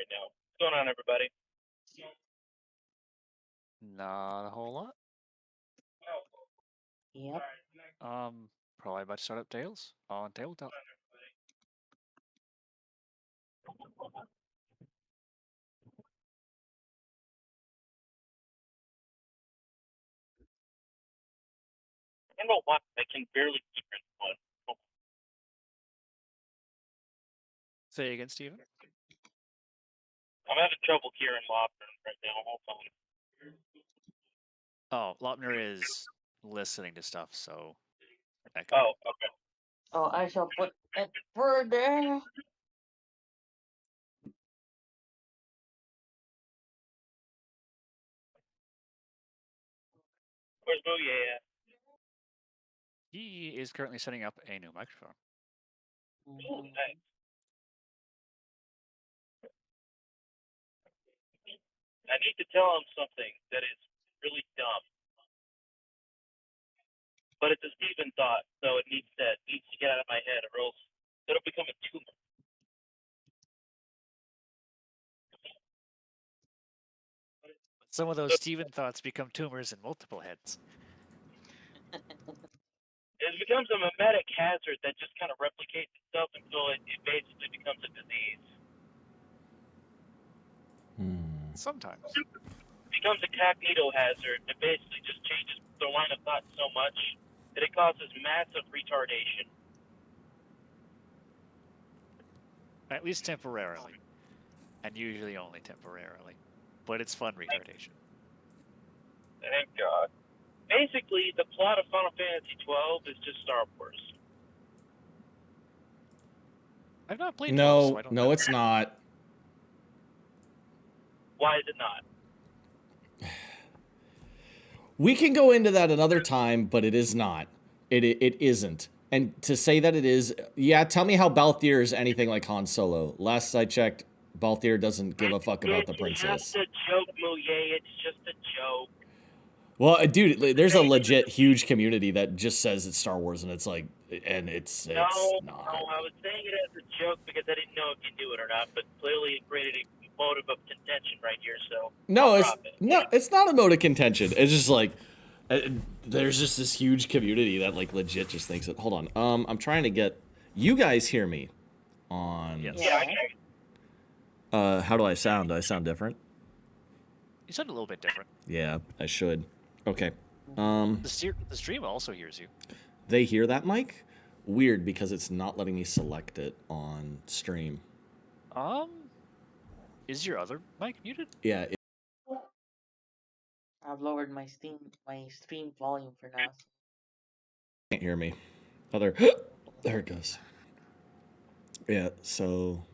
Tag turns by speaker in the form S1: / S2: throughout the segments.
S1: right now. What's going on, everybody?
S2: Not a whole lot.
S3: Yep.
S2: Probably about to start up Tales on Tabletop.
S1: I don't know why I can barely keep it one.
S2: Say again, Steven?
S1: I'm having trouble hearing Lobster right now. Hold on.
S2: Oh, Lopner is listening to stuff, so echo.
S1: Oh, okay.
S3: Oh, I shall put it further.
S1: Where's Booyah at?
S2: He is currently setting up a new microphone.
S1: Oh, nice. I need to tell him something that is really dumb. But it's a Steven thought, so it needs to get out of my head, or else it'll become a tumor.
S2: Some of those Steven thoughts become tumors in multiple heads.
S1: It becomes a mimetic hazard that just kind of replicates itself until it basically becomes a disease.
S2: Sometimes.
S1: It becomes a cognito hazard that basically just changes the line of thought so much that it causes massive retardation.
S2: At least temporarily. And usually only temporarily. But it's fun retardation.
S1: Thank God. Basically, the plot of Final Fantasy XII is just Star Wars.
S2: I've not played 12, so I don't know.
S4: No, it's not.
S1: Why is it not?
S4: We can go into that another time, but it is not. It isn't. And to say that it is, yeah, tell me how Balthier is anything like Han Solo. Last I checked, Balthier doesn't give a fuck about the princess.
S1: It's just a joke, Mouye. It's just a joke.
S4: Well, dude, there's a legit huge community that just says it's Star Wars, and it's like, and it's
S1: No,
S4: not.
S1: I was saying it as a joke because I didn't know if you knew it or not, but clearly it created a motive of contention right here, so
S4: No, it's not a mode of contention. It's just like, there's just this huge community that like legit just thinks it. Hold on, I'm trying to get you guys hear me on.
S2: Yes.
S1: Yeah, I can.
S4: How do I sound? Do I sound different?
S2: You sound a little bit different.
S4: Yeah, I should. Okay.
S2: The stream also hears you.
S4: They hear that mic? Weird, because it's not letting me select it on stream.
S2: Is your other mic muted?
S4: Yeah.
S3: I've lowered my stream volume for now.
S4: Can't hear me. Oh, there it goes. Yeah, so.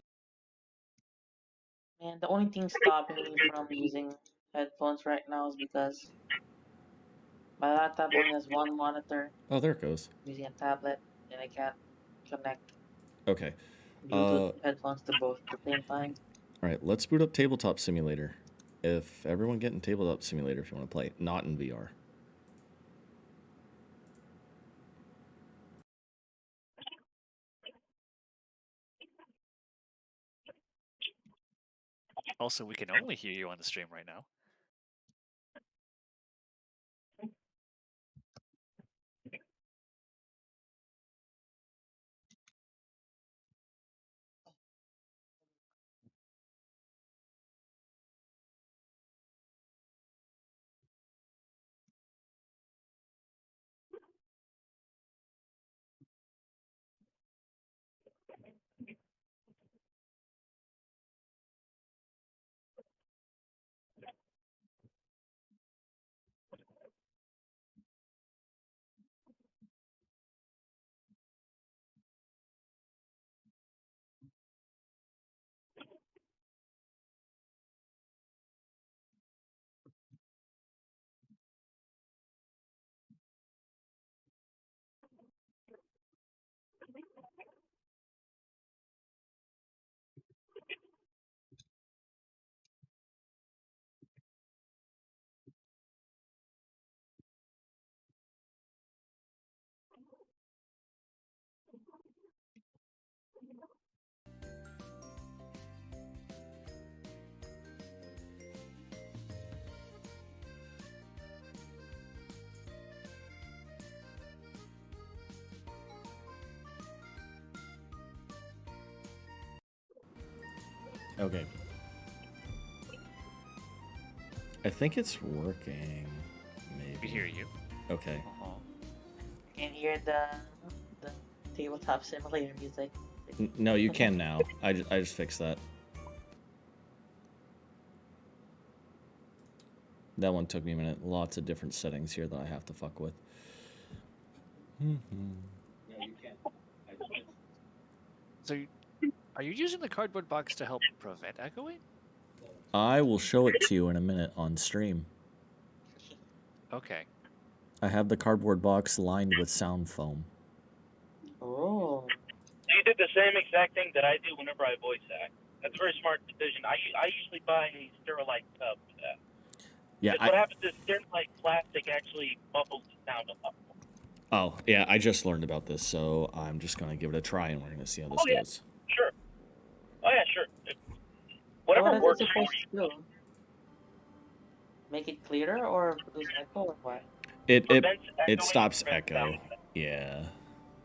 S3: And the only thing stopping me from using headphones right now is because my laptop only has one monitor.
S4: Oh, there it goes.
S3: I'm using a tablet, and I can't connect
S4: Okay.
S3: Bluetooth headphones to both at the same time.
S4: All right, let's boot up Tabletop Simulator. If everyone get in Tabletop Simulator if you want to play, not in VR.
S2: Also, we can only hear you on the stream right now.
S4: Okay. I think it's working. Maybe.
S2: We hear you.
S4: Okay.
S2: Uh-huh.
S3: I can hear the tabletop simulator music.
S4: No, you can now. I just fixed that. That one took me a minute. Lots of different settings here that I have to fuck with.
S2: So, are you using the cardboard box to help prevent echoing?
S4: I will show it to you in a minute on stream.
S2: Okay.
S4: I have the cardboard box lined with sound foam.
S3: Oh.
S1: You did the same exact thing that I do whenever I voice act. That's a very smart decision. I usually buy a Sterilite tub for that.
S4: Yeah.
S1: What happens is Sterilite plastic actually muffles the sound a lot more.
S4: Oh, yeah, I just learned about this, so I'm just going to give it a try, and we're going to see how this goes.
S1: Sure. Oh, yeah, sure.
S3: What
S1: Whatever
S3: is
S1: works
S3: it
S1: for
S3: supposed
S1: you.
S3: to do? Make it clearer or produce echo or what?
S4: It
S1: Prevents
S4: stops
S1: prevents
S4: echo.
S1: bounce back.
S4: Yeah.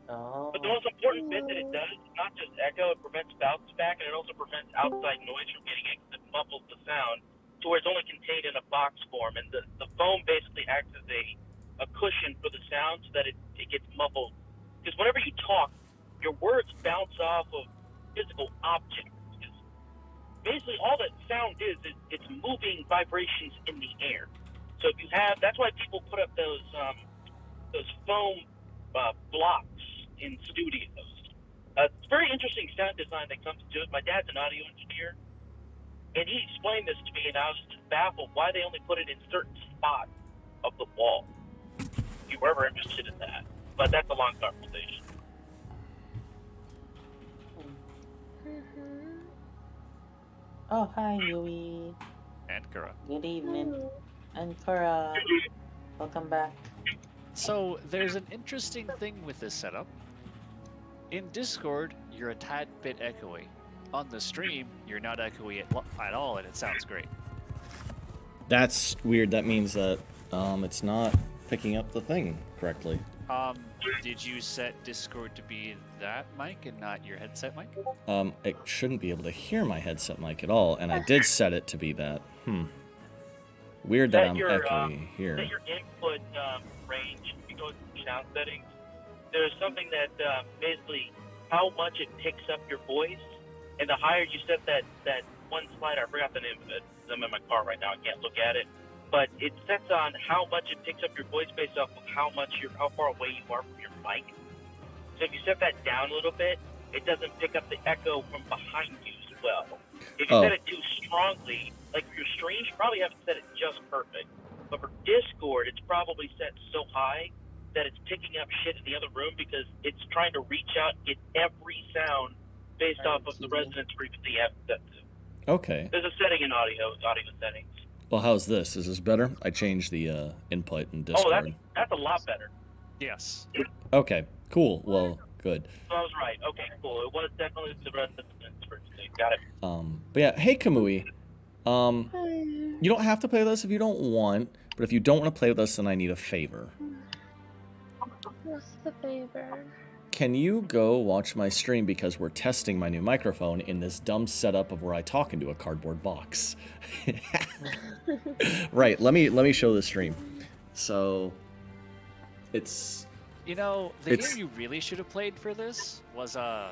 S3: Oh.
S1: But the most important bit that it does is not just echo, it prevents bounce back, and it also prevents outside noise from getting in. It muffles the sound to where it's only contained in a box form, and the foam basically acts as a cushion for the sound so that it gets muffled. Because whenever you talk, your words bounce off of physical objects. Because basically all that sound is it's moving vibrations in the air. So if you have, that's why people put up those foam blocks in studios. It's very interesting sound design that comes to it. My dad's an audio engineer, and he explained this to me, and I was just baffled why they only put it in certain spots of the wall. If you were ever interested in that, but that's a long conversation.
S3: Oh, hi, Yui.
S2: And Kura.
S3: Good evening. And Kara. Welcome back.
S2: So, there's an interesting thing with this setup. In Discord, you're a tad bit echoey. On the stream, you're not echoey at all, and it sounds great.
S4: That's weird. That means that it's not picking up the thing correctly.
S2: Did you set Discord to be that mic and not your headset mic?
S4: It shouldn't be able to hear my headset mic at all, and I did set it to be that. Weird that I'm echoey here.
S1: Set your input range. If you go to sound settings, there's something that basically how much it picks up your voice, and the higher you set that one slide, I forgot the name of it. I'm in my car right now. I can't look at it. But it sets on how much it picks up your voice based off of how far away you are from your mic. So if you set that down a little bit, it doesn't pick up the echo from behind you as well. If you set it too strongly, like for your stream, you probably have to set it just perfect. But for Discord, it's probably set so high that it's picking up shit in the other room because it's trying to reach out and get every sound based off of the resonance frequency you have set to.
S4: Okay.
S1: There's a setting in audio settings.
S4: Well, how's this? Is this better? I changed the input in Discord.
S1: Oh, that's a lot better.
S2: Yes.
S4: Okay, cool. Well, good.
S1: So I was right. Okay, cool. It was definitely the resonance frequency. Got it.
S4: But yeah, hey Kamui. You don't have to play with us if you don't want, but if you don't want to play with us, then I need a favor.
S5: What's the favor?
S4: Can you go watch my stream because we're testing my new microphone in this dumb setup of where I talk into a cardboard box? Right, let me show the stream. So it's
S2: You know, the game you really should have played for this was the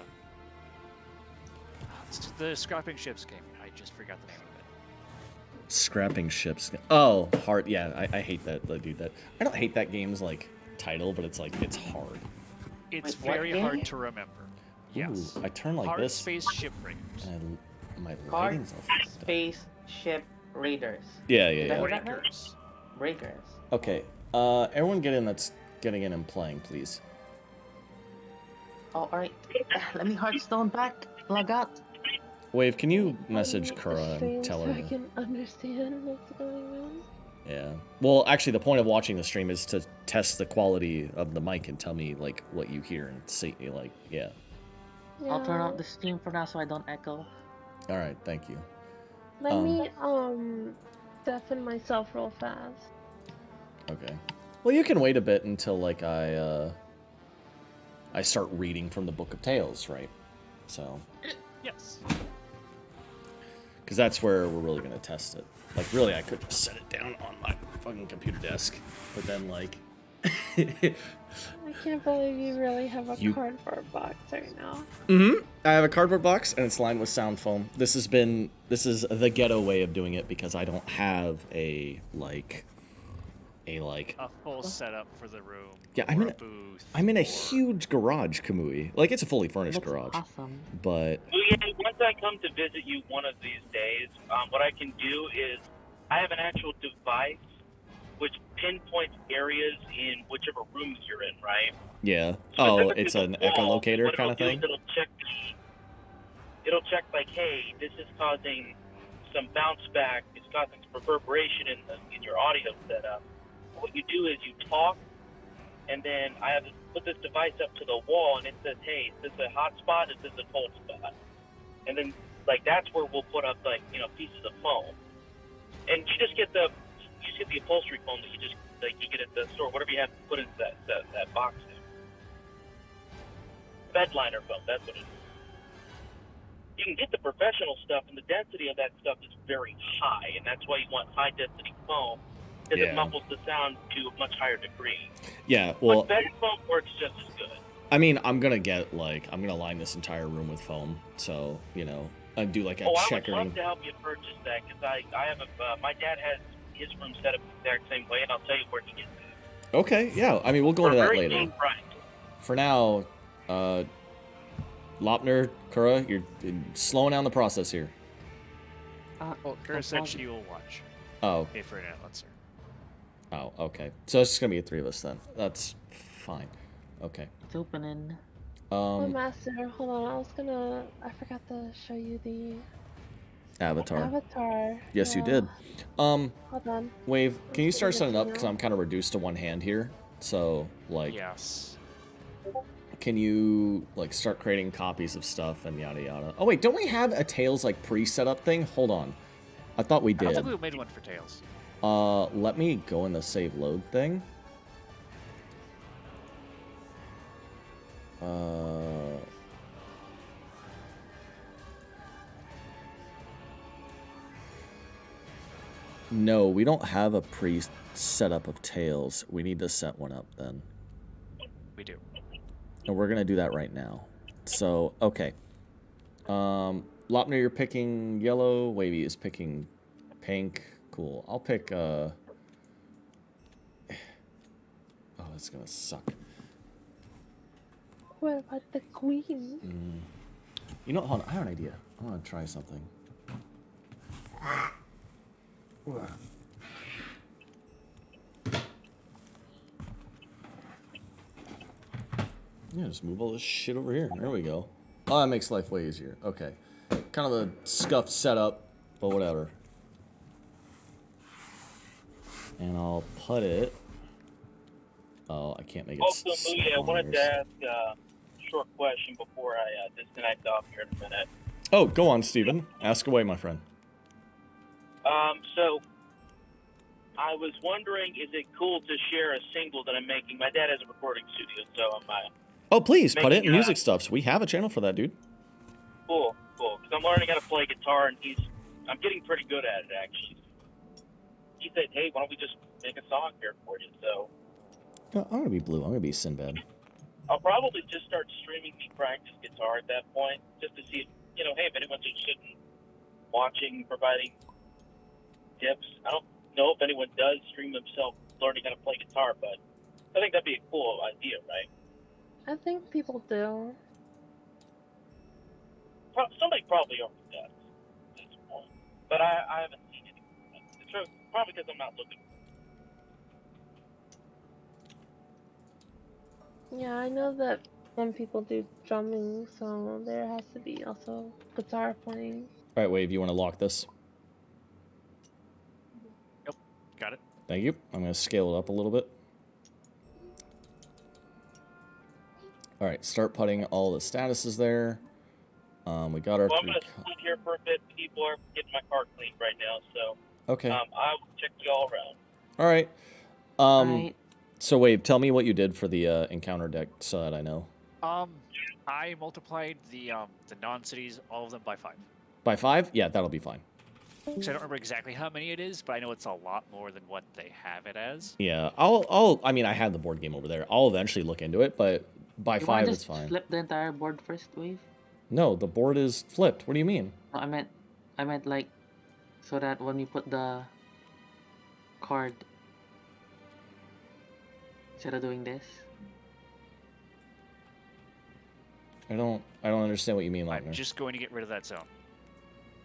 S2: Scrapping Ships game. I just forgot the name of it.
S4: Scrapping Ships. Oh, hard. Yeah, I hate that. Dude, that I don't hate that game's like title, but it's like it's hard.
S2: It's
S3: Wait, what
S2: very
S3: game?
S2: hard to remember. Yes.
S4: Ooh, I turn like
S2: Hard
S4: this.
S2: Space Shipbreakers.
S4: And my
S3: Hard
S4: lighting's all fucked up.
S3: Spaceship Raiders.
S4: Yeah.
S2: Breakers.
S3: Breakers.
S4: Okay. Everyone get in. That's getting in and playing, please.
S3: Oh, alright. Let me Hearthstone back. Lagat.
S4: Wave, can you message Kura and tell her?
S5: So I can understand what's going on.
S4: Yeah. Well, actually, the point of watching the stream is to test the quality of the mic and tell me like what you hear and see like yeah.
S3: I'll turn off the stream for now so I don't echo.
S4: All right. Thank you.
S5: Let me deafen myself real fast.
S4: Okay. Well, you can wait a bit until like I start reading from the Book of Tales, right? So.
S2: Yes.
S4: Because that's where we're really going to test it. Like, really, I could just set it down on my fucking computer desk. But then, like...
S5: I can't believe you really have a
S4: You-
S5: cardboard box right now.
S4: Mm-hmm. I have a cardboard box, and it's lined with sound foam. This is the ghetto way of doing it, because I don't have a
S2: full setup for the room.
S4: Yeah,
S2: or a booth.
S4: I'm in a
S2: or-
S4: huge garage, Kamui. Like, it's a fully furnished
S3: Looks
S4: garage.
S3: awesome.
S4: But,
S1: Well, yeah, once I come to visit you one of these days, what I can do is I have an actual device which pinpoints areas in whichever rooms you're in, right?
S4: yeah.
S1: So
S4: Oh,
S1: if
S4: it's
S1: a
S4: an
S1: wall,
S4: echolocator
S1: what
S4: kind of
S1: it'll do
S4: thing?
S1: is it'll check like, hey, this is causing some bounce back. It's causing some reverberation in your audio setup. What you do is you talk, and then I have to put this device up to the wall, and it says, hey, is this a hot spot? Is this a cold spot? And then, like, that's where we'll put up, like, pieces of foam. And you just get the upholstery foam that you get at the store, whatever you have to put into that box there. Bed liner foam, that's what it is. You can get the professional stuff, and the density of that stuff is very high, and that's why you want high density foam, because
S4: Yeah.
S1: it muffles the sound to a much higher degree.
S4: Yeah, well,
S1: But bed foam works just as good.
S4: I mean, I'm gonna line this entire room with foam, so, and do like a
S1: I would
S4: checkering.
S1: love to help you purchase that, because I have my dad has his room set up the exact same way, and I'll tell you where he gets it.
S4: Okay, yeah, I mean, we'll go
S1: For a
S4: into that
S1: very
S4: later.
S1: cheap price.
S4: For now, Lopner, Kura, you're slowing down the process here.
S2: Well, Kura said she will watch.
S4: Oh,
S2: Pay for an outlet,
S4: oh, okay. So it's just gonna be the three of us then. That's fine. Okay.
S3: It's opening.
S5: Oh, Master, hold on. I forgot to show you the
S4: Avatar.
S5: avatar.
S4: Yes, you
S5: Yeah.
S4: did.
S5: Hold on.
S4: Wave, can you
S5: Let's
S4: start
S5: figure
S4: setting
S5: this
S4: up? Because
S5: out.
S4: I'm kind of reduced to one hand here. So, like,
S2: Yes.
S4: can you, like, start creating copies of stuff and yada yada? Oh, wait, don't we have a Tails, like, pre-set up thing? Hold on. I thought we
S2: I don't
S4: did.
S2: think we made one for Tails.
S4: Let me go in the save load thing. No, we don't have a pre-setup of Tails. We need to set one up then.
S2: We do.
S4: And we're gonna do that right now. So, okay. Lopner, you're picking yellow. Wavy is picking pink. Cool. I'll pick, oh, that's gonna suck.
S5: What about the queen?
S4: You know, hold on. I have an idea. I want to try something. Yeah, just move all this shit over here. There we go. Oh, that makes life way easier. Okay. Kind of a scuffed setup, but whatever. And I'll put it. Oh, I can't make it.
S1: Also, Louie, I wanted to ask a short question before I disconnect off here in a minute.
S4: Oh, go on, Steven. Ask away, my friend.
S1: So I was wondering, is it cool to share a single that I'm making? My dad has a recording studio, so I'm
S4: Oh, please, put it in
S1: Making,
S4: music stuffs. We have a channel for that, dude.
S1: cool, because I'm learning how to play guitar, and I'm getting pretty good at it, actually. He said, hey, why don't we just make a song here for you? So
S4: No, I'm gonna be blue. I'm gonna be Sinbad.
S1: I'll probably just start streaming me practice guitar at that point, just to see, hey, if anyone's interested in watching, providing tips. I don't know if anyone does stream themselves learning how to play guitar, but I think that'd be a cool idea, right?
S5: I think people do.
S1: Somebody probably already does at this point, but I haven't seen anything. It's probably because I'm not looking.
S5: Yeah, I know that some people do drumming, so there has to be also guitar playing.
S4: All right, Wave, you want to lock this?
S2: Yep. Got it.
S4: Thank you. I'm gonna scale it up a little bit. All right, start putting all the statuses there. We got our
S1: Well, I'm
S4: three.
S1: going to sit here for a bit. People are getting my car cleaned right now, so
S4: Okay.
S1: I will check you all around.
S4: All right.
S3: Right.
S4: So Wave, tell me what you did for the encounter deck so that I know.
S2: I multiplied the non-cities, all of them by 5.
S4: By 5? Yeah, that'll be fine.
S2: Because I don't remember exactly how many it is, but I know it's a lot more than what they have it as.
S4: Yeah, I mean, I had the board game over there. I'll eventually look into it, but by
S3: You wanna
S4: 5, it's
S3: just
S4: fine.
S3: flip the entire board first, Wave?
S4: No, the board is flipped. What do you mean?
S3: No, I meant like, so that when we put the card, instead of doing this.
S4: I don't understand what you mean,
S2: I'm
S4: Lautner.
S2: just going to get rid of that zone.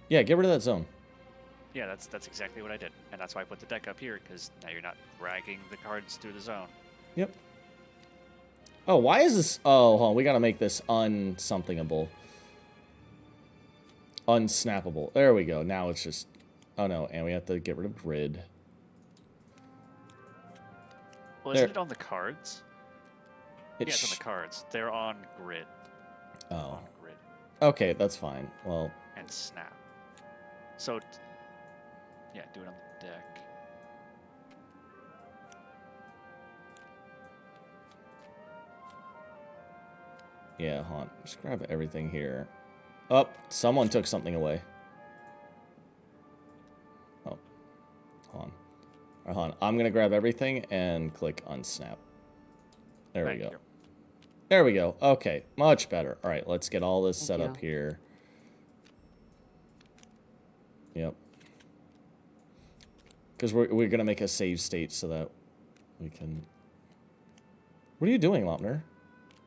S4: Yeah, get rid of that zone.
S2: Yeah, that's exactly what I did, and that's why I put the deck up here, because now you're not dragging the cards through the zone.
S4: Yep. Oh, why is this? Oh, hold on. We gotta make this unsomethingable. Unsnappable. There we go. Now it's just... Oh, no. And we have to get rid of grid.
S2: Well,
S4: There.
S2: isn't it on the cards? Yeah, it's on the cards. They're on grid.
S4: Oh.
S2: On grid.
S4: Okay, that's fine. Well...
S2: And snap. So, yeah, do it on the deck.
S4: Yeah, hold on. Just grab everything here. Oh, someone took something away. Oh. Hold on. All right, hold on. I'm gonna grab everything and click unsnap. There we
S2: Thank
S4: go.
S2: you.
S4: There we go. Okay, much better. All right, let's get all this set
S3: Thank
S4: up
S3: you.
S4: here. Yep. Because we're going to make a save state so that we can... What are you doing, Lautner?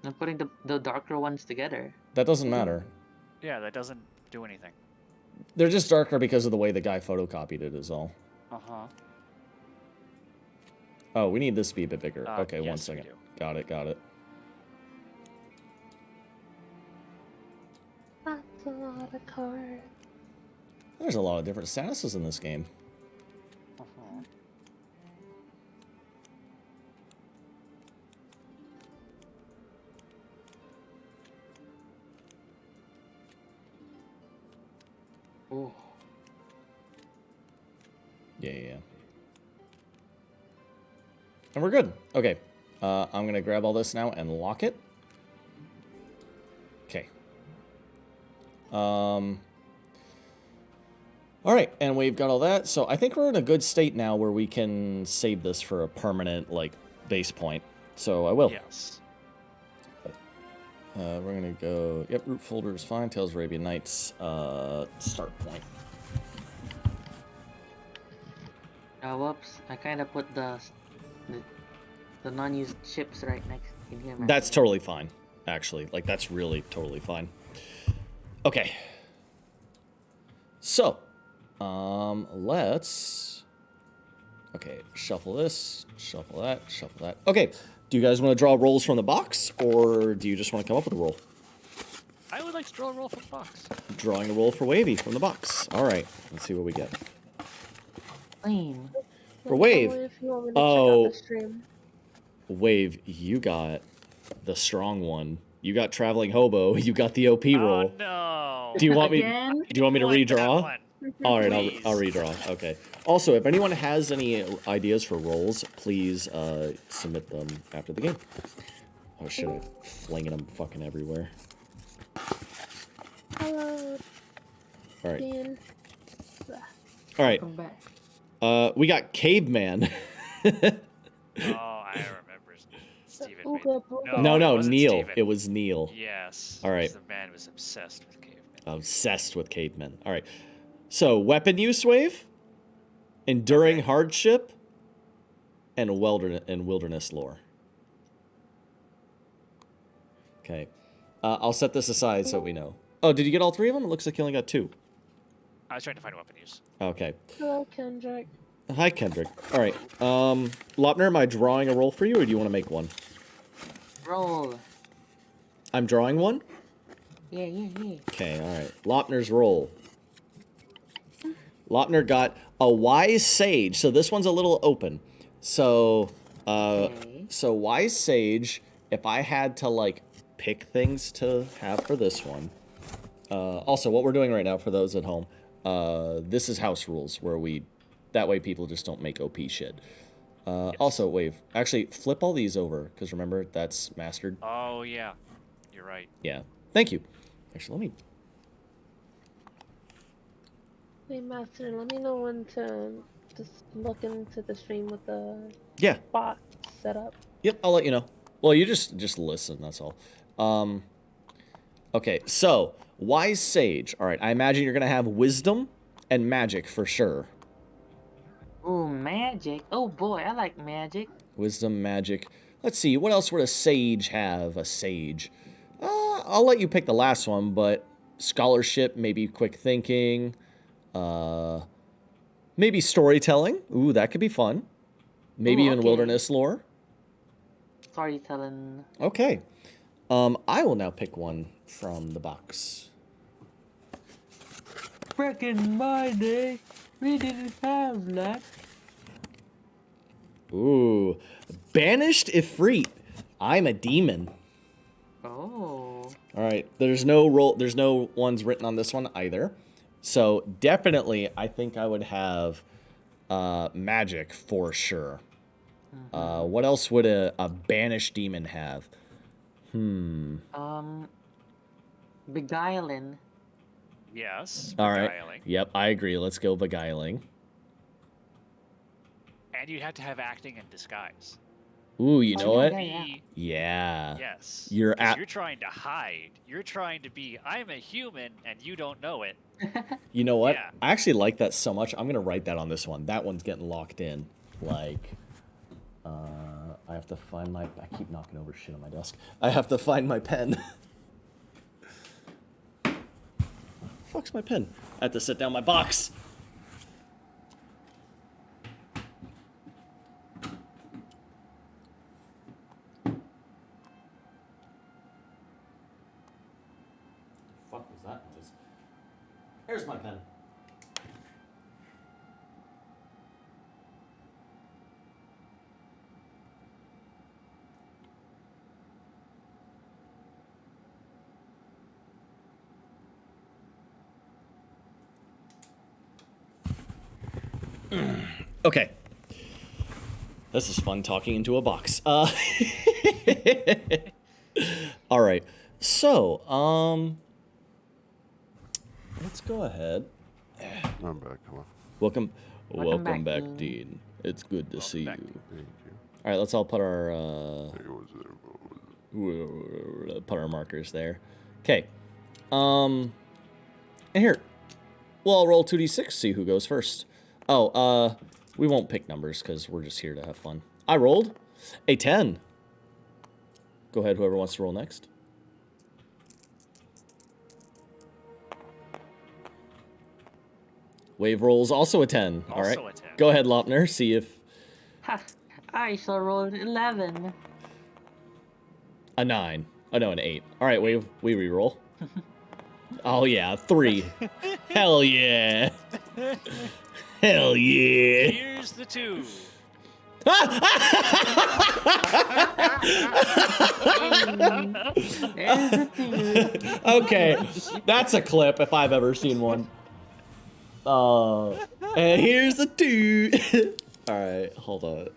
S3: I'm putting the darker ones together.
S4: That doesn't matter.
S2: Yeah, that doesn't do anything.
S4: They're just darker because of the way the guy photocopied it is all.
S2: Uh-huh.
S4: Oh, we need this to be a bit bigger. Okay,
S2: yes,
S4: one
S2: we
S4: second.
S2: do.
S4: Got it, got it.
S5: That's a lot of cards.
S4: There's a lot of different statuses in this game.
S2: Uh-huh.
S3: Oh.
S4: Yeah, yeah, yeah. And we're good. Okay. I'm going to grab all this now and lock it. Okay. All right, and we've got all that. So I think we're in a good state now where we can save this for a permanent, like, base point. So I will.
S2: Yes.
S4: We're going to go... Yep, root folder is fine. Tales of Arabian Nights. Start point.
S3: Whoops. I kind of put the non-used chips right next in here.
S4: That's totally fine, actually. Like, that's really totally fine. Okay. So, let's... Okay, shuffle this, shuffle that, shuffle that. Okay, do you guys want to draw rolls from the box, or do you just want to come up with a roll?
S2: I would like to draw a roll from the box.
S4: Drawing a roll for Wavy from the box. All right, let's see what we get.
S3: Lame.
S4: For Wave.
S5: If you want me to
S4: Oh.
S5: check out the stream.
S4: Wave, you got the strong one. You got Traveling Hobo. You got the OP roll.
S2: Oh, no.
S4: Do you want me?
S3: Again?
S4: Do you want me to
S2: Like that
S4: redraw?
S2: one.
S4: All right,
S2: Please.
S4: I'll redraw. Okay. Also, if anyone has any ideas for rolls, please submit them after the game. Oh shit! I'm flinging them fucking everywhere.
S5: Hello,
S4: All right.
S5: Dean.
S4: All right.
S3: Come back.
S4: We got Caveman.
S2: Oh, I remember. Steven made...
S5: Ooga booga.
S4: No,
S2: it wasn't
S4: Neil.
S2: Steven.
S4: It was Neil.
S2: Yes.
S4: All right.
S2: The man was obsessed with cavemen.
S4: Obsessed with cavemen. All right. So, weapon use wave, enduring
S2: Okay.
S4: hardship, and wilderness lore. Okay. I'll set this aside so we know. Oh, did you get all three of them? It looks like you only got two.
S2: I was trying to find weapon use.
S4: Okay.
S5: Hello, Kendrick.
S4: Hi, Kendrick. All right. Lopner, am I drawing a roll for you, or do you want to make one?
S3: Roll.
S4: I'm drawing one?
S3: Yeah, yeah, yeah.
S4: Okay, all right. Lopner's roll. Lopner got a wise sage. So this one's a little open. So,
S3: Okay.
S4: so wise sage, if I had to, like, pick things to have for this one. Also, what we're doing right now for those at home, this is house rules, where that way people just don't make OP shit. Also, Wave, actually, flip all these over, because remember, that's mastered.
S2: Oh, yeah. You're right.
S4: Yeah. Thank you. Actually, let me...
S5: Hey, Master, let me know when to just look into the stream with the
S4: Yeah.
S5: bot set up.
S4: Yep, I'll let you know. Well, you just listen, that's all. Okay, so, wise sage. All right, I imagine you're going to have wisdom and magic for sure.
S3: Ooh, magic. Oh boy, I like magic.
S4: Wisdom, magic. Let's see, what else would a sage have? A sage. I'll let you pick the last one, but scholarship, maybe quick thinking, maybe storytelling. Ooh, that could be fun. Maybe
S3: Ooh,
S4: even
S3: okay.
S4: wilderness lore.
S3: Storytelling.
S4: Okay. I will now pick one from the box.
S3: Back in my day, we didn't have that.
S4: Ooh, banished Ifrit. I'm a demon.
S3: Oh.
S4: All right, there's no ones written on this one either. So definitely, I think I would have magic for sure. What else would a banished demon have?
S3: Beguiling.
S2: Yes.
S4: All right.
S2: Beguiling.
S4: Yep, I agree. Let's go beguiling.
S2: And you'd have to have acting and disguise.
S4: Ooh, you
S3: Oh,
S4: know what?
S3: yeah.
S4: Yeah.
S2: Yes.
S4: You're
S2: 'cause
S4: at.
S2: you're trying to hide. You're trying to be, I'm a human, and you don't know it.
S4: You know what?
S2: Yeah.
S4: I actually like that so much. I'm gonna write that on this one. That one's getting locked in. Like, I have to find my. I keep knocking over shit on my desk. I have to find my pen. Fuck's my pen? I have to set down my box. Fuck was that? Just. Here's my pen. Okay. This is fun talking into a box. All right. So, let's go ahead.
S6: I'm back. Hello.
S4: Welcome
S3: Welcome
S4: back,
S3: back,
S4: Dean. It's good to see
S2: back.
S4: you.
S6: Thank you.
S4: All right, let's all put our
S6: Hey, what was it?
S4: put our markers there. Okay. And here, well, I'll roll 2d6, see who goes first. Oh, we won't pick numbers because we're just here to have fun. I rolled a 10. Go ahead, whoever wants to roll next. Wave rolls also a 10. All right.
S2: Also a 10.
S4: Go ahead, Lopner. See if
S3: Ha! I shall roll an 11.
S4: a 9. Oh no, an 8. All right, Wave. We re-roll. Oh yeah, 3. Hell yeah. Hell yeah.
S2: Here's the 2.
S3: There's the 2.
S4: Okay, that's a clip if I've ever seen one. And here's the 2. All right, hold on.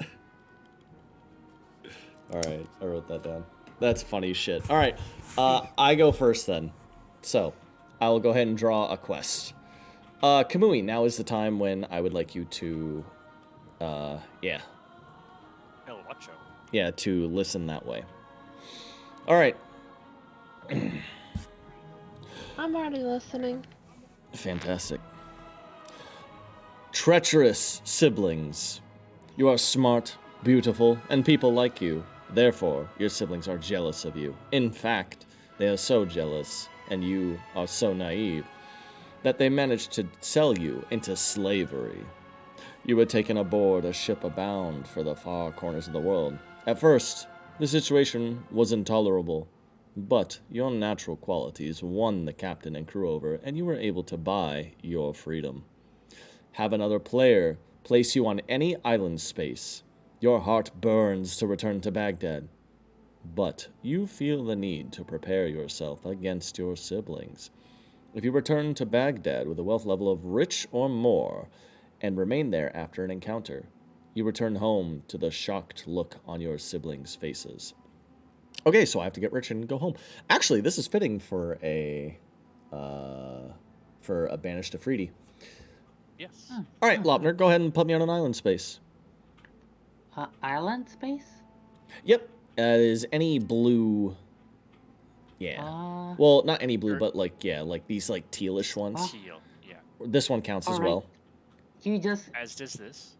S4: All right, I wrote that down. That's funny shit. All right, I go first then. So, I will go ahead and draw a quest. Kamui, now is the time when I would like you to, yeah,
S2: El Ocho.
S4: yeah, to listen that way. All right.
S5: I'm already listening.
S4: Fantastic. Treacherous siblings. You are smart, beautiful, and people like you. Therefore, your siblings are jealous of you. In fact, they are so jealous, and you are so naive, that they managed to sell you into slavery. You were taken aboard a ship bound for the far corners of the world. At first, the situation was intolerable, but your natural qualities won the captain and crew over, and you were able to buy your freedom. Have another player place you on any island space. Your heart burns to return to Baghdad, but you feel the need to prepare yourself against your siblings. If you return to Baghdad with a wealth level of rich or more, and remain there after an encounter, you return home to the shocked look on your siblings' faces. Okay, so I have to get rich and go home. Actually, this is fitting for a banished Afridi.
S2: Yes.
S4: All right, Lopner, go ahead and put me on an island space.
S3: Island space?
S4: Yep. Is any blue... Yeah. Well, not any blue, but like, yeah, like these like tealish ones.
S2: Teal. Yeah.
S4: This one counts as
S3: Alright.
S4: well.
S3: You just
S2: As does this.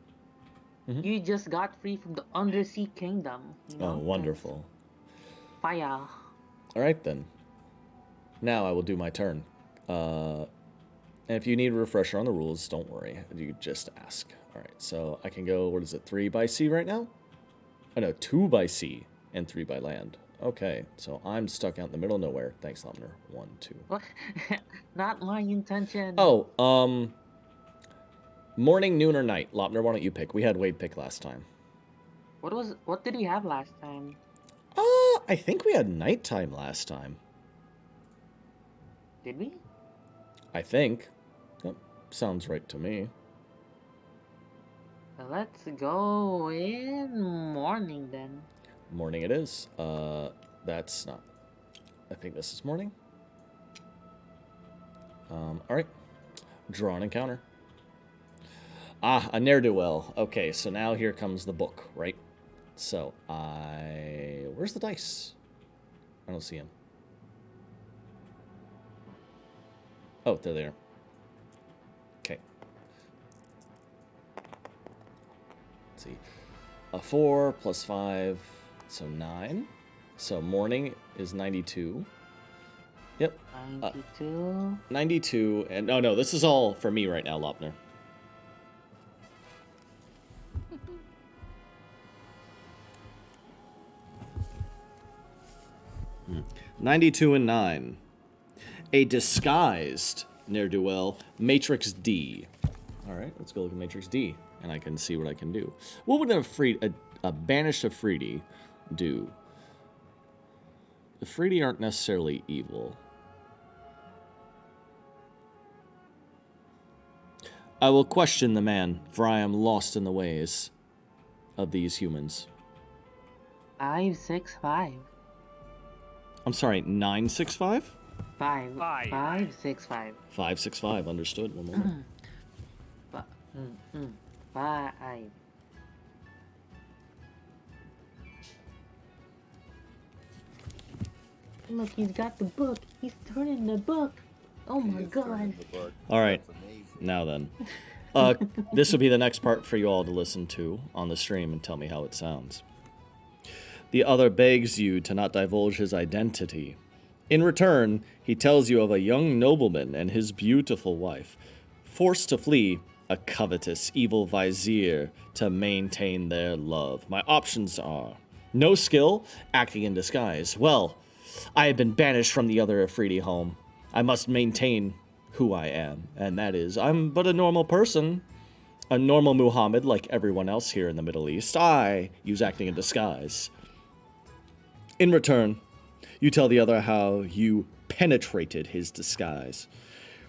S3: you just got free from the undersea kingdom. You know?
S4: Oh, wonderful.
S3: Fire.
S4: All right, then. Now I will do my turn. And if you need a refresher on the rules, don't worry. You just ask. All right, so I can go, what is it, 3 by sea right now? Oh, no, 2 by sea and 3 by land. Okay, so I'm stuck out in the middle of nowhere. Thanks, Lomner. 1, 2.
S3: Not my intention.
S4: Oh, morning, noon, or night? Lopner, why don't you pick? We had Wade pick last time.
S3: What did we have last time?
S4: I think we had nighttime last time.
S3: Did we?
S4: I think. That sounds right to me.
S3: Let's go in morning then.
S4: Morning it is. That's not... I think this is morning. Alright. Draw an encounter. Ah, a ne'er-do-well. Okay, so now here comes the book, right? So, where's the dice? I don't see him. Oh, they're there. Okay. Let's see. A 4 plus 5, so 9. So morning is 92. Yep.
S3: 92.
S4: 92, and no, this is all for me right now, Lopner. Hmm. 92 and 9. A disguised ne'er-do-well, Matrix D. All right, let's go look at Matrix D, and I can see what I can do. What would a banished Afridi do? The Afridi aren't necessarily evil. I will question the man, for I am lost in the ways of these humans.
S3: 565.
S4: I'm sorry, 965?
S3: 565.
S4: 565, understood. One moment.
S3: 5. Look, he's got the book. He's turning the book. Oh my god.
S4: All right, now then. This will be the next part for you all to listen to on the stream and tell me how it sounds. The other begs you to not divulge his identity. In return, he tells you of a young nobleman and his beautiful wife, forced to flee a covetous, evil vizier to maintain their love. My options are no skill, acting in disguise. Well, I have been banished from the other Afridi home. I must maintain who I am, and that is, I'm but a normal person. A normal Muhammad like everyone else here in the Middle East. I use acting in disguise. In return, you tell the other how you penetrated his disguise.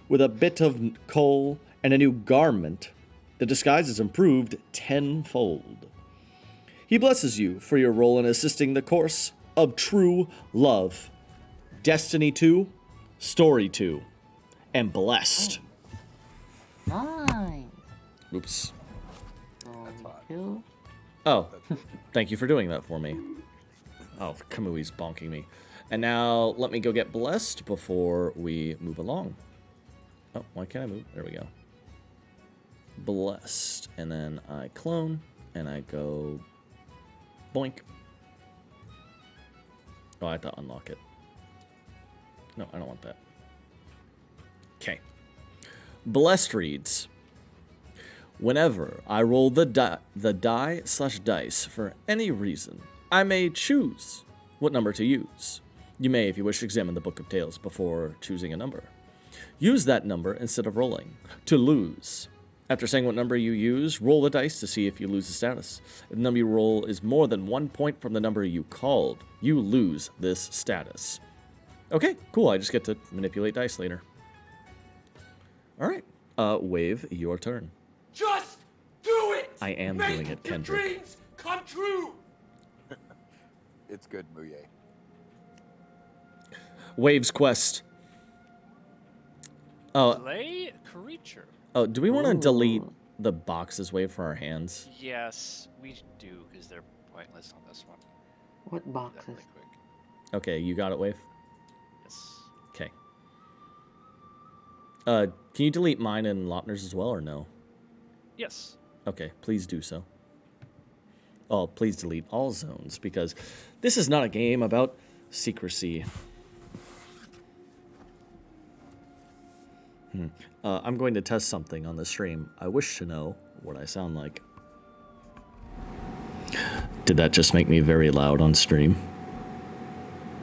S4: With a bit of coal and a new garment, the disguise is improved tenfold. He blesses you for your role in assisting the course of true love. Destiny 2, Story 2, and Blessed.
S3: Nice.
S4: Oops.
S3: 2.
S4: Oh, thank you for doing that for me. Oh, Kamui's bonking me. And now let me go get Blessed before we move along. Oh, why can't I move? There we go. Blessed. And then I clone, and I go boink. Oh, I have to unlock it. No, I don't want that. Okay. Blessed reads, whenever I roll the die/dice for any reason, I may choose what number to use. You may, if you wish, examine the Book of Tales before choosing a number. Use that number instead of rolling to lose. After saying what number you use, roll the dice to see if you lose the status. If the number you roll is more than 1 point from the number you called, you lose this status. Okay, cool. I just get to manipulate dice later. All right. Wave, your turn.
S7: Just do it!
S4: I am
S7: Make
S4: doing it,
S7: your
S4: Kendrick.
S7: dreams come true!
S8: It's good, Muye.
S4: Wave's quest. Oh,
S2: Slay creature.
S4: Oh, do we want to delete
S3: Ooh.
S4: the boxes wave for our hands?
S2: Yes, we do, because they're pointless on this one.
S3: What
S2: Do that
S3: boxes?
S2: really quick.
S4: Okay, you got it, wave.
S2: Yes.
S4: Okay. Can you delete mine and Lopner's as well, or no?
S2: Yes.
S4: Okay, please do so. Oh, please delete all zones, because this is not a game about secrecy. I'm going to test something on the stream. I wish to know what I sound like. Did that just make me very loud on stream?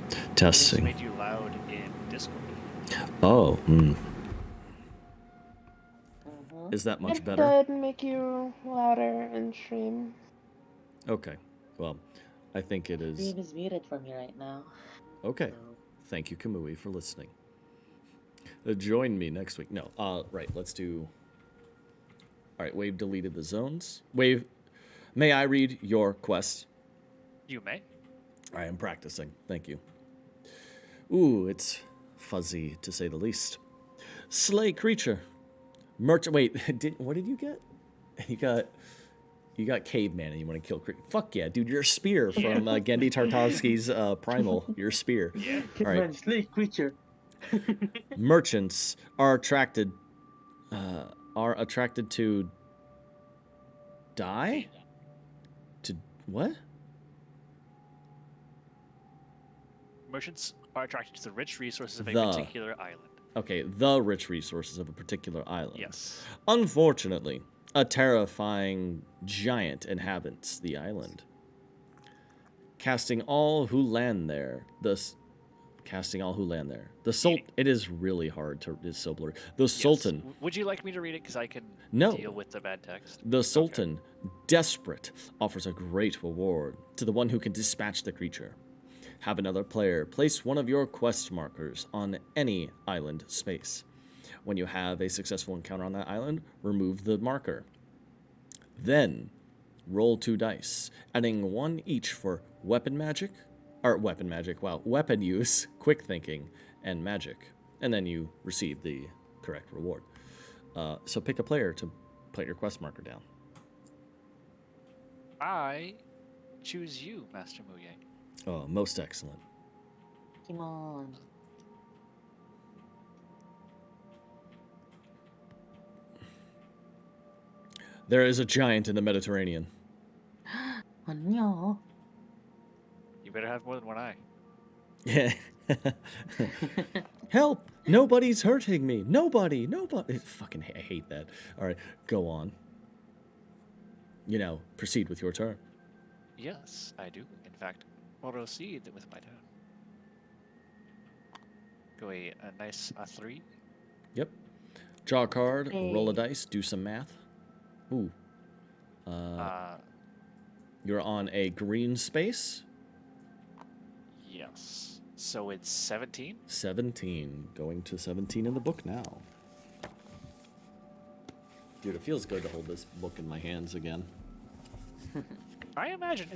S2: It just
S4: Testing.
S2: made you loud in Discord.
S4: Oh,
S3: Mhm.
S4: is that much
S5: It
S4: better?
S5: did make you louder in stream.
S4: Okay, well, I think it is.
S3: Stream is muted for me right now.
S4: Okay,
S3: So,
S4: thank you, Kamui, for listening. Join me next week. No, right, let's do... All right, Wave deleted the zones. Wave, may I read your quest?
S2: You may.
S4: I am practicing. Thank you. Ooh, it's fuzzy, to say the least. Slay creature. Wait, what did you get? You got caveman and you want to kill creature. Fuck yeah, dude, you're a spear from Gendy Tartakovsky's Primal. You're a spear.
S2: Yeah.
S4: All right.
S3: slay creature.
S4: Merchants are attracted to die? To what?
S2: Merchants are attracted to the rich resources of a
S4: The.
S2: particular island.
S4: Okay, the rich resources of a particular island.
S2: Yes.
S4: Unfortunately, a terrifying giant inhabits the island, casting all who land there. It is really hard to. It's so blurry. The Sultan.
S2: Yes. Would you like me to read it? Because I can
S4: No.
S2: deal with the bad text.
S4: The Sultan, desperate, offers a great reward to the one who can dispatch the creature. Have another player place one of your quest markers on any island space. When you have a successful encounter on that island, remove the marker. Then, roll 2 dice, adding 1 each for weapon use, quick thinking, and magic. And then you receive the correct reward. So pick a player to put your quest marker down.
S2: I choose you, Master Muye.
S4: Oh, most excellent.
S3: Come on.
S4: There is a giant in the Mediterranean.
S3: Oh no.
S2: You better have more than one eye.
S4: Yeah. Help! Nobody's hurting me. Nobody. Fucking I hate that. All right, go on. Proceed with your turn.
S2: Yes, I do. In fact, I'll proceed with my turn. Go a nice 3.
S4: Yep. Draw a card,
S3: Hey.
S4: roll a dice, do some math. Ooh. You're on a green space.
S2: Yes. So it's 17.
S4: 17. Going to 17 in the book now. Dude, it feels good to hold this book in my hands again.
S2: I imagine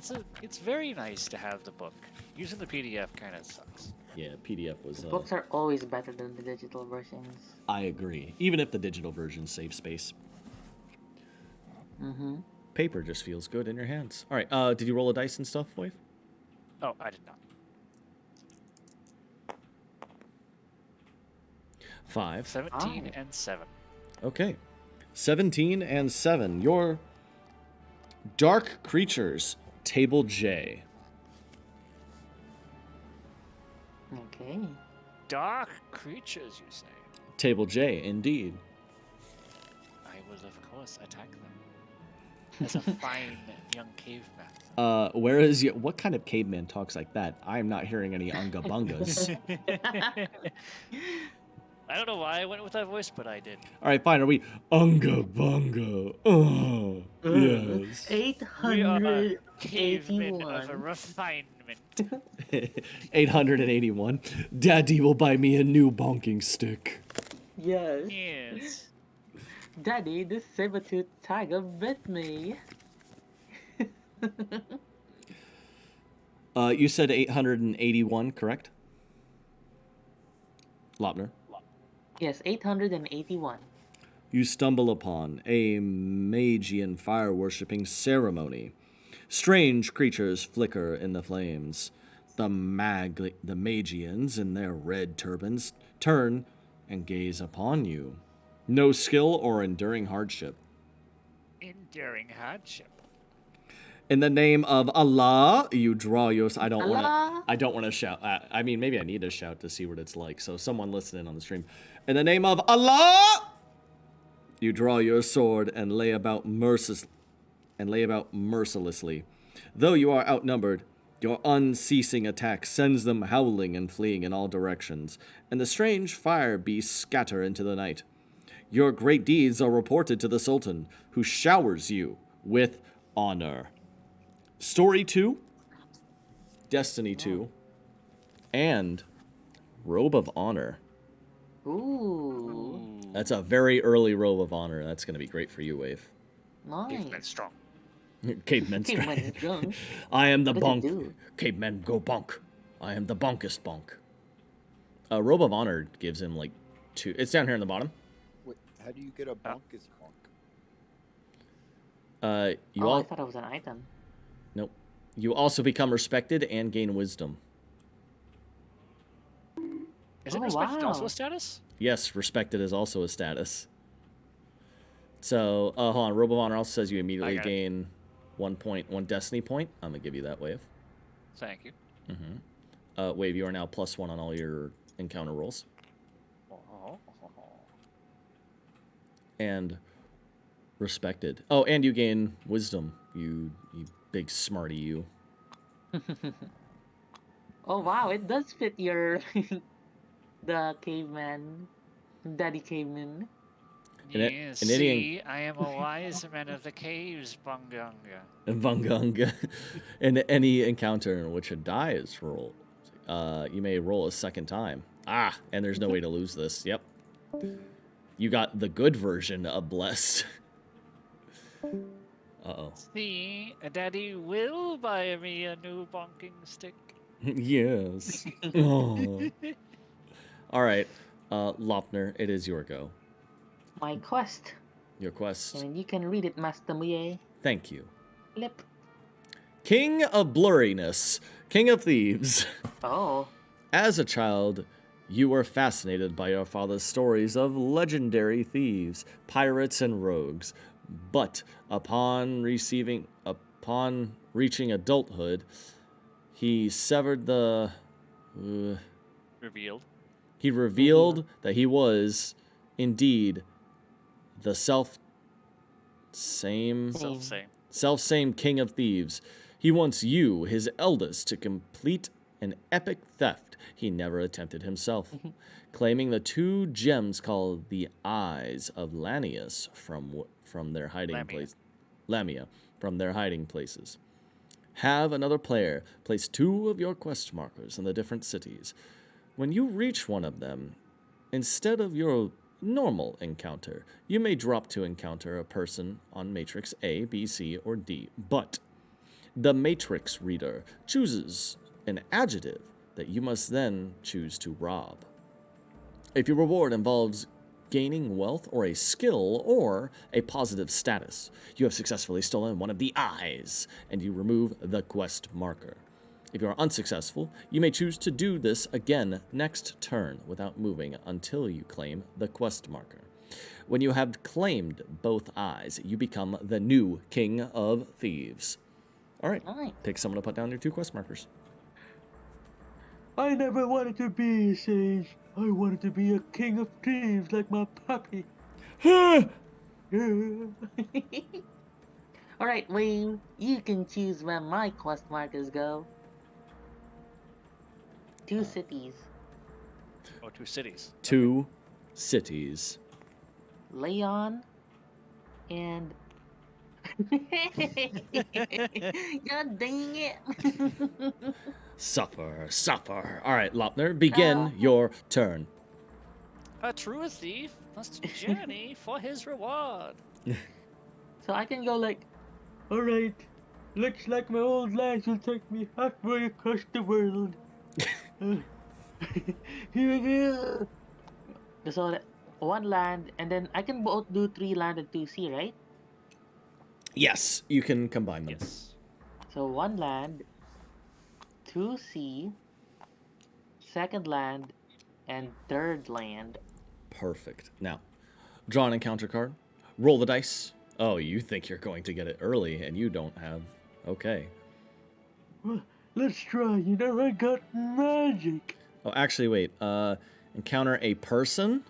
S2: it's very nice to have the book. Using the PDF kind of sucks.
S4: Yeah, PDF was...
S3: Books are always better than the digital versions.
S4: I agree. Even if the digital version saves space.
S3: Mm-hmm.
S4: Paper just feels good in your hands. All right, did you roll a dice and stuff, Wave?
S2: Oh, I did not.
S4: 5.
S2: 17
S3: Oh.
S2: and 7.
S4: Okay. 17 and 7. Your Dark Creatures, Table J.
S3: Okay.
S2: Dark creatures, you say?
S4: Table J, indeed.
S2: I will, of course, attack them. As a fine young caveman.
S4: What kind of caveman talks like that? I am not hearing any unga bungas.
S2: I don't know why I went with that voice, but I did.
S4: All right, fine. Are we unga bunga? Oh, yes.
S2: We are cavemen of a
S3: 881.
S2: refinement.
S4: 881. Daddy will buy me a new bonking stick.
S3: Yes.
S2: Yes.
S3: Daddy, this saber-tooth tiger bit me.
S4: You said 881, correct? Lopner.
S3: Yes, 881.
S4: you stumble upon a Magian fire-worshipping ceremony. Strange creatures flicker in the flames. The Magians in their red turbans turn and gaze upon you. No skill or enduring hardship.
S2: Enduring hardship.
S4: In the name of Allah, you draw your. I don't want to.
S3: Allah?
S4: I don't want to shout. I mean, maybe I need to shout to see what it's like. So someone listening on the stream. In the name of Allah, you draw your sword and lay about mercilessly. Though you are outnumbered, your unceasing attack sends them howling and fleeing in all directions, and the strange fire beasts scatter into the night. Your great deeds are reported to the Sultan, who showers you with honor. Story 2, Destiny 2, and Robe of Honor.
S3: Ooh.
S4: That's a very early Robe of Honor. That's going to be great for you, Wave.
S2: Caveman
S3: Nice.
S2: strong.
S4: Caveman strength.
S3: Caveman is strong.
S4: I am the
S3: What does it
S4: bunk.
S3: do?
S4: Cavemen go bunk. I am the bunkest bunk. Robe of Honor gives him like 2. It's down here in the bottom.
S8: Wait, how do you get a bonkus bonk?
S4: You
S3: I
S4: all.
S3: thought it was an item.
S4: Nope. You also become respected and gain wisdom.
S2: Is it
S3: Oh,
S2: respected also
S3: wow.
S2: a status?
S4: Yes, respected is also a status. So, hold on. Robe of Honor also says you immediately
S2: got it.
S4: gain 1 destiny point. I'm going to give you that, Wave.
S2: Thank you.
S4: Wave, you are now +1 on all your encounter rolls. And respected. Oh, and you gain wisdom. You big smarty you.
S3: Oh wow, it does fit your the caveman, daddy caveman.
S2: Yes,
S4: an idiot-
S2: see, I am a wise man of the caves, Bunganga.
S4: And Bungunga. In any encounter in which a die is rolled, you may roll a second time. Ah, and there's no way to lose this. Yep. You got the good version of Blessed. Uh-oh.
S2: See, Daddy will buy me a new bonking stick.
S4: Yes. Oh. All right. Lopner, it is your go.
S3: My quest.
S4: Your quest.
S3: And you can read it, Master Muye.
S4: Thank you.
S3: Lip.
S4: King of Blurriness. King of Thieves.
S3: Oh.
S4: As a child, you were fascinated by your father's stories of legendary thieves, pirates, and rogues. But upon reaching adulthood, he severed the...
S2: Revealed.
S4: He revealed that he was, indeed, the self-same king of thieves. He wants you, his eldest, to complete an epic theft he never attempted himself, claiming the 2 gems called the Eyes of Lanius from their hiding place. Lamia, from their hiding places. Have another player place 2 of your quest markers in the different cities. When you reach one of them, instead of your normal encounter, you may drop to encounter a person on matrix A, B, C, or D. But the matrix reader chooses an adjective that you must then choose to rob. If your reward involves gaining wealth or a skill or a positive status, you have successfully stolen one of the eyes, and you remove the quest marker. If you are unsuccessful, you may choose to do this again next turn without moving until you claim the quest marker. When you have claimed both eyes, you become the new King of Thieves. All right,
S3: Nice.
S4: pick someone to put down your 2 quest markers.
S3: I never wanted to be a sage. I wanted to be a king of thieves like my puppy. Alright, Wayne, you can choose where my quest markers go. 2 cities.
S2: Oh, 2 cities.
S4: 2 cities.
S3: Leon and... God dang it!
S4: Suffer, suffer. All right, Lopner, begin your turn.
S2: A true thief must journey for his reward.
S3: So I can go like, alright, looks like my old lads will take me halfway across the world. Here we go. That's all that. 1 land, and then I can both do 3 land and 2 sea, right?
S4: Yes, you can combine them.
S2: Yes.
S3: So 1 land, 2 sea, 2nd land, and 3rd land.
S4: Perfect. Now, draw an encounter card. Roll the dice. Oh, you think you're going to get it early, and you don't have. Okay.
S3: Let's try. You know I got magic.
S4: Oh, actually, wait. Encounter a person.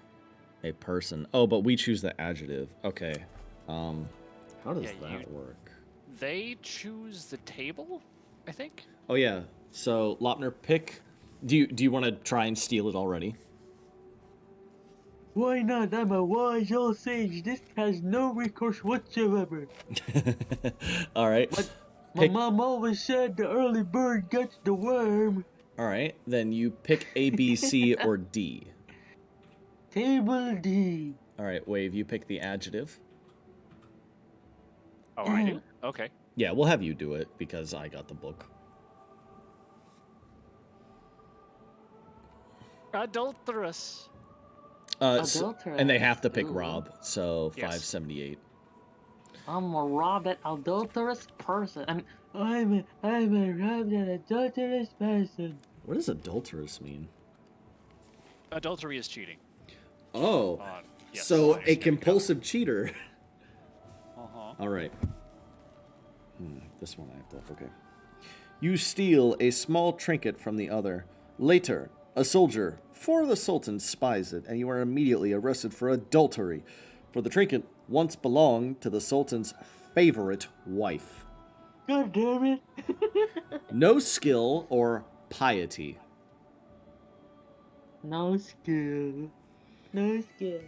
S4: A person. Oh, but we choose the adjective. Okay. How does
S2: Yeah,
S4: that work?
S2: They choose the table, I think.
S4: Oh yeah. So Lopner, pick. Do you want to try and steal it already?
S3: Why not? I'm a wise old sage. This has no recourse whatsoever.
S4: All right.
S3: But my
S4: Pick.
S3: mom always said the early bird gets the worm.
S4: All right. Then you pick A, B, C, or D.
S3: Table D.
S4: All right. Wave. You pick the adjective.
S2: Oh, I do? Okay.
S4: Yeah, we'll have you do it because I got the book.
S2: Adulterous.
S4: And they have to pick
S3: Ooh.
S4: Rob, so
S2: Yes.
S4: 578.
S3: I'm a robbed adulterous person. I'm a robbed adulterous person.
S4: What does adulterous mean?
S2: Adultery is cheating.
S4: Oh,
S2: Yes,
S4: so
S2: there
S4: a
S2: you go.
S4: compulsive cheater.
S2: Uh-huh.
S4: All right. This one I have to. Okay. You steal a small trinket from the other. Later, a soldier for the Sultan spies it, and you are immediately arrested for adultery. For the trinket once belonged to the Sultan's favorite wife.
S3: God damn it.
S4: No skill or piety.
S3: No skill. No skill.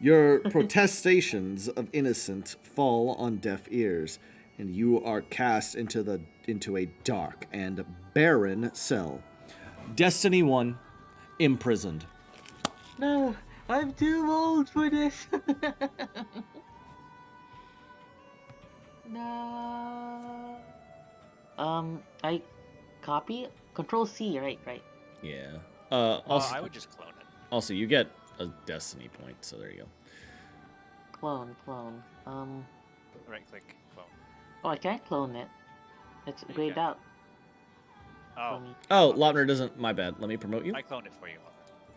S4: Your protestations of innocence fall on deaf ears, and you are cast into a dark and barren cell. Destiny 1, imprisoned.
S3: No, I'm too old for this. No. I copy? Control C, right.
S4: Yeah.
S2: Well,
S4: Also,
S2: I would just clone it.
S4: also, you get a destiny point, so there you go.
S3: Clone.
S2: Right-click, clone.
S3: Oh, I can't clone it. It's
S2: You
S3: grayed
S2: can.
S3: out
S2: Oh,
S3: for me.
S4: Oh, Lopner doesn't. My bad. Let me promote you.
S2: I cloned it for you.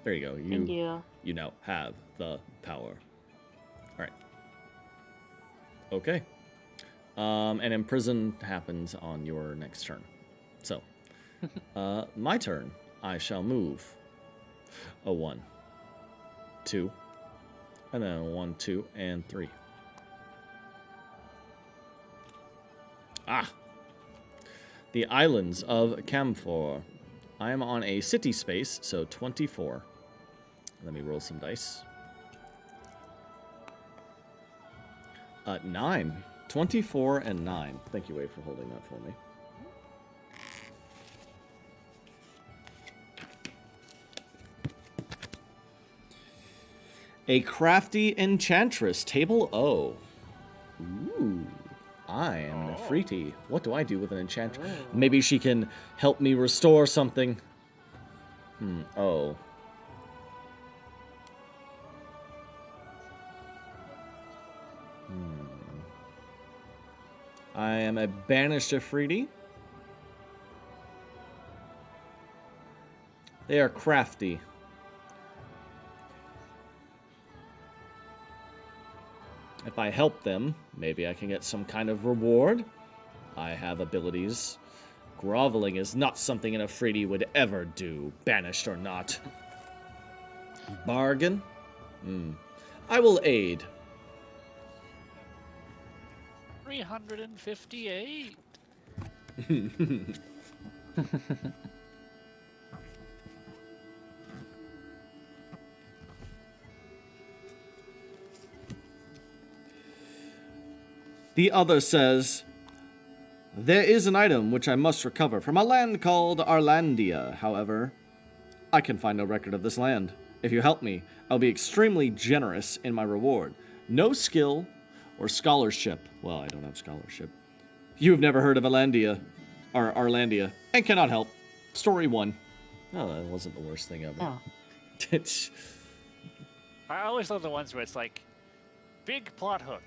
S4: There you go.
S3: Thank you.
S4: You now have the power. All right. Okay. And imprison happens on your next turn. So, my turn. I shall move a 1, 2, and then a 1, 2, and 3. Ah! The islands of Camphor. I am on a city space, so 24. Let me roll some dice. 9. 24 and 9. Thank you, Wade, for holding that for me. A crafty enchantress, table O. Ooh, I'm Nefertiti. What do I do with an enchantress? Maybe she can help me restore something. Oh. I am a banished Nefertiti. They are crafty. If I help them, maybe I can get some kind of reward. I have abilities. Groveling is not something an Afridi would ever do, banished or not. Bargain? I will aid.
S2: 358.
S4: The other says, there is an item which I must recover from a land called Arlandia. However, I can find no record of this land. If you help me, I'll be extremely generous in my reward. No skill or scholarship. Well, I don't have scholarship. You have never heard of Arlandia, and cannot help. Story 1. Oh, that wasn't the worst thing ever.
S3: Oh.
S2: I always love the ones where it's like, big plot hook.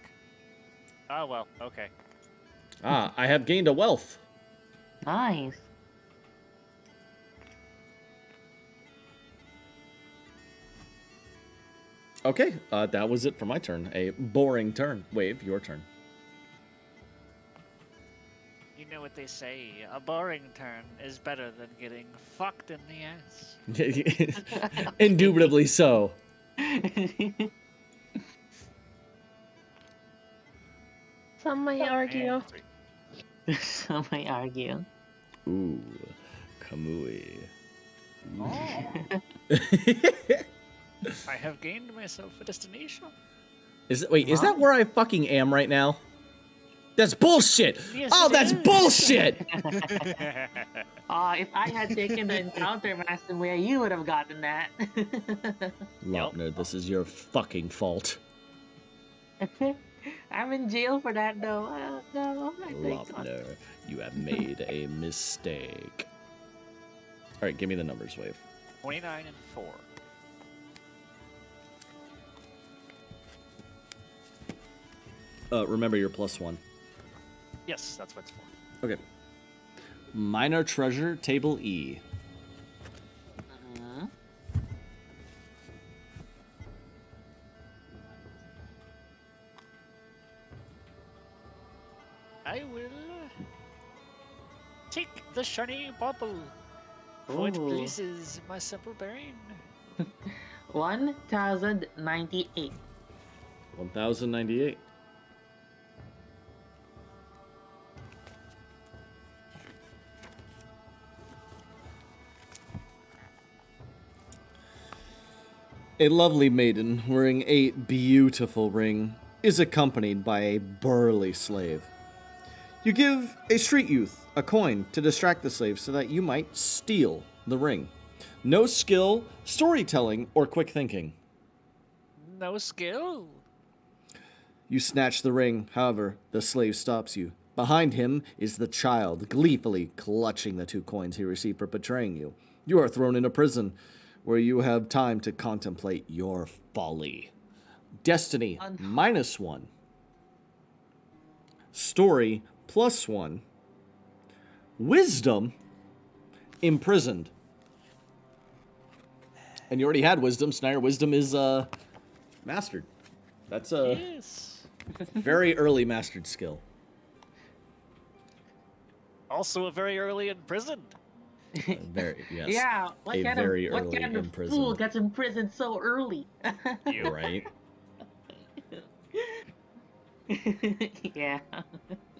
S2: Oh, well, okay.
S4: Ah, I have gained a wealth.
S3: Nice.
S4: Okay, that was it for my turn. A boring turn. Wave, your turn.
S2: You know what they say, a boring turn is better than getting fucked in the ass.
S4: Indubitably so.
S5: Some may argue.
S2: And 3.
S3: Some may argue.
S4: Ooh, Kamui.
S2: Oh, I have gained myself a destination.
S4: Is that where I fucking am right now? That's bullshit!
S2: Yes,
S4: Oh,
S2: it
S4: that's
S2: is.
S4: bullshit!
S3: If I had taken the encounter master where you would have gotten that.
S4: Lautner, this is your fucking fault.
S3: I'm in jail for that though. No, I think so.
S4: Lautner, you have made a mistake. Alright, give me the numbers, Wave.
S2: 29 and 4.
S4: Remember your +1.
S2: Yes, that's what it's for.
S4: Okay. Minor treasure, table E.
S3: Mhm.
S2: I will take the shiny bauble, for it
S3: Ooh.
S2: pleases my simple brain.
S3: 1098.
S4: 1098. A lovely maiden wearing a beautiful ring is accompanied by a burly slave. You give a street youth a coin to distract the slave so that you might steal the ring. No skill, storytelling, or quick thinking.
S2: No skill.
S4: You snatch the ring, however, the slave stops you. Behind him is the child, gleefully clutching the 2 coins he received for betraying you. You are thrown into prison, where you have time to contemplate your folly. Destiny, -1. Story, +1. Wisdom, imprisoned. And you already had wisdom, so now your wisdom is, mastered. That's a
S2: Yes.
S4: very early mastered skill.
S2: Also a very early imprisoned.
S4: Very, yes.
S3: Yeah, what
S4: A
S3: kind
S4: very
S3: of what
S4: early
S3: kind of
S4: imprisoned.
S3: fool gets imprisoned so early?
S2: You.
S4: Right?
S3: Yeah.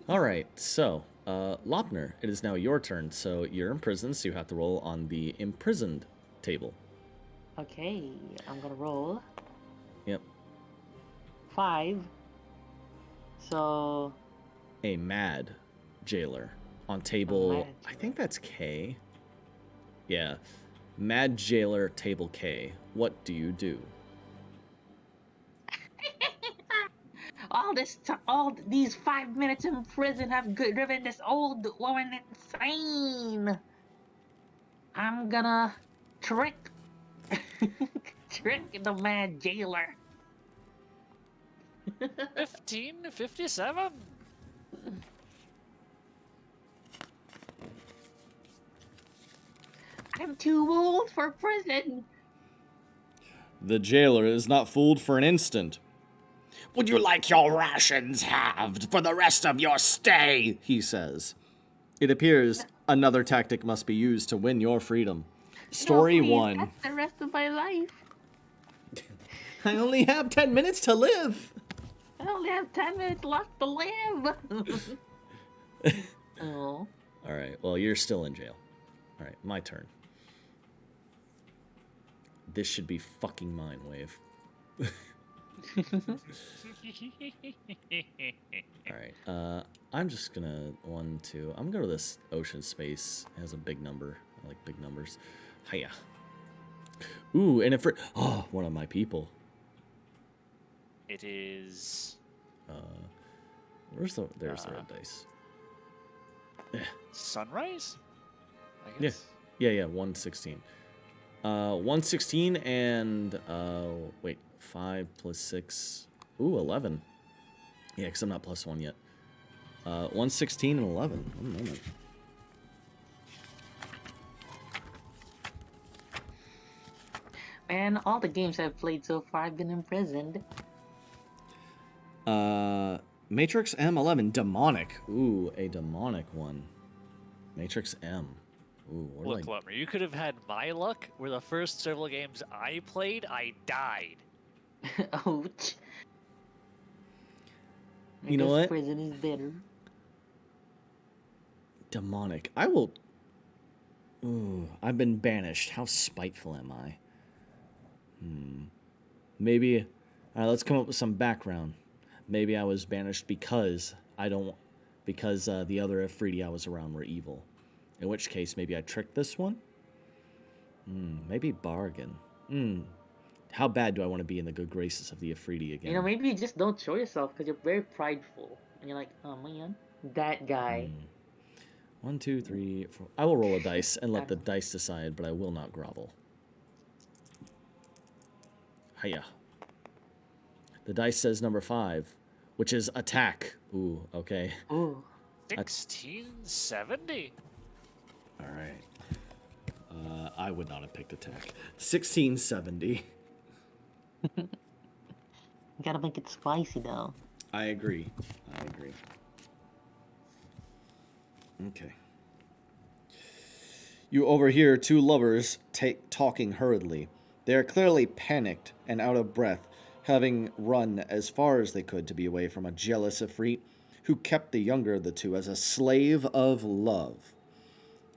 S4: Alright, so, Lopner, it is now your turn. So you're imprisoned, so you have to roll on the imprisoned table.
S3: Okay, I'm gonna roll
S4: Yep.
S3: 5. So
S4: A mad jailer on table,
S3: mad
S4: I think that's K. Yeah. Mad jailer, table K. What do you do?
S3: all these 5 minutes in prison have driven this old woman insane. I'm gonna trick the mad jailer.
S2: 1557.
S3: I'm too old for prison.
S4: The jailer is not fooled for an instant. Would you like your rations halved for the rest of your stay? He says. It appears another tactic must be used to win your freedom. Story
S3: No, please,
S4: 1.
S3: That's the rest of my life.
S4: I only have 10 minutes to live.
S3: I only have 10 minutes left to live. Oh.
S4: Alright, well, you're still in jail. Alright, my turn. This should be fucking mine, Wave. Alright, I'm just gonna, I'm gonna go to this ocean space. It has a big number. I like big numbers. Hiya. Ooh, and if one of my people.
S2: It is
S4: There's the red dice.
S2: sunrise? I
S4: Yeah.
S2: guess.
S4: Yeah, 116. 116 and, wait, 5 plus 6. Ooh, 11. Yeah, because I'm not plus 1 yet. 116 and 11. One moment.
S3: Man, all the games I've played so far, I've been imprisoned.
S4: Matrix M11. Demonic. Ooh, a demonic one. Matrix M. Ooh, what
S2: Look,
S4: do I...
S2: Lumber, you could have had my luck, where the first several games I played, I died.
S3: Ouch.
S4: You know what?
S3: Prison is better.
S4: Demonic. I will... Ooh, I've been banished. How spiteful am I? Maybe... Alright, let's come up with some background. Maybe I was banished because the other Afridi I was around were evil. In which case, maybe I tricked this one? Maybe bargain. How bad do I want to be in the good graces of the Afridi again?
S3: You know, maybe you just don't show yourself because you're very prideful. And you're like, oh man, that guy.
S4: 1, 2, 3, 4. I will roll a dice and let the dice decide, but I will not grovel. Hiya. The dice says number 5, which is attack. Ooh, okay.
S3: Ooh.
S2: 1670.
S4: All right. I would not have picked attack. 1670.
S3: You gotta make it spicy though.
S4: I agree. Okay. You overhear two lovers talking hurriedly. They are clearly panicked and out of breath, having run as far as they could to be away from a jealous Ifrit who kept the younger of the two as a slave of love.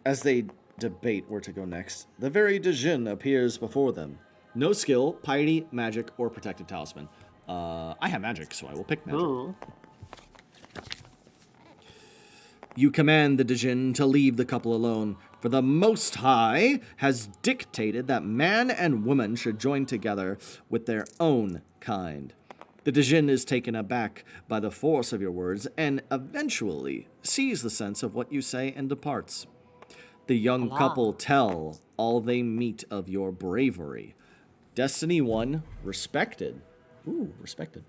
S4: As they debate where to go next, the very Djinn appears before them. No skill, piety, magic, or protective talisman. I have magic, so I will pick magic.
S3: Ooh.
S4: You command the Djinn to leave the couple alone, for the Most High has dictated that man and woman should join together with their own kind. The Djinn is taken aback by the force of your words and eventually sees the sense of what you say and departs. The young couple tell all they meet of your bravery. Destiny 1, respected. Ooh, respected.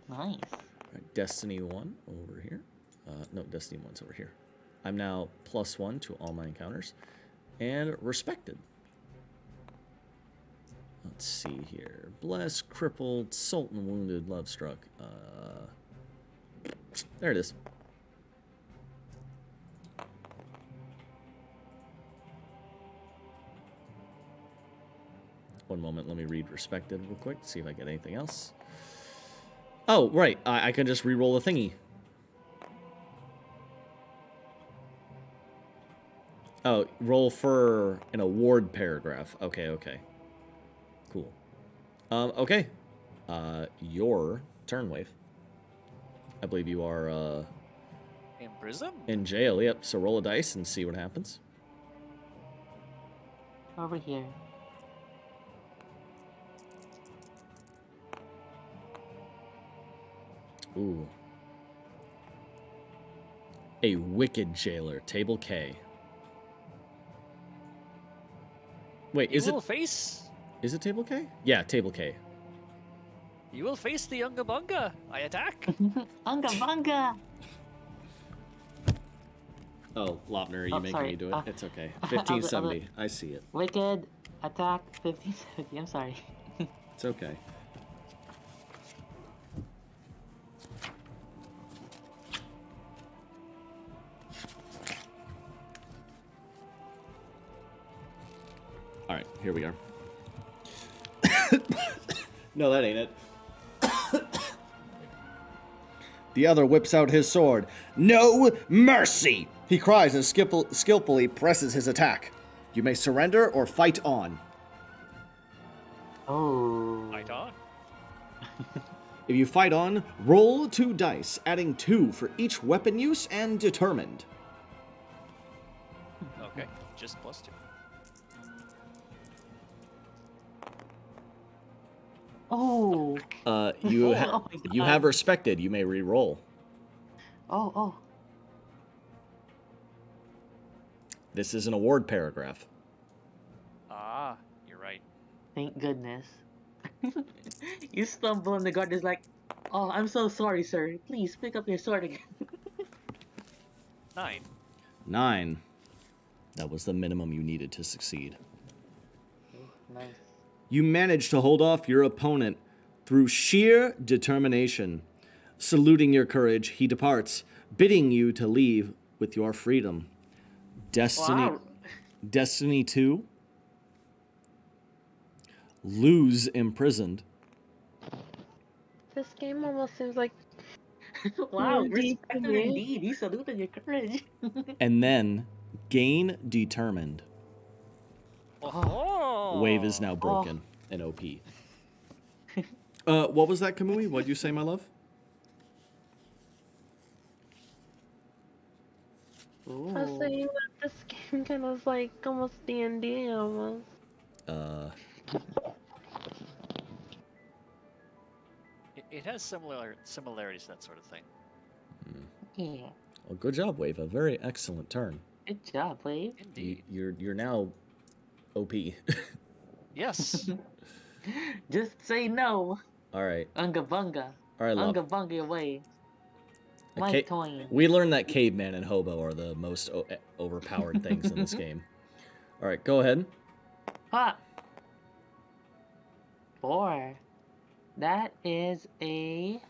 S3: Nice.
S4: All right, Destiny 1 over here. No, Destiny 1's over here. I'm now +1 to all my encounters. And respected. Let's see here. Blessed, crippled, sultan, wounded, love struck. There it is. One moment, let me read respected real quick, see if I get anything else. Oh, right, I can just re-roll a thingy. Oh, roll for an award paragraph. Okay. Cool. Okay. Your turn, Wave. I believe you are,
S2: In prison?
S4: in jail, yep. So roll a dice and see what happens.
S3: Over here.
S4: Ooh. A wicked jailer, table K. Wait,
S2: You will face.
S4: is it table K? Yeah, table K.
S2: You will face the Unga Bunga. I attack.
S3: Unga bunga!
S4: Oh, Lopner, you
S3: Oh,
S4: making
S3: sorry.
S4: me do it? It's okay.
S3: I'll
S4: 1570. I see it.
S3: Wicked, attack, 1570. I'm sorry.
S4: It's okay. All right, here we are. No, that ain't it. The other whips out his sword. No mercy! He cries and skillfully presses his attack. You may surrender or fight on.
S3: Oh.
S2: Fight on.
S4: If you fight on, roll 2 dice, adding 2 for each weapon use and determined.
S2: Okay, just +2.
S3: Oh.
S4: You
S3: Oh my
S4: you
S3: God.
S4: have respected. You may re-roll.
S3: Oh.
S4: This is an award paragraph.
S2: Ah, you're right.
S3: Thank goodness. You stumble and the guard is like, "Oh, I'm so sorry, sir. Please pick up your sword again."
S2: 9.
S4: 9. That was the minimum you needed to succeed.
S3: Nice.
S4: You managed to hold off your opponent through sheer determination. Saluting your courage, he departs, bidding you to leave with your freedom.
S3: Wow.
S4: Destiny 2. Lose imprisoned.
S5: This game almost seems like
S3: Wow,
S5: D&D to
S3: respected
S5: me.
S3: indeed. You saluted your courage.
S4: And then gain determined.
S2: Oh.
S4: Wave is now broken and OP. What was that, Kamui? What'd you say, my love?
S5: I was saying that this game kind of like almost D&D almost.
S2: It has similarities to that sort of thing.
S3: Yeah.
S4: Well, good job, Wave. A very excellent turn.
S3: Good job, Wave.
S2: Indeed.
S4: You're now OP.
S2: Yes.
S3: Just say no.
S4: All right.
S3: Unga bunga.
S4: All right, love.
S3: Unga bunga away. My
S4: Okay.
S3: coin.
S4: We learned that caveman and hobo are the most overpowered things in this game. All right, go ahead.
S3: Ha! 4. That is a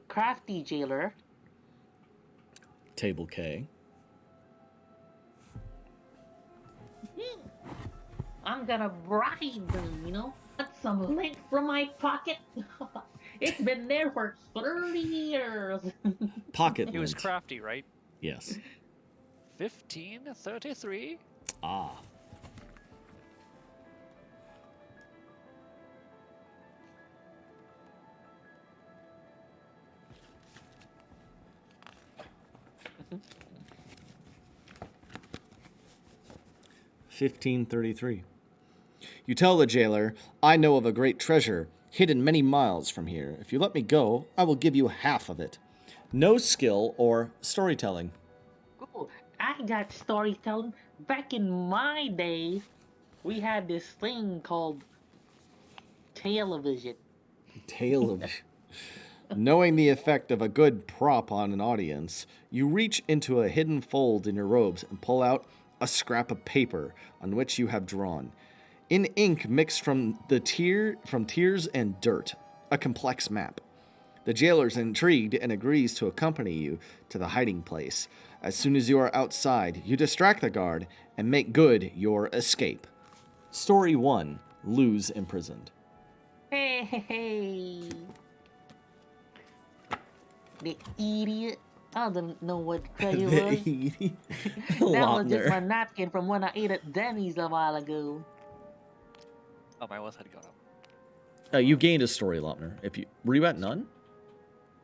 S3: crafty jailer.
S4: Table K.
S3: I'm gonna bribe them, you know? Got some lint from my pocket. It's been there for 30 years.
S4: Pocket
S2: He was
S4: lint.
S2: crafty, right?
S4: Yes.
S2: 1533.
S4: Ah. $15.33. You tell the jailer, I know of a great treasure hidden many miles from here. If you let me go, I will give you half of it. No skill or storytelling.
S3: Cool. I got storytelling. Back in my day, we had this thing called television.
S4: Tale of... Knowing the effect of a good prop on an audience, you reach into a hidden fold in your robes and pull out a scrap of paper on which you have drawn, in ink mixed from tears and dirt, a complex map. The jailer is intrigued and agrees to accompany you to the hiding place. As soon as you are outside, you distract the guard and make good your escape. Story 1. Lose imprisoned.
S3: Hey, hey, hey. The idiot. I don't know what play it was. That was just my napkin from when I ate at Denny's a while ago.
S2: Oh, my wealth had gone up.
S4: You gained a story, Lopner. Were you at none?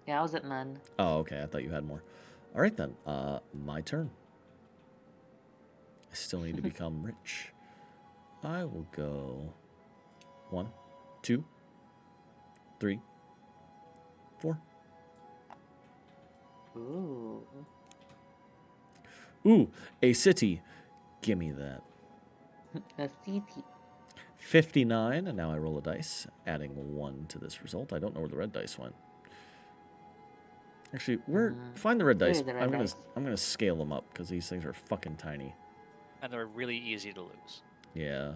S3: Yeah, I was at none.
S4: Oh, okay. I thought you had more. All right, then. My turn. I still need to become rich. I will go 1, 2, 3, 4.
S3: Ooh.
S4: Ooh, a city. Gimme that.
S3: A city.
S4: 59, and now I roll a dice, adding 1 to this result. I don't know where the red dice went. Actually, find the red dice.
S3: Where's the red dice?
S4: I'm gonna scale them up because these things are fucking tiny.
S2: And they're really easy to lose.
S4: Yeah.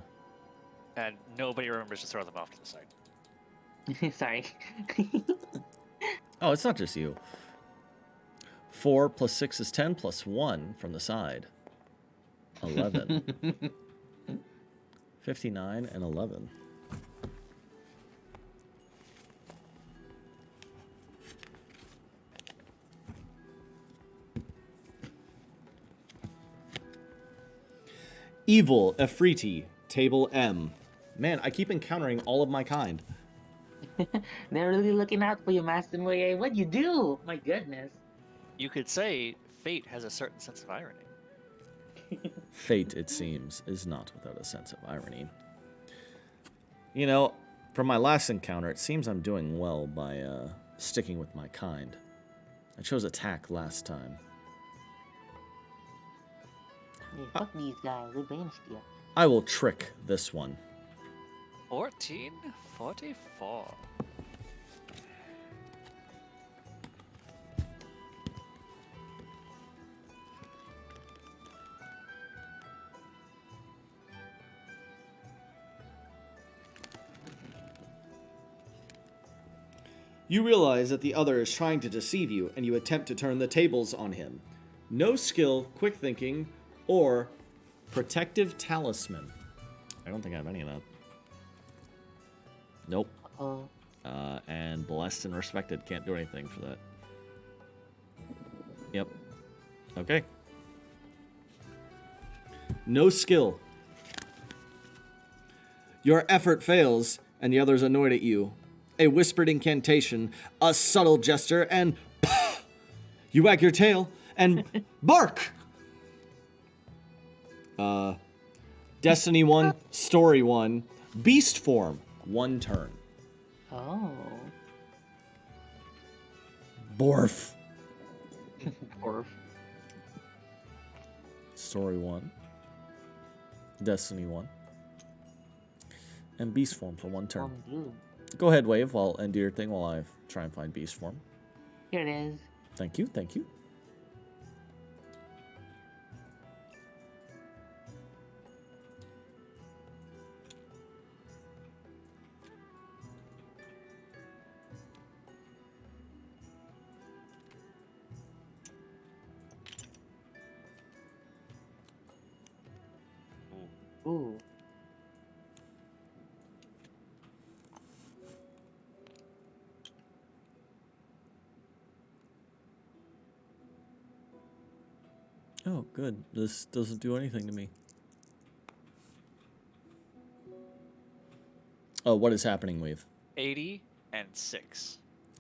S2: And nobody remembers to throw them off to the side.
S3: Sorry.
S4: Oh, it's not just you. 4 plus 6 is 10 plus 1 from the side. 11. 59 and 11. Evil Efriti, table M. Man, I keep encountering all of my kind.
S3: They're really looking out for you, Master Moye. What'd you do? My goodness.
S2: You could say fate has a certain sense of irony.
S4: Fate, it seems, is not without a sense of irony. You know, from my last encounter, it seems I'm doing well by sticking with my kind. I chose attack last time.
S3: Hey, fuck these guys. They banished you.
S4: I will trick this one.
S2: 1444.
S4: You realize that the other is trying to deceive you, and you attempt to turn the tables on him. No skill, quick thinking, or protective talisman. I don't think I have any of that. Nope.
S3: Oh.
S4: And blessed and respected. Can't do anything for that. Yep. Okay. No skill. Your effort fails, and the other's annoyed at you. A whispered incantation, a subtle gesture, and you wag your tail and bark. Destiny 1, Story 1, Beast Form, 1 turn.
S3: Oh.
S4: Borf.
S3: Or
S4: Story 1, Destiny 1, and Beast Form for 1 turn.
S3: blue.
S4: Go ahead, Wave, while end your thing while I try and find Beast Form.
S3: Here it is.
S4: Thank you, thank you.
S3: Ooh.
S4: Oh, good. This doesn't do anything to me. Oh, what is happening, Wave?
S2: 80 and 6.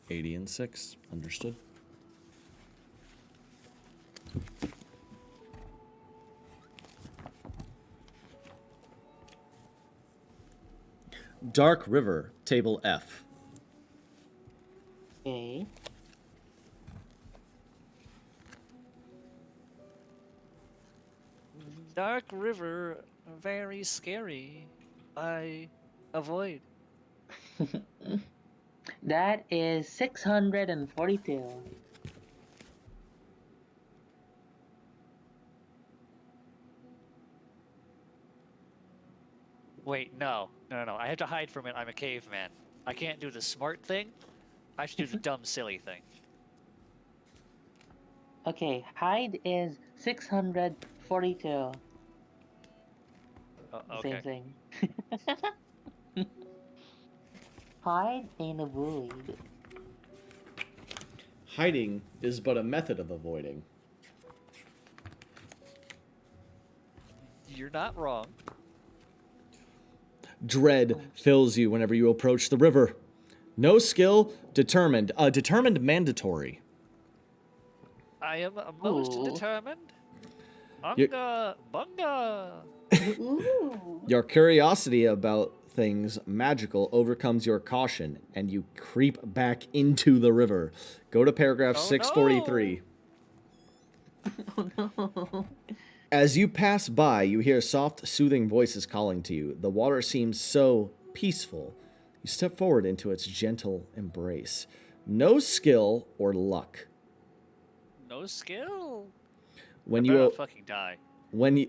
S4: 80 and 6. Understood. Dark River, Table F.
S3: Okay.
S2: Dark River, very scary. I avoid.
S3: That is 642.
S2: Wait, no. No. I have to hide from it. I'm a caveman. I can't do the smart thing. I should do the dumb, silly thing.
S3: Okay, hide is 642.
S2: Okay.
S3: Same thing. Hide and avoid.
S4: Hiding is but a method of avoiding.
S2: You're not wrong.
S4: Dread fills you whenever you approach the river. No skill, determined. Determined mandatory.
S2: I am most
S3: Ooh.
S2: determined.
S4: You-
S2: Bunga!
S3: Ooh.
S4: Your curiosity about things magical overcomes your caution, and you creep back into the river. Go to paragraph
S2: Oh,
S4: 643.
S3: Oh no.
S4: As you pass by, you hear soft, soothing voices calling to you. The water seems so peaceful. You step forward into its gentle embrace. No skill or luck.
S2: No skill.
S4: When
S2: I
S4: you
S2: better not fucking die.
S4: when you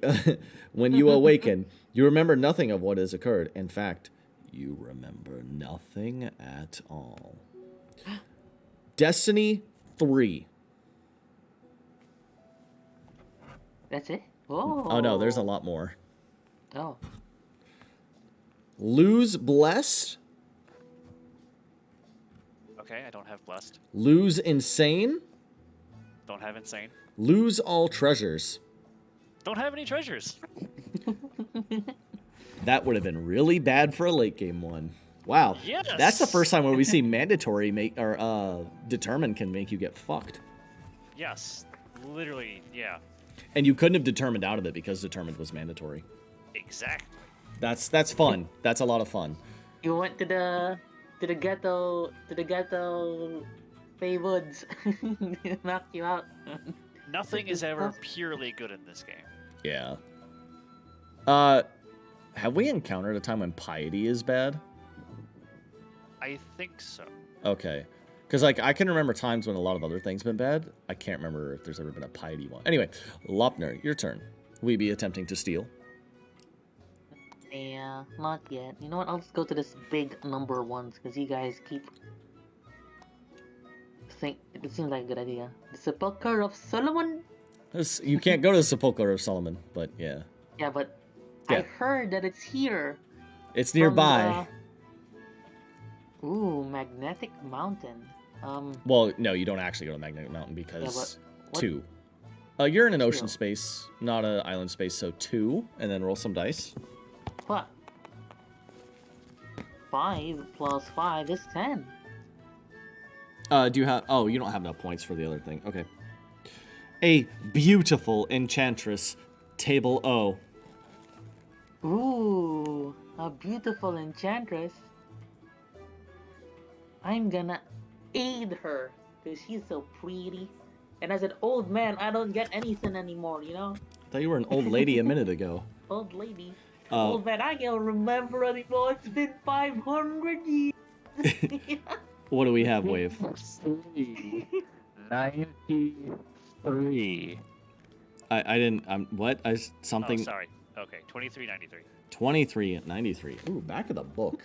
S4: when you awaken, you remember nothing of what has occurred. In fact, you remember nothing at all. Destiny 3.
S3: That's it? Oh.
S4: Oh no, there's a lot more.
S3: Oh.
S4: Lose blessed,
S2: Okay, I don't have blessed.
S4: lose insane,
S2: Don't have insane.
S4: lose all treasures.
S2: Don't have any treasures.
S4: That would have been really bad for a late game one. Wow.
S2: Yes.
S4: That's the first time where we see mandatory make or determined can make you get fucked.
S2: Yes. Literally, yeah.
S4: And you couldn't have determined out of it because determined was mandatory.
S2: Exactly.
S4: That's fun. That's a lot of fun.
S3: You went to the ghetto Fey Woods. Knocked you out.
S2: Nothing is ever purely good in this game.
S4: Yeah. Have we encountered a time when piety is bad?
S2: I think so.
S4: Okay. Because, like, I can remember times when a lot of other things been bad. I can't remember if there's ever been a piety one. Anyway, Lopner, your turn. Will you be attempting to steal?
S3: Yeah, not yet. You know what? I'll just go to this big number ones because you guys keep think it seems like a good idea. The Sepulchre of Solomon.
S4: You can't go to the Sepulchre of Solomon, but yeah.
S3: Yeah, but
S4: Yeah.
S3: I heard that it's here.
S4: It's
S3: from
S4: nearby.
S3: Ooh, Magnetic Mountain.
S4: Well, no, you don't actually go to Magnetic Mountain because
S3: what-
S4: 2. You're in an ocean
S3: Two.
S4: space, not an island space, so 2, and then roll some dice.
S3: What? 5 plus 5 is 10.
S4: Do you have... Oh, you don't have enough points for the other thing. Okay. A beautiful enchantress, table O.
S3: Ooh, a beautiful enchantress. I'm gonna aid her because she's so pretty. And as an old man, I don't get anything anymore, you know?
S4: I thought you were an old lady a minute ago.
S3: Old lady.
S4: Oh.
S3: Old man, I can't remember anymore. It's been 500 years.
S4: What do we have, Wave?
S2: 93.
S4: I didn't... what? Something...
S2: Oh, sorry. Okay, 2393.
S4: 2393. Ooh, back of the book.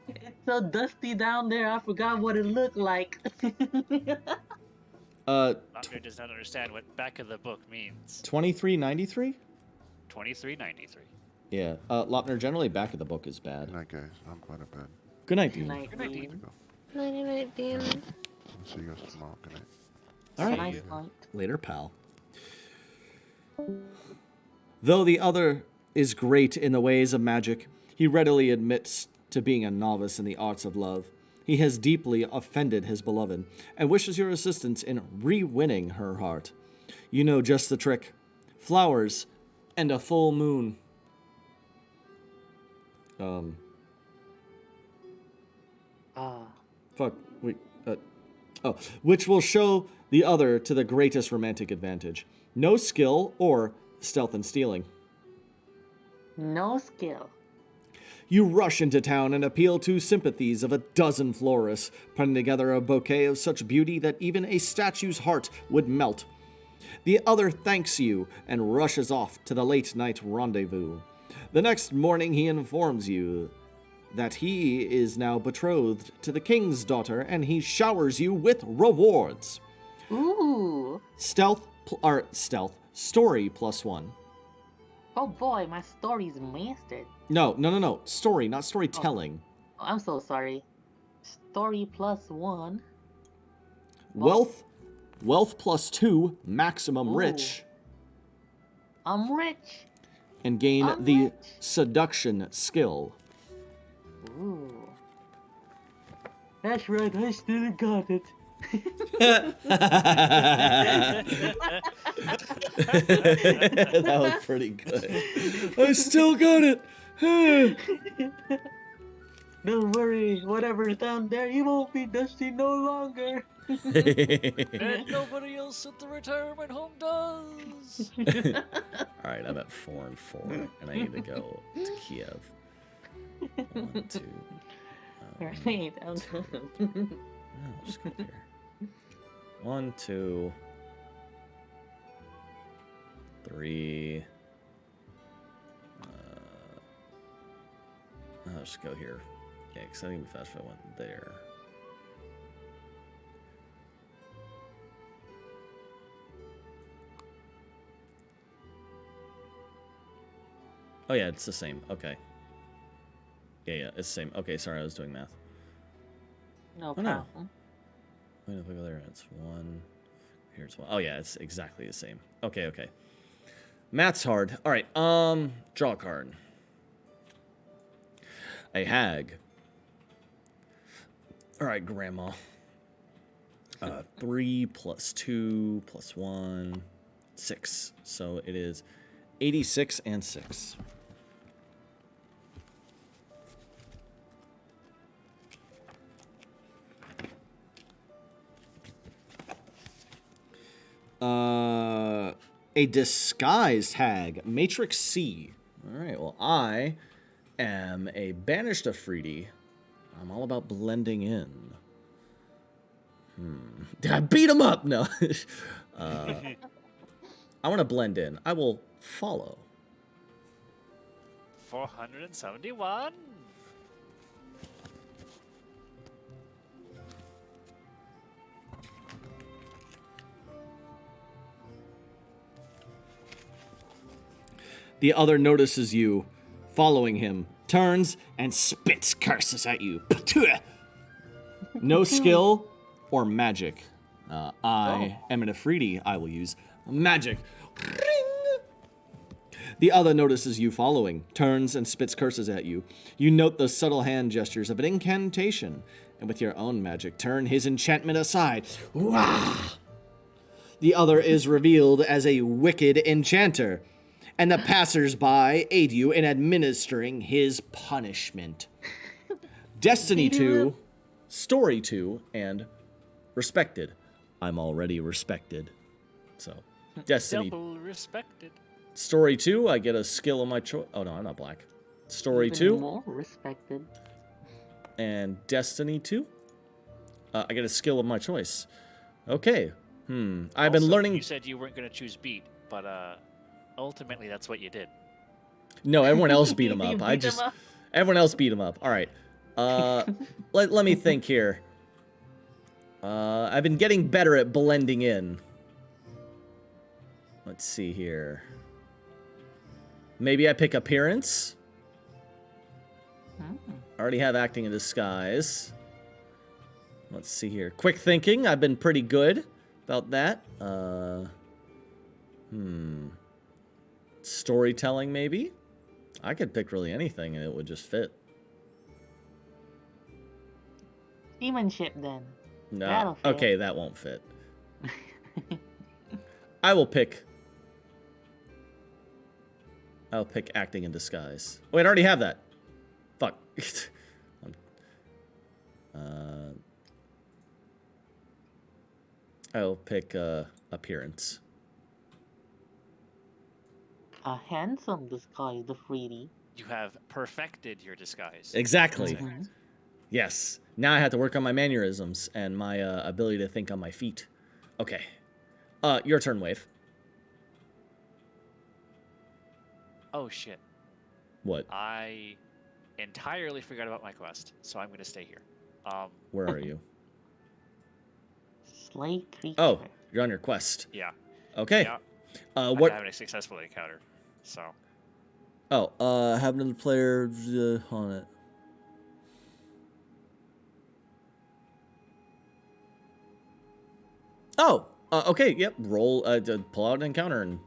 S3: It's so dusty down there, I forgot what it looked like.
S2: Lopner does not understand what back of the book means.
S4: 2393?
S2: 2393.
S4: Yeah. Lopner, generally back of the book is bad.
S6: Good night, guys. I'm going to bed.
S4: Good night, dude.
S3: Night,
S2: Good night,
S3: Dean.
S6: Go.
S5: Nighty night, Dean.
S6: I'll see you guys tomorrow. Good night.
S4: All
S3: Have a
S4: right.
S3: nice night.
S4: Later, pal. Though the other is great in the ways of magic, he readily admits to being a novice in the arts of love. He has deeply offended his beloved and wishes your assistance in re-winning her heart. You know just the trick. Flowers and a full moon. Fuck. Wait. Which will show the other to the greatest romantic advantage. No skill or stealth and stealing.
S3: No skill.
S4: You rush into town and appeal to sympathies of a dozen florists, putting together a bouquet of such beauty that even a statue's heart would melt. The other thanks you and rushes off to the late night rendezvous. The next morning he informs you that he is now betrothed to the king's daughter and he showers you with rewards.
S3: Ooh.
S4: Story +1.
S3: Oh boy, my story's mastered.
S4: No. Story, not storytelling.
S3: Oh, I'm so sorry. Story +1.
S4: Wealth +2, maximum
S3: Ooh.
S4: rich,
S3: I'm rich.
S4: and gain
S3: I'm
S4: the
S3: rich.
S4: seduction skill.
S3: Ooh. That's right, I still got it.
S4: That was pretty good. I still got it.
S3: Don't worry, whatever's down there, you won't be dusty no longer.
S2: And nobody else at the retirement home does.
S4: All right, I'm at 4 and 4, and I need to go to Kiev. 1, 2.
S3: Right,
S4: I'll just go here. 1, 2, 3. I'll just go here. Yeah, because I think we fast forward went there. Oh yeah, it's the same. Okay. Yeah, it's the same. Okay, sorry, I was doing math.
S3: no
S4: no.
S3: problem.
S4: Wait, if we go there, it's 1. Here it's 1. Oh yeah, it's exactly the same. Okay. Math's hard. All right. Draw a card. A hag. All right, Grandma. 3 + 2 + 1, 6. So it is 86 and 6. A disguised hag, Matrix C. All right, well, I am a banished Afridi. I'm all about blending in. Did I beat him up? No. I want to blend in. I will follow.
S2: 471.
S4: The other notices you following him, turns, and spits curses at you. No skill or magic. I am an Afridi. I will use magic. Ring. The other notices you following, turns, and spits curses at you. You note the subtle hand gestures of an incantation, and with your own magic, turn his enchantment aside. Wah! The other is revealed as a wicked enchanter, and the passers-by aid you in administering his punishment. Destiny 2, Story 2, and Respected. I'm already respected. So, Destiny.
S2: Double respected.
S4: Story 2, I get a skill of my choice. Oh, no, I'm not black. Story
S3: Even
S4: 2.
S3: more respected.
S4: And Destiny 2, I get a skill of my choice. Okay. I've been
S2: Also,
S4: learning.
S2: You said you weren't going to choose beat, but ultimately that's what you did.
S4: No, everyone else beat him
S3: You
S4: up.
S3: beat him up?
S4: Everyone else beat him up. All right. Let me think here. I've been getting better at blending in. Let's see here. Maybe I pick appearance. I already have acting in disguise. Let's see here. Quick thinking. I've been pretty good about that. Storytelling, maybe? I could pick really anything and it would just fit.
S3: Seamanship, then.
S4: No.
S3: That'll fit.
S4: Okay, that won't fit. I'll pick acting in disguise. Wait, I already have that. Fuck. I'll pick appearance.
S3: A handsome disguise, the Freddy.
S2: You have perfected your disguise.
S4: Exactly.
S3: Mhm.
S4: Yes. Now I have to work on my mannerisms and my ability to think on my feet. Okay. Your turn, Wave.
S2: Oh shit.
S4: What?
S2: I entirely forgot about my quest, so I'm going to stay here.
S4: Where are you?
S3: Slay creature.
S4: Oh, you're on your quest.
S2: Yeah.
S4: Okay.
S2: Yeah.
S4: What?
S2: I'm having a successful encounter, so.
S4: Oh, have another player on it. Oh, okay, yep. Roll, pull out an encounter, and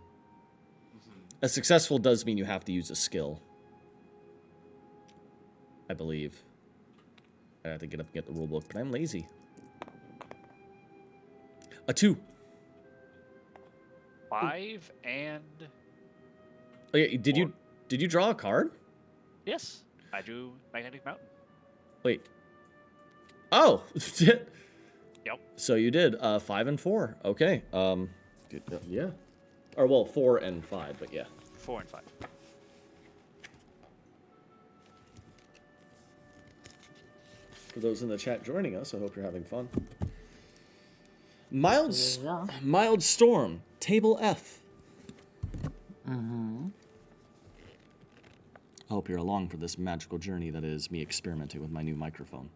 S4: a successful does mean you have to use a skill. I believe. I have to get up and get the rulebook, but I'm lazy. A 2.
S2: 5 and
S4: Okay, did you draw a card?
S2: yes, I drew Magnetic Mountain.
S4: Wait. Oh,
S2: Yep.
S4: so you did 5 and 4. Okay. Yeah. Or well, 4 and 5, but yeah.
S2: 4 and 5.
S4: For those in the chat joining us, I hope you're having fun. Mild storm, table F.
S3: Mm-hmm.
S4: I hope you're along for this magical journey that is me experimenting with my new microphone.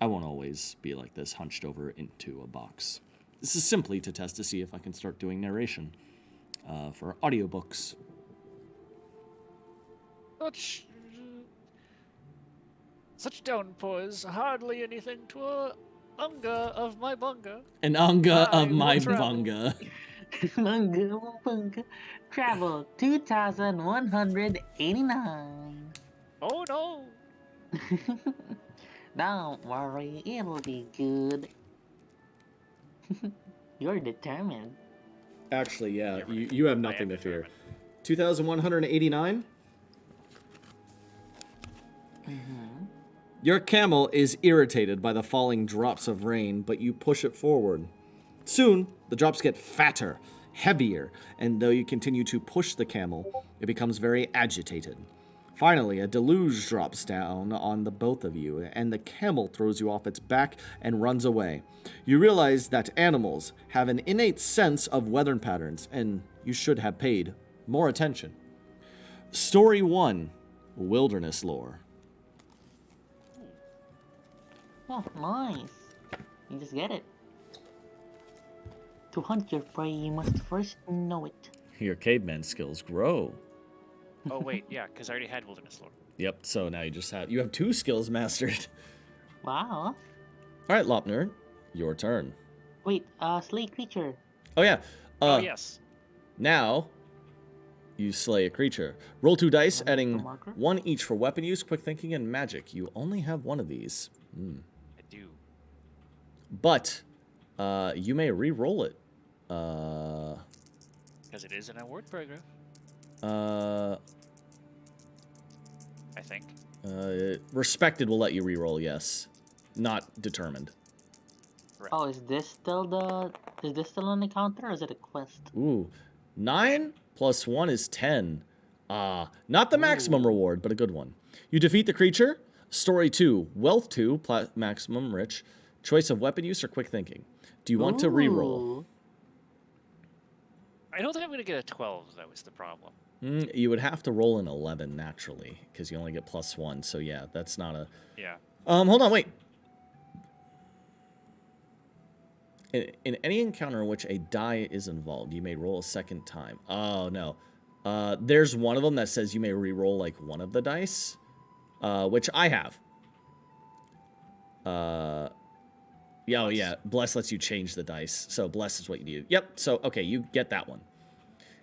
S4: I won't always be like this, hunched over into a box. This is simply to test to see if I can start doing narration for audiobooks.
S2: Such downpours, hardly anything to a unga of my bunga.
S4: An unga
S2: I
S4: of my
S2: will travel.
S4: bunga.
S3: Bunga. Travel 2,189.
S2: Oh no!
S3: Don't worry, it'll be good. You're determined.
S4: Actually, yeah, you have nothing to fear. 2,189?
S3: Mm-hmm.
S4: Your camel is irritated by the falling drops of rain, but you push it forward. Soon, the drops get fatter heavier, and though you continue to push the camel, it becomes very agitated. Finally, a deluge drops down on the both of you, and the camel throws you off its back and runs away. You realize that animals have an innate sense of weather patterns, and you should have paid more attention. Story 1, Wilderness Lore.
S3: Oh, nice. You just get it. To hunt your prey, you must first know it.
S4: Your caveman skills grow.
S2: Oh wait, yeah, because I already had wilderness lore.
S4: Yep, so now you have 2 skills mastered.
S3: Wow.
S4: Alright, Lopner, your turn.
S3: Wait, slay creature.
S4: Oh yeah.
S2: Oh yes.
S4: Now, you slay a creature. Roll 2 dice,
S3: Wanna
S4: adding
S3: make a marker?
S4: 1 each for weapon use, quick thinking, and magic. You only have 1 of these.
S2: I do.
S4: But, you may re-roll it.
S2: Because it is an award paragraph, I think.
S4: Respected will let you re-roll, yes. Not determined.
S2: Correct.
S3: Oh, is this still an encounter or is it a quest?
S4: Ooh. 9 plus 1 is 10. Not the maximum reward, but a good one. You defeat the creature. Story 2, Wealth 2, maximum rich. Choice of weapon use or quick thinking. Do you want to re-roll?
S3: Ooh.
S2: I don't think I'm going to get a 12, that was the problem.
S4: You would have to roll an 11 naturally, because you only get plus 1. So yeah, that's not a...
S2: Yeah.
S4: Hold on, wait. In any encounter in which a die is involved, you may roll a second time. Oh, no. There's one of them that says you may re-roll, like, one of the dice, which I have. Yeah, oh, yeah. Bless lets you change the dice. So bless is what you need. Yep, so, okay, you get that one.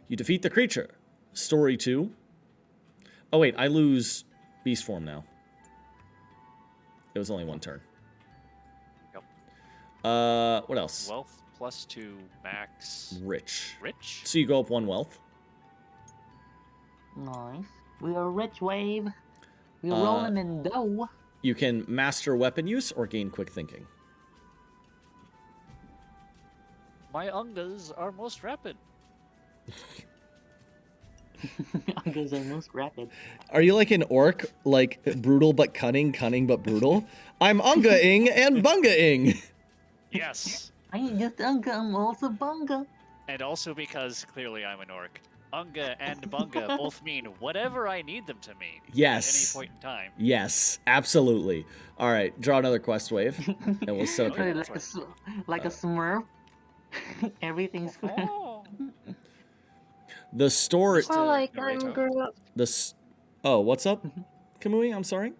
S4: You defeat the creature. Story 2. Oh, wait, I lose beast form now. It was only 1 turn.
S2: Yep.
S4: What else?
S2: Wealth plus 2 max.
S4: Rich.
S2: Rich?
S4: So you go up 1 wealth.
S3: Nice. We are rich, wave. We're rolling in dough.
S4: You can master weapon use or gain quick thinking.
S2: My ungas are most rapid.
S3: Because I'm most rapid.
S4: Are you like an orc, like brutal but cunning, cunning but brutal? I'm Unga-ing and Bunga-ing.
S2: Yes.
S3: I ain't just Unga, I'm also Bunga.
S2: And also because clearly I'm an orc. Unga and Bunga both mean whatever I need them to mean.
S4: Yes.
S2: At any point in time.
S4: Yes, absolutely. All right, draw another quest wave, and we'll set up.
S2: Okay.
S3: Like, like a Smurf. Everything's
S2: Oh.
S4: The story.
S2: Just
S5: Or
S2: to
S5: like
S2: narrate out.
S5: grew up.
S4: Oh, what's up, Kamui? I'm sorry.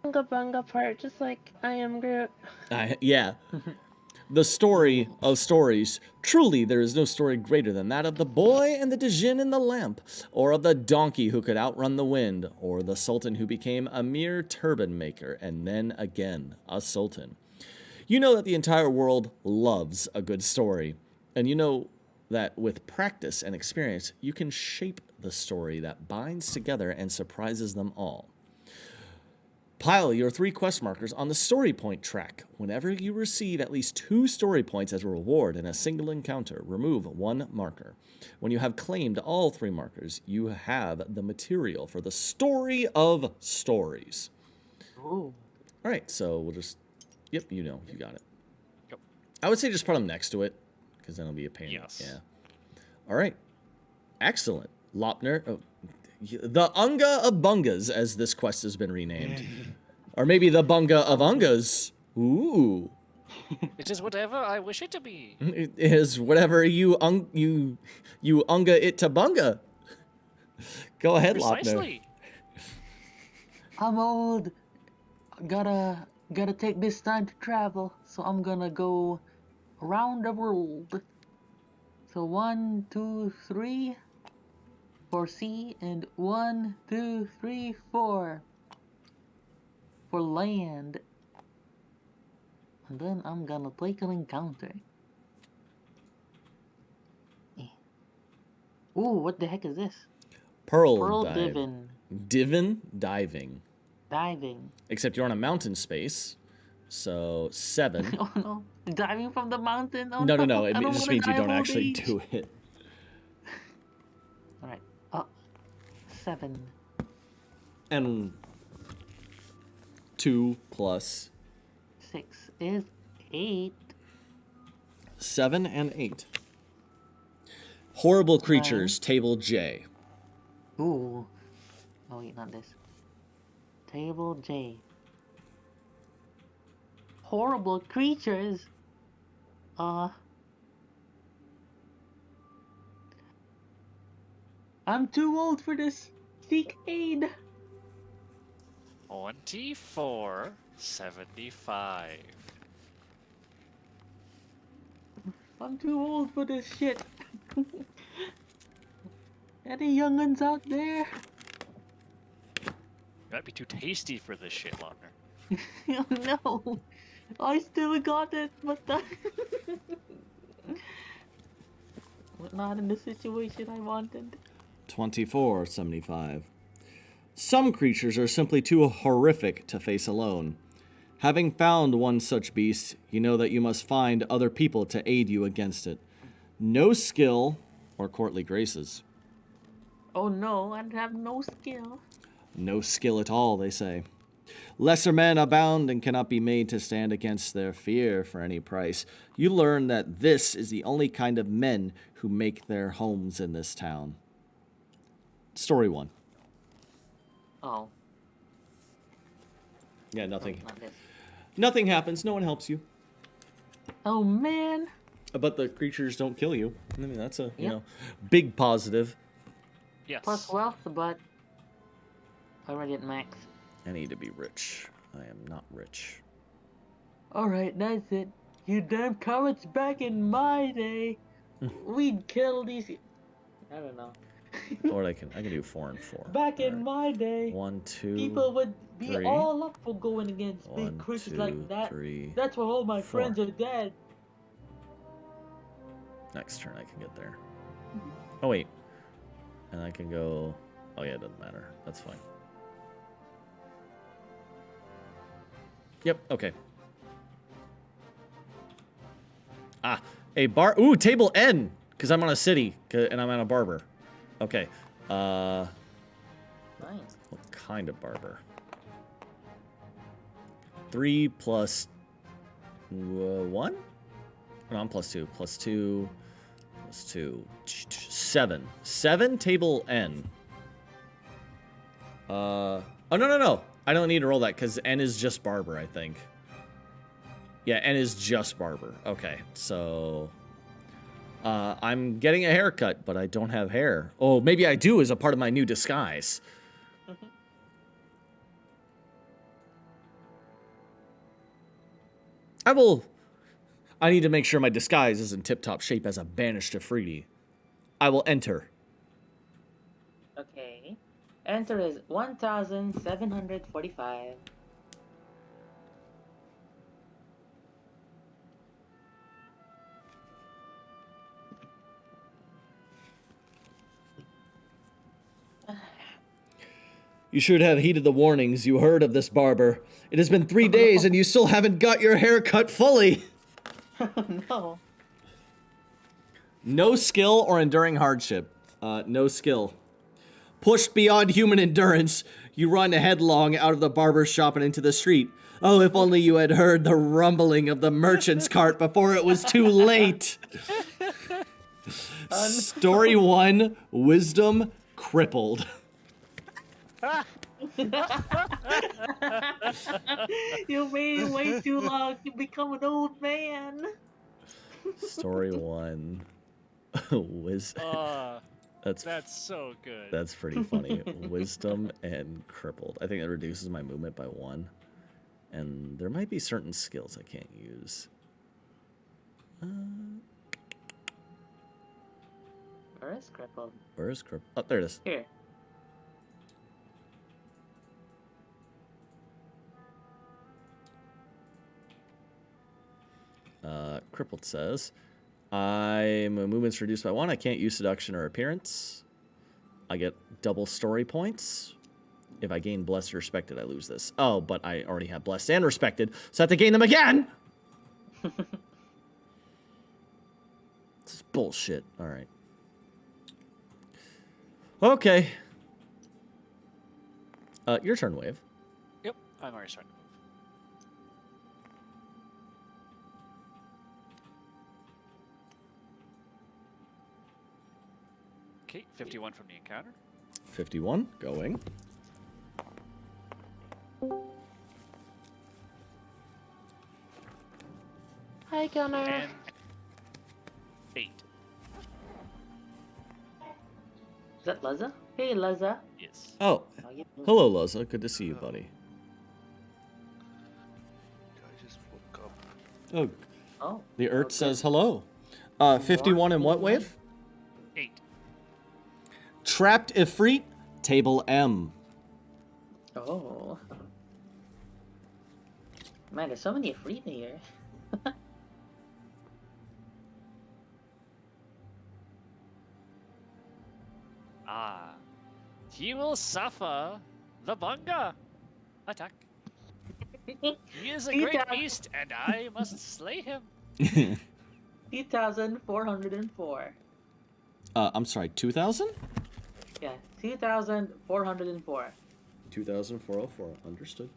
S5: Bunga Bunga part, just like I am Groot.
S4: Yeah. The story of stories. Truly, there is no story greater than that of the boy and the djinn in the lamp, or of the donkey who could outrun the wind, or the sultan who became a mere turban maker, and then again, a sultan. You know that the entire world loves a good story, and you know that with practice and experience, you can shape the story that binds together and surprises them all. Pile your 3 quest markers on the story point track. Whenever you receive at least 2 story points as a reward in a single encounter, remove 1 marker. When you have claimed all 3 markers, you have the material for the story of stories.
S3: Ooh.
S4: All right, so we'll just... Yep, you know, you got it.
S2: Yep.
S4: I would say just put them next to it, because then it'll be a pain.
S2: Yes.
S4: Yeah. All right. Excellent. Lopner... Oh, the Unga of Bungas, as this quest has been renamed. Or maybe the Bunga of Ungas. Ooh.
S2: It is whatever I wish it to be.
S4: It is whatever you Unga it to Bunga. Go ahead, Lopner.
S2: Precisely.
S3: I'm old. Gotta take this time to travel, so I'm gonna go around the world. So 1, 2, 3 for sea, and 1, 2, 3, 4 for land. And then I'm gonna take an encounter. Ooh, what the heck is this? Pearl
S4: diving.
S3: divin.
S4: Diving.
S3: Diving.
S4: Except you're on a mountain space. So 7.
S3: Oh no. Diving from the mountain? Oh
S4: No, no, no.
S3: I
S4: It
S3: don't
S4: just
S3: wanna
S4: means you
S3: die of
S4: don't
S3: old
S4: actually
S3: age.
S4: do it.
S3: Alright. 7.
S4: And 2 plus
S3: 6 is 8.
S4: 7 and 8. Horrible creatures, table J.
S3: Ooh. Oh wait, not this. Table J. Horrible creatures. I'm too old for this. Seek aid.
S2: 2475.
S3: I'm too old for this shit. Any young'uns out there?
S2: You might be too tasty for this shit, Lautner.
S3: Oh no. I still got it, but but not in the situation I wanted.
S4: 2475. Some creatures are simply too horrific to face alone. Having found one such beast, you know that you must find other people to aid you against it. No skill or courtly graces.
S3: Oh no, I have no skill.
S4: No skill at all, they say. Lesser men abound and cannot be made to stand against their fear for any price. You learn that this is the only kind of men who make their homes in this town. Story 1.
S3: Oh.
S4: Yeah, nothing.
S3: Not this.
S4: Nothing happens. No one helps you.
S3: Oh man.
S4: But the creatures don't kill you. I mean, that's a, you
S3: Yep.
S4: know, big positive.
S2: Yes.
S3: Plus wealth, but already at max.
S4: I need to be rich. I am not rich.
S3: Alright, that's it. You damn cowards, back in my day, we'd kill these. I don't know.
S4: Or I can do 4 and 4.
S3: Back in my day,
S4: 1, 2,
S3: people would be
S4: 3.
S3: all up for going against
S4: 1,
S3: big creatures
S4: 2,
S3: like that.
S4: 3.
S3: That's why all my
S4: 4.
S3: friends are dead.
S4: Next turn I can get there. Oh wait. And I can go. Oh yeah, it doesn't matter. That's fine. Yep, okay. Ah, a bar. Ooh, table N, because I'm on a city and I'm on a barber. Okay.
S3: Nice.
S4: What kind of barber? 3 plus 1? No, I'm plus 2. Plus 2. Plus 2. 7. 7 table N. Oh, no. I don't need to roll that because N is just barber, I think. Yeah, N is just barber. Okay, so I'm getting a haircut, but I don't have hair. Oh, maybe I do as a part of my new disguise. I need to make sure my disguise is in tip-top shape as a banished Afridi. I will enter.
S3: Okay. Enter is 1,745.
S4: You should have heeded the warnings you heard of this barber. It has been 3 days and you still haven't got your hair cut fully.
S3: No.
S4: No skill or enduring hardship. No skill. Pushed beyond human endurance, you run headlong out of the barber's shop and into the street. Oh, if only you had heard the rumbling of the merchant's cart before it was too late. Story 1, Wisdom Crippled.
S3: You waited way too long to become an old man.
S4: Story 1, Wisdom.
S2: That's so good.
S4: That's pretty funny. Wisdom and crippled. I think that reduces my movement by 1. And there might be certain skills I can't use.
S3: Where is crippled?
S4: Where is crippled? Oh, there it is.
S3: Here.
S4: Crippled says, my movement's reduced by 1. I can't use seduction or appearance. I get double story points. If I gain blessed or respected, I lose this. Oh, but I already have blessed and respected, so I have to gain them again! This is bullshit. All right. Okay. Your turn, Wave.
S2: Yep, I'm already starting to move. Okay, 51 from the encounter.
S4: 51, going.
S5: Hi, Gunnar.
S2: And 8.
S3: Is that Leza? Hey, Leza.
S2: Yes.
S4: Oh,
S3: How you doing?
S4: hello, Loza. Good to see you, buddy.
S9: I just woke up.
S4: Oh,
S3: Oh.
S4: the Earth
S3: okay.
S4: says hello. 51 in what wave?
S2: 8.
S4: Trapped Ifrit, table M.
S3: Oh. Man, there's so many free here.
S2: Ah. He will suffer the bunga. Attack. He is a
S3: He
S2: great
S3: does.
S2: beast, and I must slay him.
S3: 2,404.
S4: I'm sorry, 2,000?
S3: Yeah, 2,404.
S4: 2,404, understood.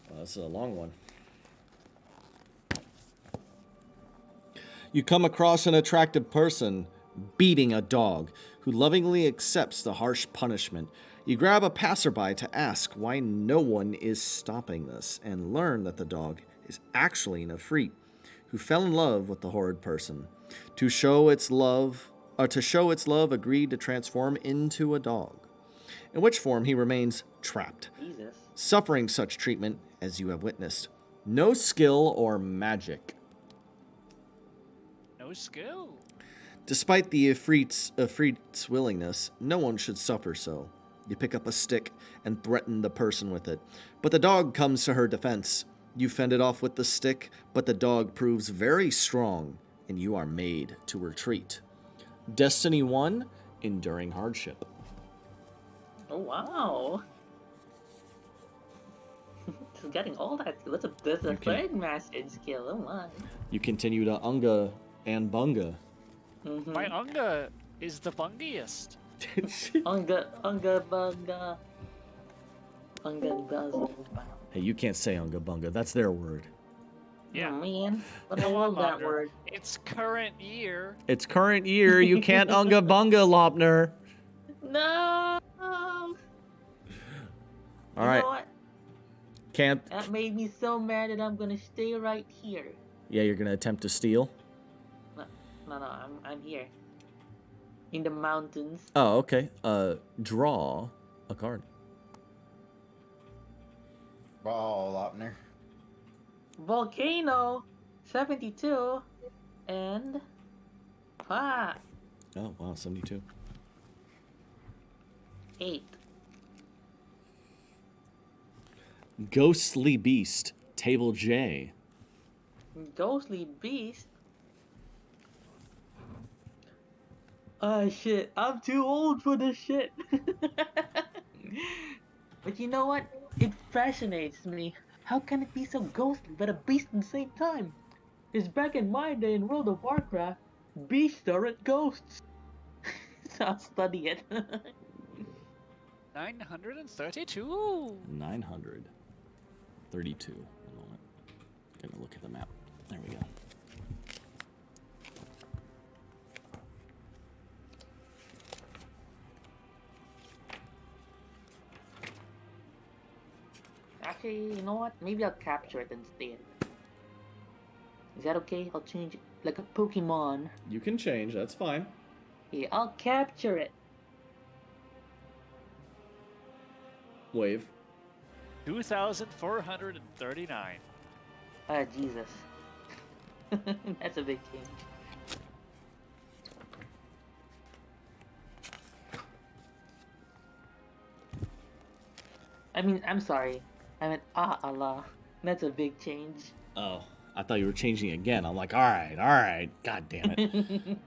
S4: Well, this is a long one. You come across an attractive person beating a dog who lovingly accepts the harsh punishment. You grab a passerby to ask why no one is stopping this and learn that the dog is actually an Ifrit who fell in love with the horrid person. To show its love, agreed to transform into a dog, in which form he remains trapped,
S3: Jesus.
S4: suffering such treatment as you have witnessed. No skill or magic.
S2: No skill.
S4: Despite the Ifrit's willingness, no one should suffer so. You pick up a stick and threaten the person with it, but the dog comes to her defense. You fend it off with the stick, but the dog proves very strong, and you are made to retreat. Destiny 1, Enduring Hardship.
S3: Oh, wow. Just getting all that. That's a
S4: You can-
S3: third mastered skill. Oh, my.
S4: You continue to Unga and Bunga.
S3: Mm-hmm.
S2: My unga is the bungiest.
S3: Unga, bunga. Unga, buzzing.
S4: Hey, you can't say Unga Bunga. That's their word.
S2: Yeah.
S3: Oh, man. But I
S2: Come on,
S3: love that
S2: Lopner.
S3: word.
S2: It's current year.
S4: It's current year. You can't Unga Bunga, Lopner.
S3: No!
S4: All
S3: You
S4: right.
S3: know what?
S4: Can't.
S3: That made me so mad that I'm gonna stay right here.
S4: Yeah, you're gonna attempt to steal.
S3: No, I'm here. In the mountains.
S4: Oh, okay. Draw a card.
S8: Oh, Lopner.
S3: Volcano 72 and ah
S4: Oh, wow, 72.
S3: 8.
S4: Ghostly Beast, table J.
S3: Ghostly beast. Oh shit, I'm too old for this shit. But you know what? It fascinates me. How can it be so ghostly but a beast at the same time? Because back in my day in World of Warcraft, beasts aren't ghosts. So I'll study it.
S2: 932.
S4: 932. One moment. Gonna look at the map. There we go.
S3: Actually, you know what? Maybe I'll capture it instead. Is that okay? I'll change it like a Pokemon.
S4: You can change, that's fine.
S3: Yeah, I'll capture it.
S4: Wave.
S2: 2,439.
S3: Ah, Jesus. That's a big change. I mean, I'm sorry. I meant, Allah. That's a big change.
S4: Oh, I thought you were changing again. I'm like, all right. God damn it.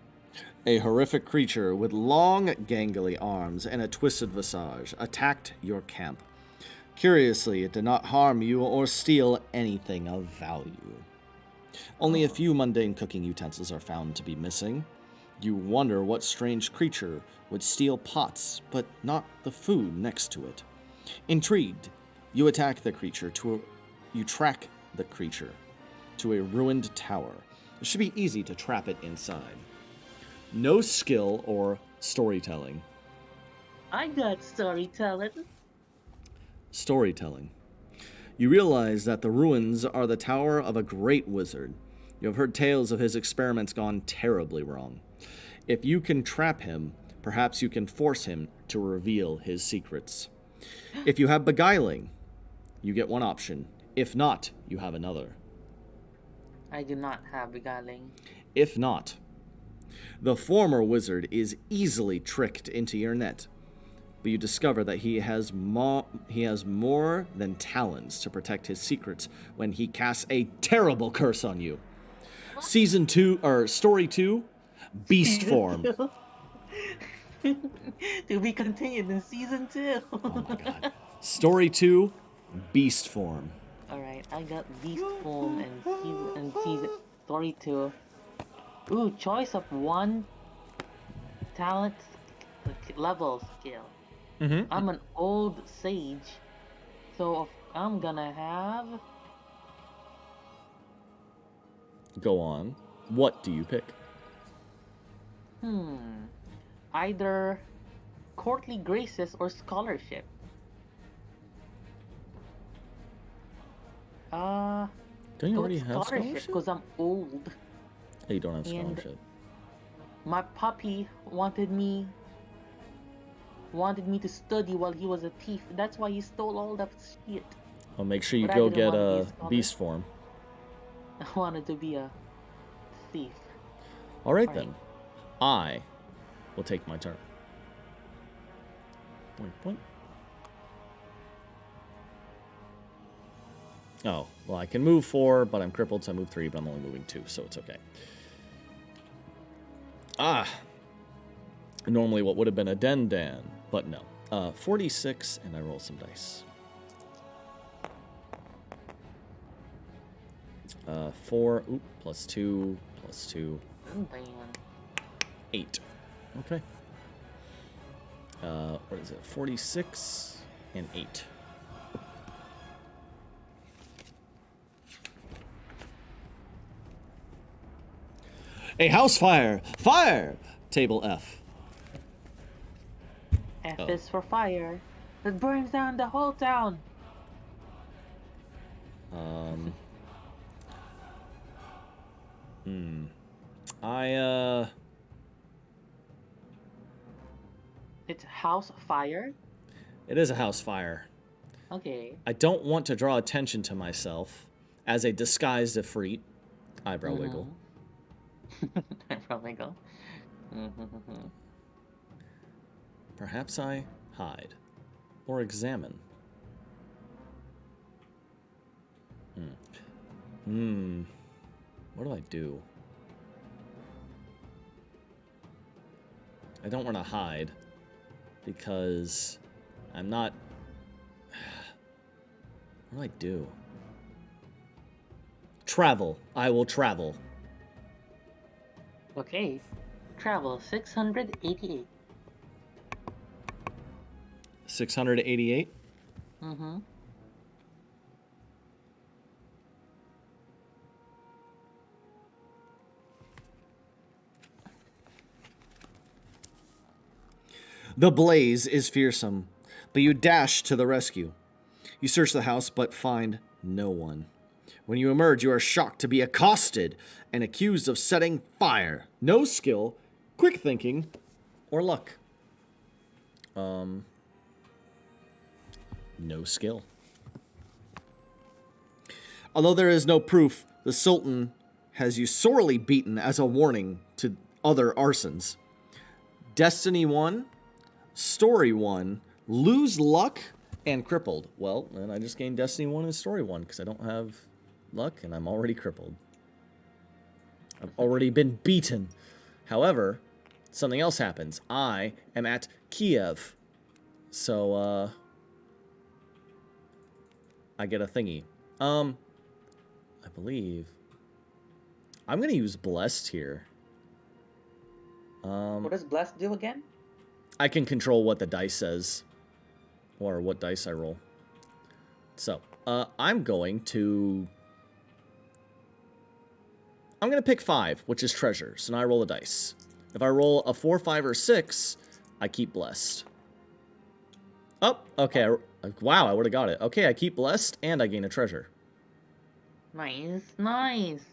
S4: A horrific creature with long, gangly arms and a twisted visage attacked your camp. Curiously, it did not harm you or steal anything of value. Only a few mundane cooking utensils are found to be missing. You wonder what strange creature would steal pots, but not the food next to it. Intrigued, you track the creature to a ruined tower. It should be easy to trap it inside. No skill or storytelling.
S3: I got storytelling.
S4: Storytelling. You realize that the ruins are the tower of a great wizard. You have heard tales of his experiments gone terribly wrong. If you can trap him, perhaps you can force him to reveal his secrets. If you have beguiling, you get one option. If not, you have another.
S3: I do not have beguiling.
S4: If not, the former wizard is easily tricked into your net, but you discover that he has more than talents to protect his secrets when he casts a terrible curse on you. Season 2, or Story 2, Beast Form.
S3: To be continued in season 2.
S4: Oh my god. Story 2, Beast Form.
S3: Alright, I got Beast Form and season Story 2. Ooh, choice of one talent level skill.
S4: Mm-hmm.
S3: I'm an old sage, so I'm gonna have...
S4: Go on. What do you pick?
S3: Either courtly graces or scholarship.
S4: Don't you already have scholarship?
S3: Because I'm old.
S4: Hey, you don't have
S3: And
S4: scholarship.
S3: my puppy wanted me to study while he was a thief. That's why he stole all that shit.
S4: Well, make sure you
S3: But I
S4: go
S3: didn't
S4: get
S3: want to be
S4: a
S3: a scholar.
S4: Beast Form.
S3: I wanted to be a thief.
S4: All right,
S3: All
S4: then. I will take my turn. Point. Oh, well, I can move 4, but I'm crippled, so I move 3, but I'm only moving 2, so it's okay. Normally what would have been a Den, but no. 46, and I roll some dice. 4, plus 2, plus 2. 8. Okay. What is it? 46 and 8. A house fire! Fire! Table F.
S3: F is for fire. That burns down the whole town. It's house fire?
S4: It is a house fire.
S3: Okay.
S4: I don't want to draw attention to myself as a disguised Ifrit. Eyebrow wiggle.
S3: Eyebrow wiggle.
S4: Perhaps I hide. Or examine. What do I do? I don't want to hide. Because I'm not... What do I do? Travel. I will travel.
S3: Okay. Travel 688.
S4: 688?
S3: Mm-hmm.
S4: The blaze is fearsome, but you dash to the rescue. You search the house, but find no one. When you emerge, you are shocked to be accosted and accused of setting fire. No skill, quick thinking, or luck. No skill. Although there is no proof, the Sultan has you sorely beaten as a warning to other arsons. Destiny 1, Story 1, lose luck, and crippled. Well, then I just gained Destiny 1 and Story 1 because I don't have luck, and I'm already crippled. I've already been beaten. However, something else happens. I am at Kiev. So, I get a thingy. I believe... I'm going to use Blessed here.
S3: What does Blast do again?
S4: I can control what the dice says. Or what dice I roll. So, I'm going to pick 5, which is treasure. So now I roll a dice. If I roll a 4, 5, or 6, I keep blessed. Oh, okay. Wow, I would have got it. Okay, I keep blessed, and I gain a treasure.
S3: Nice, nice.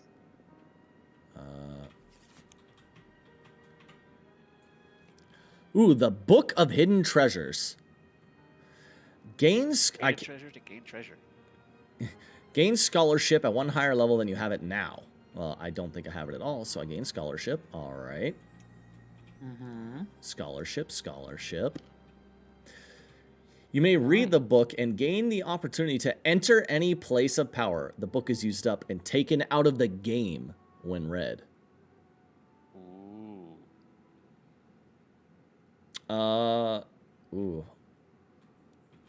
S4: Ooh, the Book of Hidden Treasures. Gains...
S2: Gain a treasure to gain treasure.
S4: Gain scholarship at 1 higher level than you have it now. Well, I don't think I have it at all, so I gain scholarship. All right. Scholarship, scholarship. You may read the book and gain the opportunity to enter any place of power. The book is used up and taken out of the game when read. Ooh.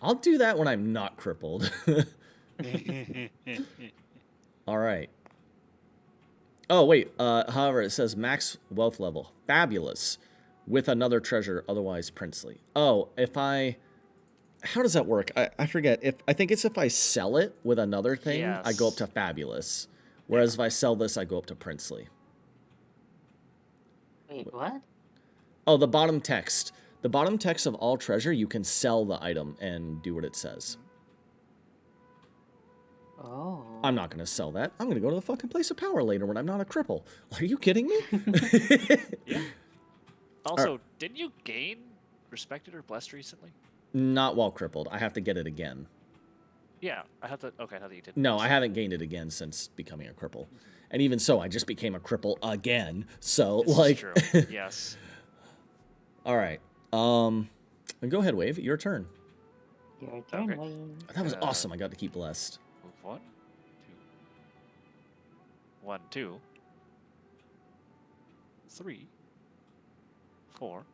S4: I'll do that when I'm not crippled. All right. Oh, wait. However, it says max wealth level. Fabulous. With another treasure, otherwise princely. Oh, if I... How does that work? I forget. I think it's if I sell it with another thing,
S2: Yes.
S4: I go up to fabulous. Whereas if I sell this, I go up to princely.
S3: Wait, what?
S4: Oh, the bottom text. The bottom text of all treasure, you can sell the item and do what it says.
S3: Oh.
S4: I'm not going to sell that. I'm going to go to the fucking place of power later when I'm not a cripple. Are you kidding me?
S2: Yeah. Also, didn't you gain respected or blessed recently?
S4: Not while crippled. I have to get it again.
S2: Yeah, I have to. Okay, I thought you did.
S4: No, I haven't gained it again since becoming a cripple. And even so, I just became a cripple again. So,
S2: This
S4: like...
S2: is true. Yes.
S4: All right. Go ahead, Wave. Your turn.
S3: Your turn,
S2: Okay.
S3: Wayne.
S4: That was awesome. I got to keep blessed.
S2: Move 1, 2. 1, 2. 3. 4.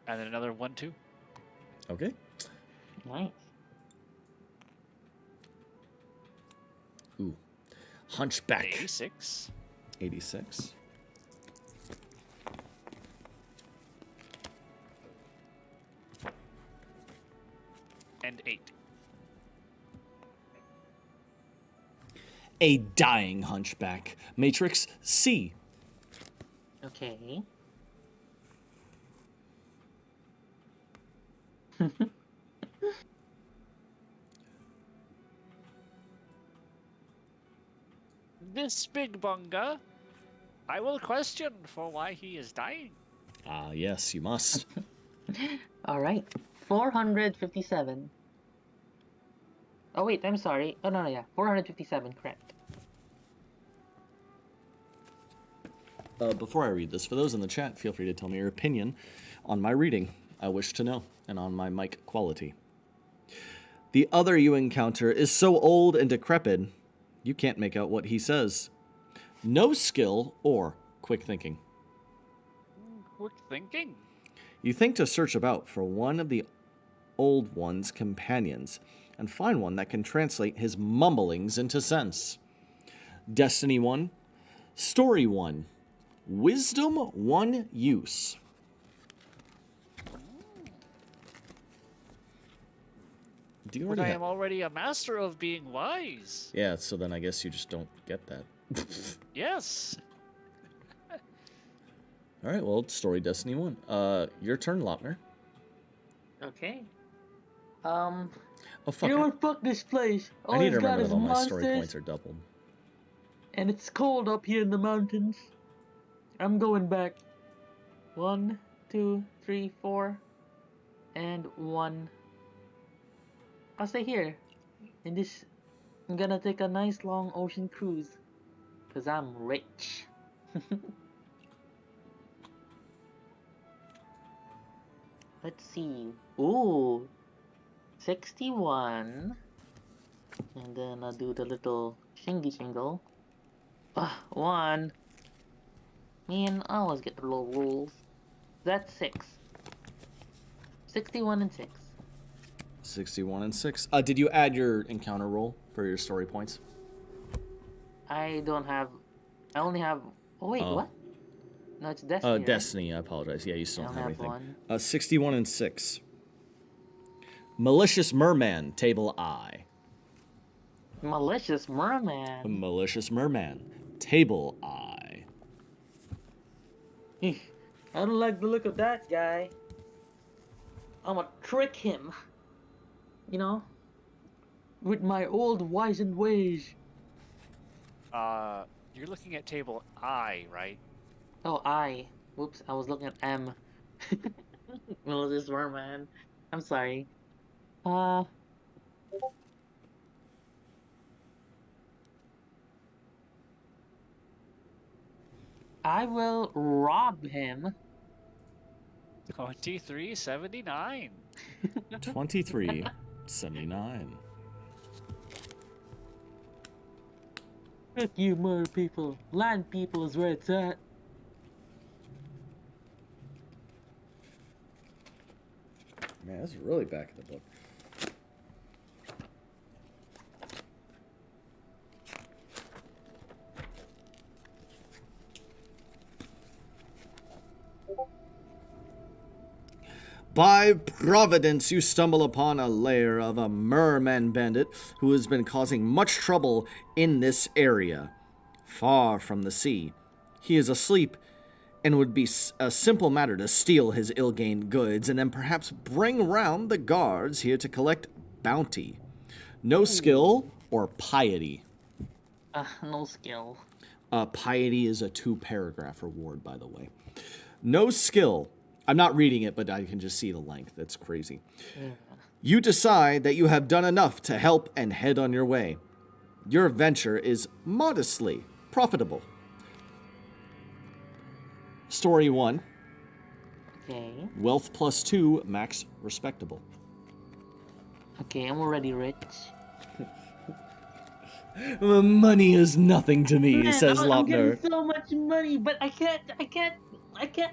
S2: And then another 1, 2.
S4: Okay.
S3: Nice.
S4: Ooh. Hunchback.
S2: 86.
S4: 86.
S2: And 8.
S4: A dying hunchback. Matrix C.
S3: Okay.
S2: This big bunga, I will question for why he is dying.
S4: Ah, yes, you must.
S3: All right. 457. Oh wait, I'm sorry. Oh no, yeah, 457, correct.
S4: Before I read this, for those in the chat, feel free to tell me your opinion on my reading. I wish to know, and on my mic quality. The other you encounter is so old and decrepit, you can't make out what he says. No skill or quick thinking.
S2: Quick thinking.
S4: You think to search about for one of the old one's companions and find one that can translate his mumblings into sense. Destiny 1, Story 1, Wisdom 1 use. Do you
S2: But
S4: already
S2: I
S4: have...
S2: am already a master of being wise.
S4: Yeah, so then I guess you just don't get that.
S2: Yes.
S4: All right, well, Story Destiny 1. Your turn, Lopner.
S3: Okay.
S4: Oh, fuck.
S3: You know what? Fuck this place.
S4: I
S3: All
S4: need
S3: it's
S4: to
S3: got
S4: remember
S3: is
S4: that all my story
S3: monsters,
S4: points are doubled.
S3: and it's cold up here in the mountains. I'm going back. 1, 2, 3, 4, and 1. I'll stay here. In this, I'm gonna take a nice long ocean cruise, cause I'm rich. Let's see. Ooh, 61. And then I'll do the little Shingy Shingle. 1. Man, I always get the low rolls. That's 6. 61 and 6.
S4: 61 and 6. Did you add your encounter roll for your story points?
S3: I don't have. I only have. Oh wait,
S4: Oh.
S3: what? No, it's Destiny. Right?
S4: Destiny, I apologize. Yeah, you still
S3: I
S4: don't
S3: only
S4: have
S3: have
S4: anything.
S3: one.
S4: 61 and 6. Malicious Merman, table I.
S3: Malicious Merman.
S4: Malicious Merman, table I.
S3: I don't like the look of that guy. I'ma trick him. You know? With my old wizened ways.
S2: You're looking at table I, right?
S3: Oh, I. Whoops, I was looking at M. Malicious Merman. I'm sorry. I will rob him.
S2: 2379.
S4: 2379.
S3: Fuck you, mother people. Land people is where it's at.
S4: Man, this is really back in the book. By providence, you stumble upon a lair of a merman bandit who has been causing much trouble in this area, far from the sea. He is asleep, and would be a simple matter to steal his ill-gained goods and then perhaps bring round the guards here to collect bounty. No skill or piety.
S3: No skill.
S4: Piety is a 2-paragraph reward, by the way. No skill. I'm not reading it, but I can just see the length. That's crazy.
S3: Yeah.
S4: You decide that you have done enough to help and head on your way. Your venture is modestly profitable. Story 1.
S3: Okay.
S4: Wealth plus 2, max respectable.
S3: Okay, I'm already rich.
S4: Money is nothing to me,
S3: Man,
S4: says
S3: I'm
S4: Lopner.
S3: getting so much money, but I can't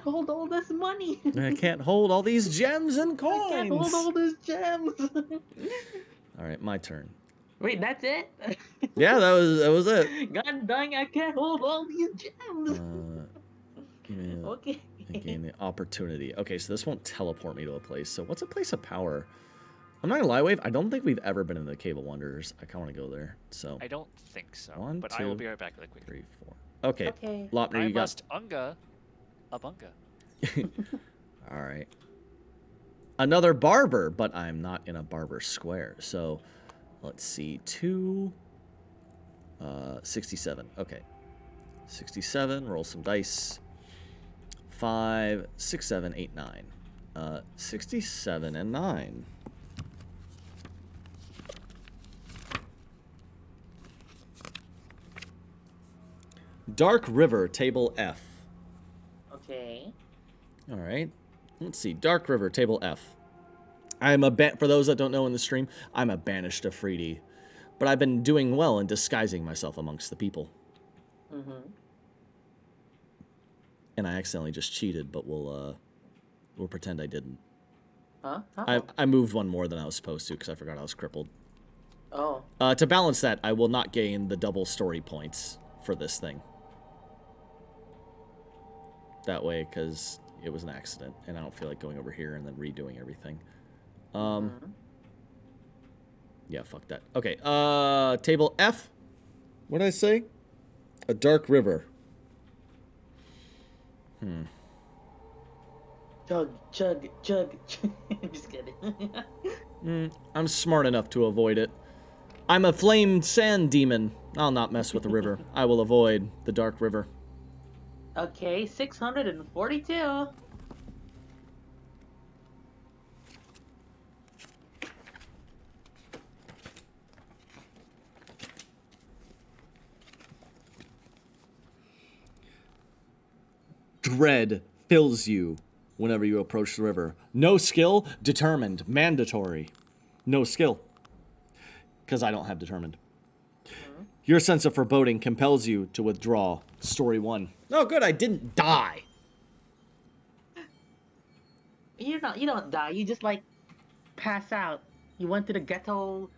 S3: hold all this money.
S4: I can't hold all these gems and coins.
S3: I can't hold all these gems.
S4: All right, my turn.
S3: Wait, that's it?
S4: Yeah, that was it.
S3: God dang, I can't hold all these gems. Okay.
S4: Gain the opportunity. Okay, so this won't teleport me to a place. So what's a place of power? I'm not gonna lie, Wave. I don't think we've ever been in the Cave of Wonders. I kind of want to go there. So
S2: I don't think so.
S4: 1,
S2: but
S4: 2,
S2: I will be right back really quick.
S4: 3, 4. Okay.
S3: Okay.
S4: Lopner,
S2: I
S4: you got.
S2: must unga a bunga.
S4: All right. Another barber, but I'm not in a barber square. So let's see. 67. Okay. 67. Roll some dice. 5, 6, 7, 8, 9. 67 and 9. Dark River, table F.
S3: Okay.
S4: All right. Let's see. Dark River, table F. I'm for those that don't know in the stream, I'm a banished Afridi, but I've been doing well in disguising myself amongst the people.
S3: Mm-hmm.
S4: And I accidentally just cheated, but we'll pretend I didn't.
S3: Huh?
S4: I moved one more than I was supposed to because I forgot I was crippled.
S3: Oh.
S4: To balance that, I will not gain the double story points for this thing. That way, because it was an accident, and I don't feel like going over here and then redoing everything. Yeah, fuck that. Okay, table F. What did I say? A dark river.
S3: Chug, chug, chug. Just kidding.
S4: I'm smart enough to avoid it. I'm a flamed sand demon. I'll not mess with the river. I will avoid the dark river.
S3: Okay, 642.
S4: Dread fills you whenever you approach the river. No skill, determined, mandatory. No skill. Because I don't have determined. Your sense of foreboding compels you to withdraw. Story 1. Oh, good, I didn't die.
S3: You don't die. You just like pass out. You went to the ghetto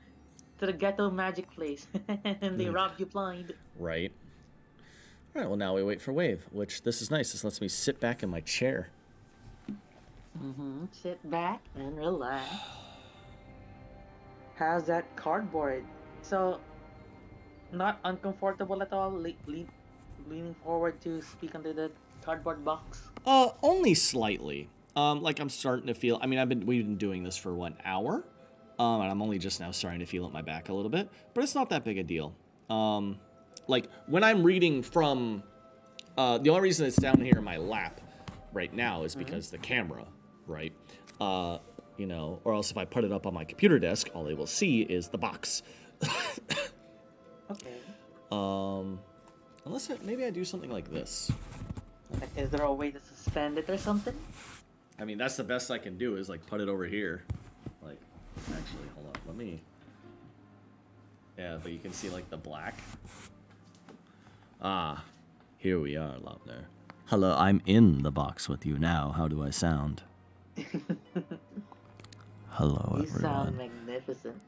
S3: magic place, and they robbed you blind.
S4: Right. All right, well, now we wait for Wave, which this is nice. This lets me sit back in my chair.
S3: Sit back and relax. How's that cardboard? So, not uncomfortable at all. Leaning forward to speak under the cardboard box.
S4: Only slightly. Like I'm starting to feel. I mean, we've been doing this for 1 hour, and I'm only just now starting to feel it my back a little bit. But it's not that big a deal. Like when I'm reading from, the only reason it's down here in my lap right now is because the camera, right? You know, or else if I put it up on my computer desk, all they will see is the box.
S3: Okay.
S4: Maybe I do something like this.
S3: Like, is there a way to suspend it or something?
S4: I mean, that's the best I can do is like put it over here. Like, actually, hold on, let me. Yeah, but you can see like the black. Ah, here we are, Lopner. Hello, I'm in the box with you now. How do I sound? Hello,
S3: You
S4: everyone.
S3: sound magnificent.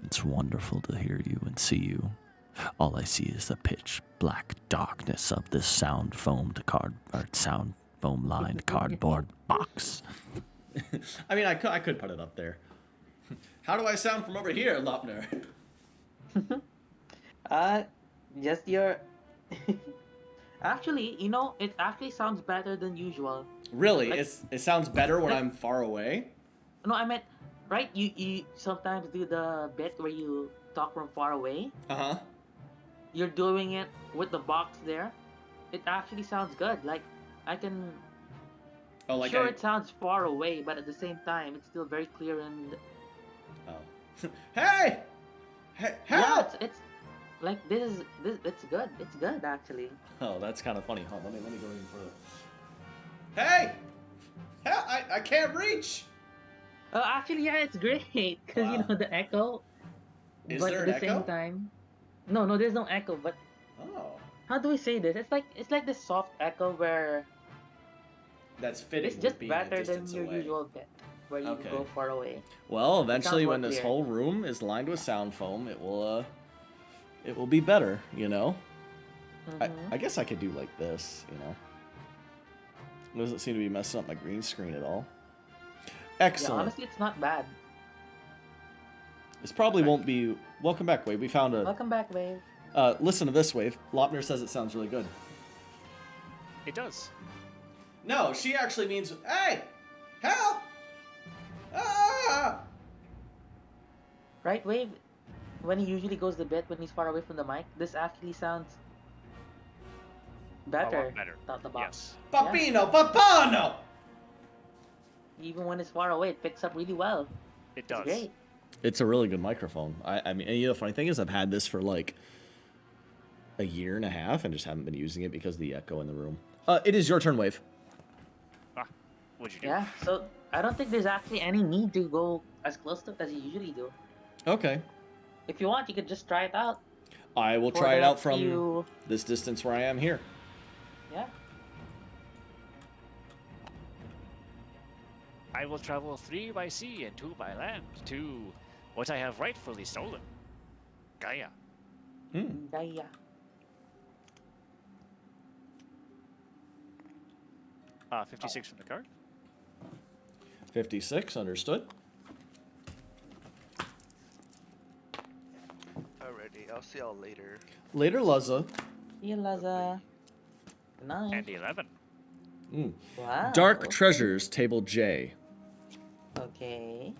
S4: It's wonderful to hear you and see you. All I see is the pitch black darkness of this sound foam lined cardboard box. I mean, I could put it up there. How do I sound from over here, Lopner?
S3: Just your. Actually, you know, it actually sounds better than usual.
S4: Really?
S3: Like-
S4: it sounds better when I'm far away?
S3: No, I meant, right? You sometimes do the bit where you talk from far away.
S4: Uh-huh.
S3: You're doing it with the box there. It actually sounds good. Like, I can.
S4: Oh, like
S3: Sure, it sounds far away, but at the same time, it's still very clear and.
S4: Oh. Hey! Hey!
S3: Yeah,
S4: Help!
S3: it's like this. It's good. It's good actually.
S4: Oh, that's kind of funny. Hold on, let me go even further. Hey! Hell, I can't reach!
S3: Oh, actually, yeah, it's great because you
S4: Wow.
S3: know the echo.
S4: Is
S3: but
S4: there
S3: at
S4: an
S3: the
S4: echo?
S3: same time, no, there's no echo. But
S4: Oh.
S3: how do we say this? It's like this soft echo where
S4: That's fitting.
S3: it's
S4: with
S3: just
S4: being a
S3: better than
S4: distance
S3: your
S4: away.
S3: usual bit where you
S4: Okay.
S3: go far away.
S4: Well, eventually,
S3: more
S4: when this
S3: clear.
S4: whole room is lined with sound foam, it will be better. You know.
S3: Mhm.
S4: I guess I could do like this. You know. It doesn't seem to be messing up my green screen at all.
S3: Yeah,
S4: Excellent.
S3: honestly, it's not bad.
S4: This probably won't be. Welcome back, Wave. We found a.
S3: Welcome back, Wave.
S4: Listen to this, Wave. Lopner says it sounds really good.
S2: It does.
S4: No, she actually means, hey, help! Ah!
S3: Right, Wave. When he usually goes to bed when he's far away from the mic, this actually sounds better.
S2: A lot better.
S3: Without the box.
S2: Yes.
S4: Papino, papano!
S3: Even when it's far away, it picks up really well.
S2: It
S3: It's
S2: does.
S3: great.
S4: It's a really good microphone. I mean, and you know, the funny thing is, I've had this for like a year and a half and just haven't been using it because of the echo in the room. It is your turn, Wave.
S2: Ah, what'd you do?
S3: Yeah, so I don't think there's actually any need to go as close to it as you usually do.
S4: Okay.
S3: If you want, you could just try it out.
S4: I will
S3: For
S4: try it
S3: the
S4: out
S3: next
S4: from
S3: few-
S4: this distance where I am here.
S3: Yeah.
S2: I will travel 3 by sea and 2 by land to what I have rightfully stolen. Gaia.
S3: Yeah.
S2: 56 from the card.
S4: 56, understood.
S9: Alrighty, I'll see y'all later.
S4: Later, Luzza.
S3: See you, Laza. Good night.
S2: And 11.
S3: Wow.
S4: Dark Treasures, Table J.
S3: Okay.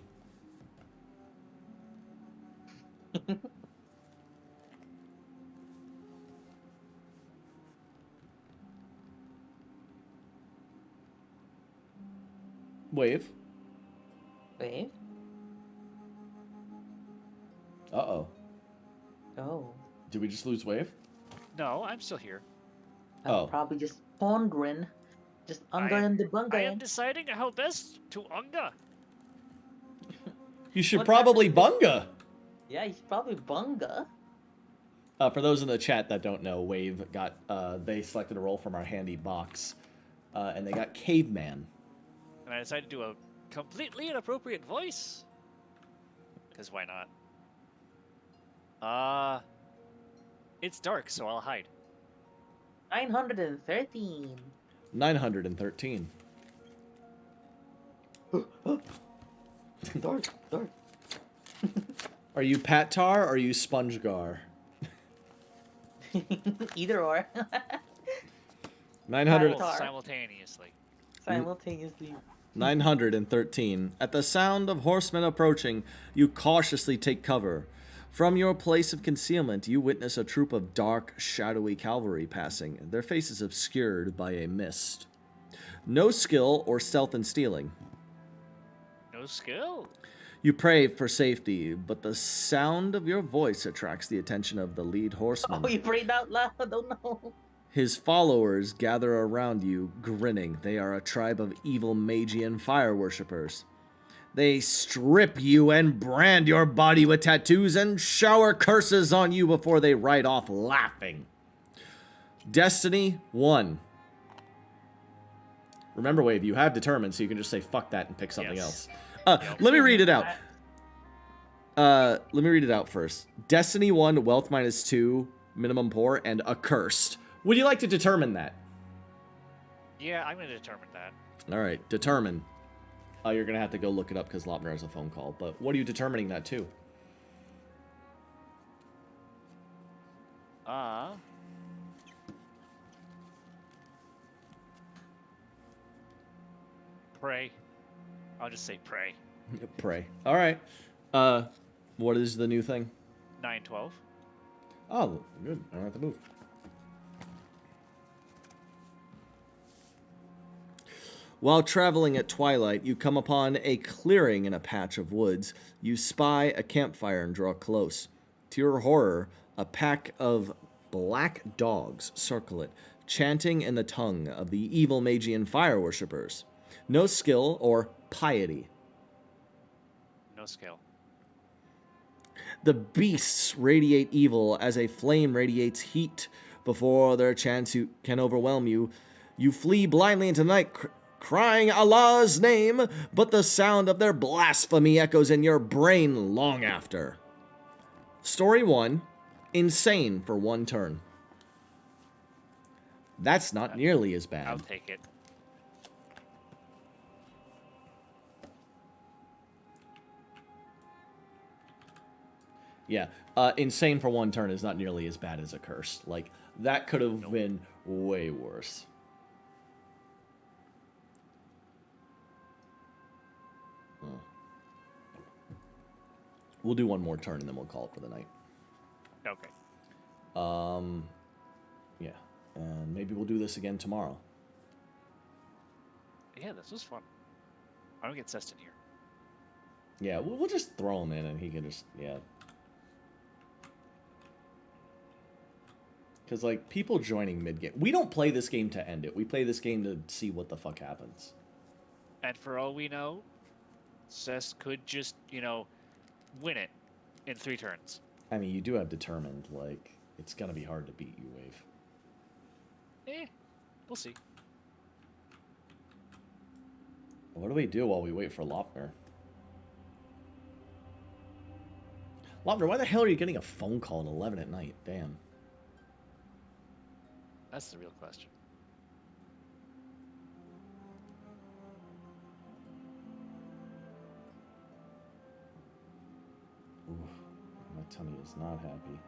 S4: Wave.
S3: Wave.
S4: Uh-oh.
S3: Oh.
S4: Did we just lose Wave?
S2: No, I'm still here.
S3: I'm
S4: Oh.
S3: probably just pondering. Just under and the bunga.
S2: I am deciding how best to unga.
S4: You should
S3: What
S4: probably
S3: happened?
S4: bunga.
S3: Yeah, he's probably bunga.
S4: For those in the chat that don't know, Wave got they selected a role from our handy box, and they got Caveman.
S2: And I decided to do a completely inappropriate voice. Because why not? It's dark, so I'll hide.
S3: 913.
S4: 913.
S3: Dark.
S4: Are you Patar or are you Spongegar?
S3: Either or.
S4: 900.
S3: Patar.
S2: Simultaneously.
S3: Simultaneously.
S4: 913. At the sound of horsemen approaching, you cautiously take cover. From your place of concealment, you witness a troop of dark, shadowy cavalry passing, their faces obscured by a mist. No skill or stealth in stealing.
S2: No skill?
S4: You pray for safety, but the sound of your voice attracts the attention of the lead horseman.
S3: Oh, you prayed out loud. Oh no.
S4: His followers gather around you, grinning. They are a tribe of evil Magian fire worshippers. They strip you and brand your body with tattoos and shower curses on you before they ride off laughing. Destiny 1. Remember, Wave, you have determined, so you can just say fuck that and pick something else. Let me read it out. Let me read it out first. Destiny 1, wealth -2, minimum poor, and accursed. Would you like to determine that?
S2: Yeah, I'm going to determine that.
S4: All right, determine. You're going to have to go look it up because Lopner has a phone call. But what are you determining that to?
S2: Pray. I'll just say pray.
S4: Pray. All right. What is the new thing?
S2: 912.
S4: Oh, good. I don't have to move. While traveling at twilight, you come upon a clearing in a patch of woods. You spy a campfire and draw close. To your horror, a pack of black dogs circle it, chanting in the tongue of the evil Magian fire worshippers. No skill or piety.
S2: No skill.
S4: The beasts radiate evil as a flame radiates heat. Before their chance can overwhelm you, you flee blindly into the night, crying Allah's name, but the sound of their blasphemy echoes in your brain long after. Story 1, insane for one turn. That's not nearly as bad.
S2: I'll take it.
S4: Yeah, insane for one turn is not nearly as bad as a curse. Like, that could have been way worse. We'll do one more turn and then we'll call it for the night.
S2: Okay.
S4: Yeah, and maybe we'll do this again tomorrow.
S2: Yeah, this was fun. I don't get Ceston here.
S4: Yeah, we'll just throw him in and he can just, yeah. Because, like, people joining mid-game. We don't play this game to end it. We play this game to see what the fuck happens.
S2: And for all we know, Cess could just, win it in 3 turns.
S4: I mean, you do have determined, like, it's gonna be hard to beat you, Wave.
S2: We'll see.
S4: What do we do while we wait for Lopner? Lopner, why the hell are you getting a phone call at 11 at night? Damn.
S2: That's the real question.
S4: Ooh, my tummy is not happy.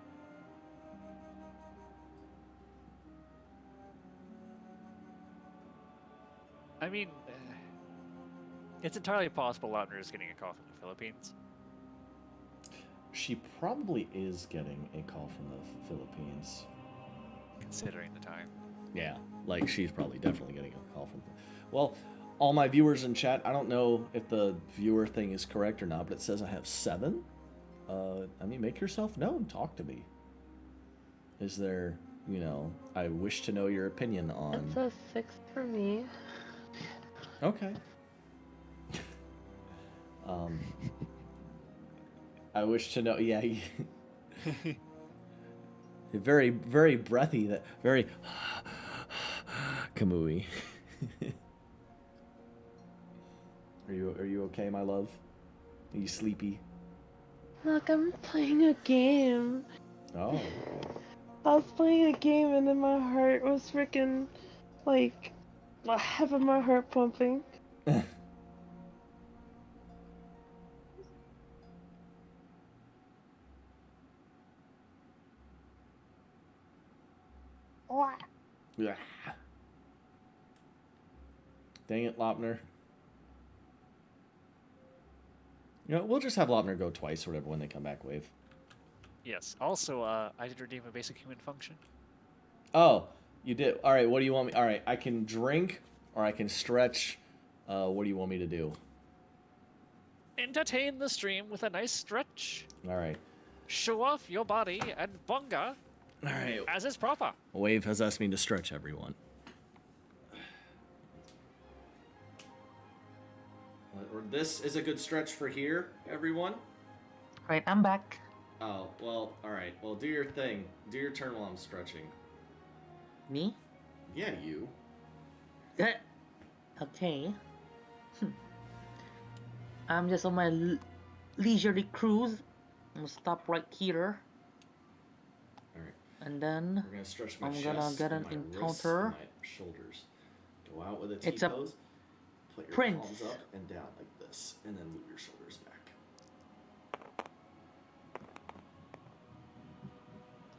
S2: I mean, it's entirely possible Lautner is getting a call from the Philippines.
S4: She probably is getting a call from the Philippines.
S2: Considering the time.
S4: Yeah, like she's probably definitely getting a call from. Well, all my viewers in chat, I don't know if the viewer thing is correct or not, but it says I have 7. I mean, make yourself known. Talk to me. Is there, I wish to know your opinion on.
S5: It says 6 for me.
S4: Okay. I wish to know. Yeah. Very, very breathy. That very Kamui. Are you okay, my love? Are you sleepy?
S5: Look, I'm playing a game.
S4: Oh.
S5: I was playing a game and then my heart was freaking like half of my heart pumping.
S4: Yeah. Dang it, Lopner. You know, we'll just have Lopner go twice or whatever when they come back, Wave.
S2: Yes. Also, I did redeem a basic human function.
S4: Oh, you did. All right, what do you want me? All right, I can drink or I can stretch. What do you want me to do?
S2: Entertain the stream with a nice stretch.
S4: All right.
S2: Show off your body and bunga.
S4: All right.
S2: As is proper.
S4: Wave has asked me to stretch everyone. This is a good stretch for here, everyone.
S3: Right, I'm back.
S4: Oh, well, all right. Well, do your thing. Do your turn while I'm stretching.
S3: Me?
S4: Yeah, you.
S3: Okay. I'm just on my leisurely cruise. I'm gonna stop right here.
S4: Alright.
S3: And then
S4: We're gonna stretch my
S3: I'm
S4: chest
S3: gonna get an
S4: and my wrists
S3: encounter.
S4: and my shoulders. Go out with a T
S3: It's a
S4: pose. Put your
S3: prince.
S4: palms up and down like this, and then move your shoulders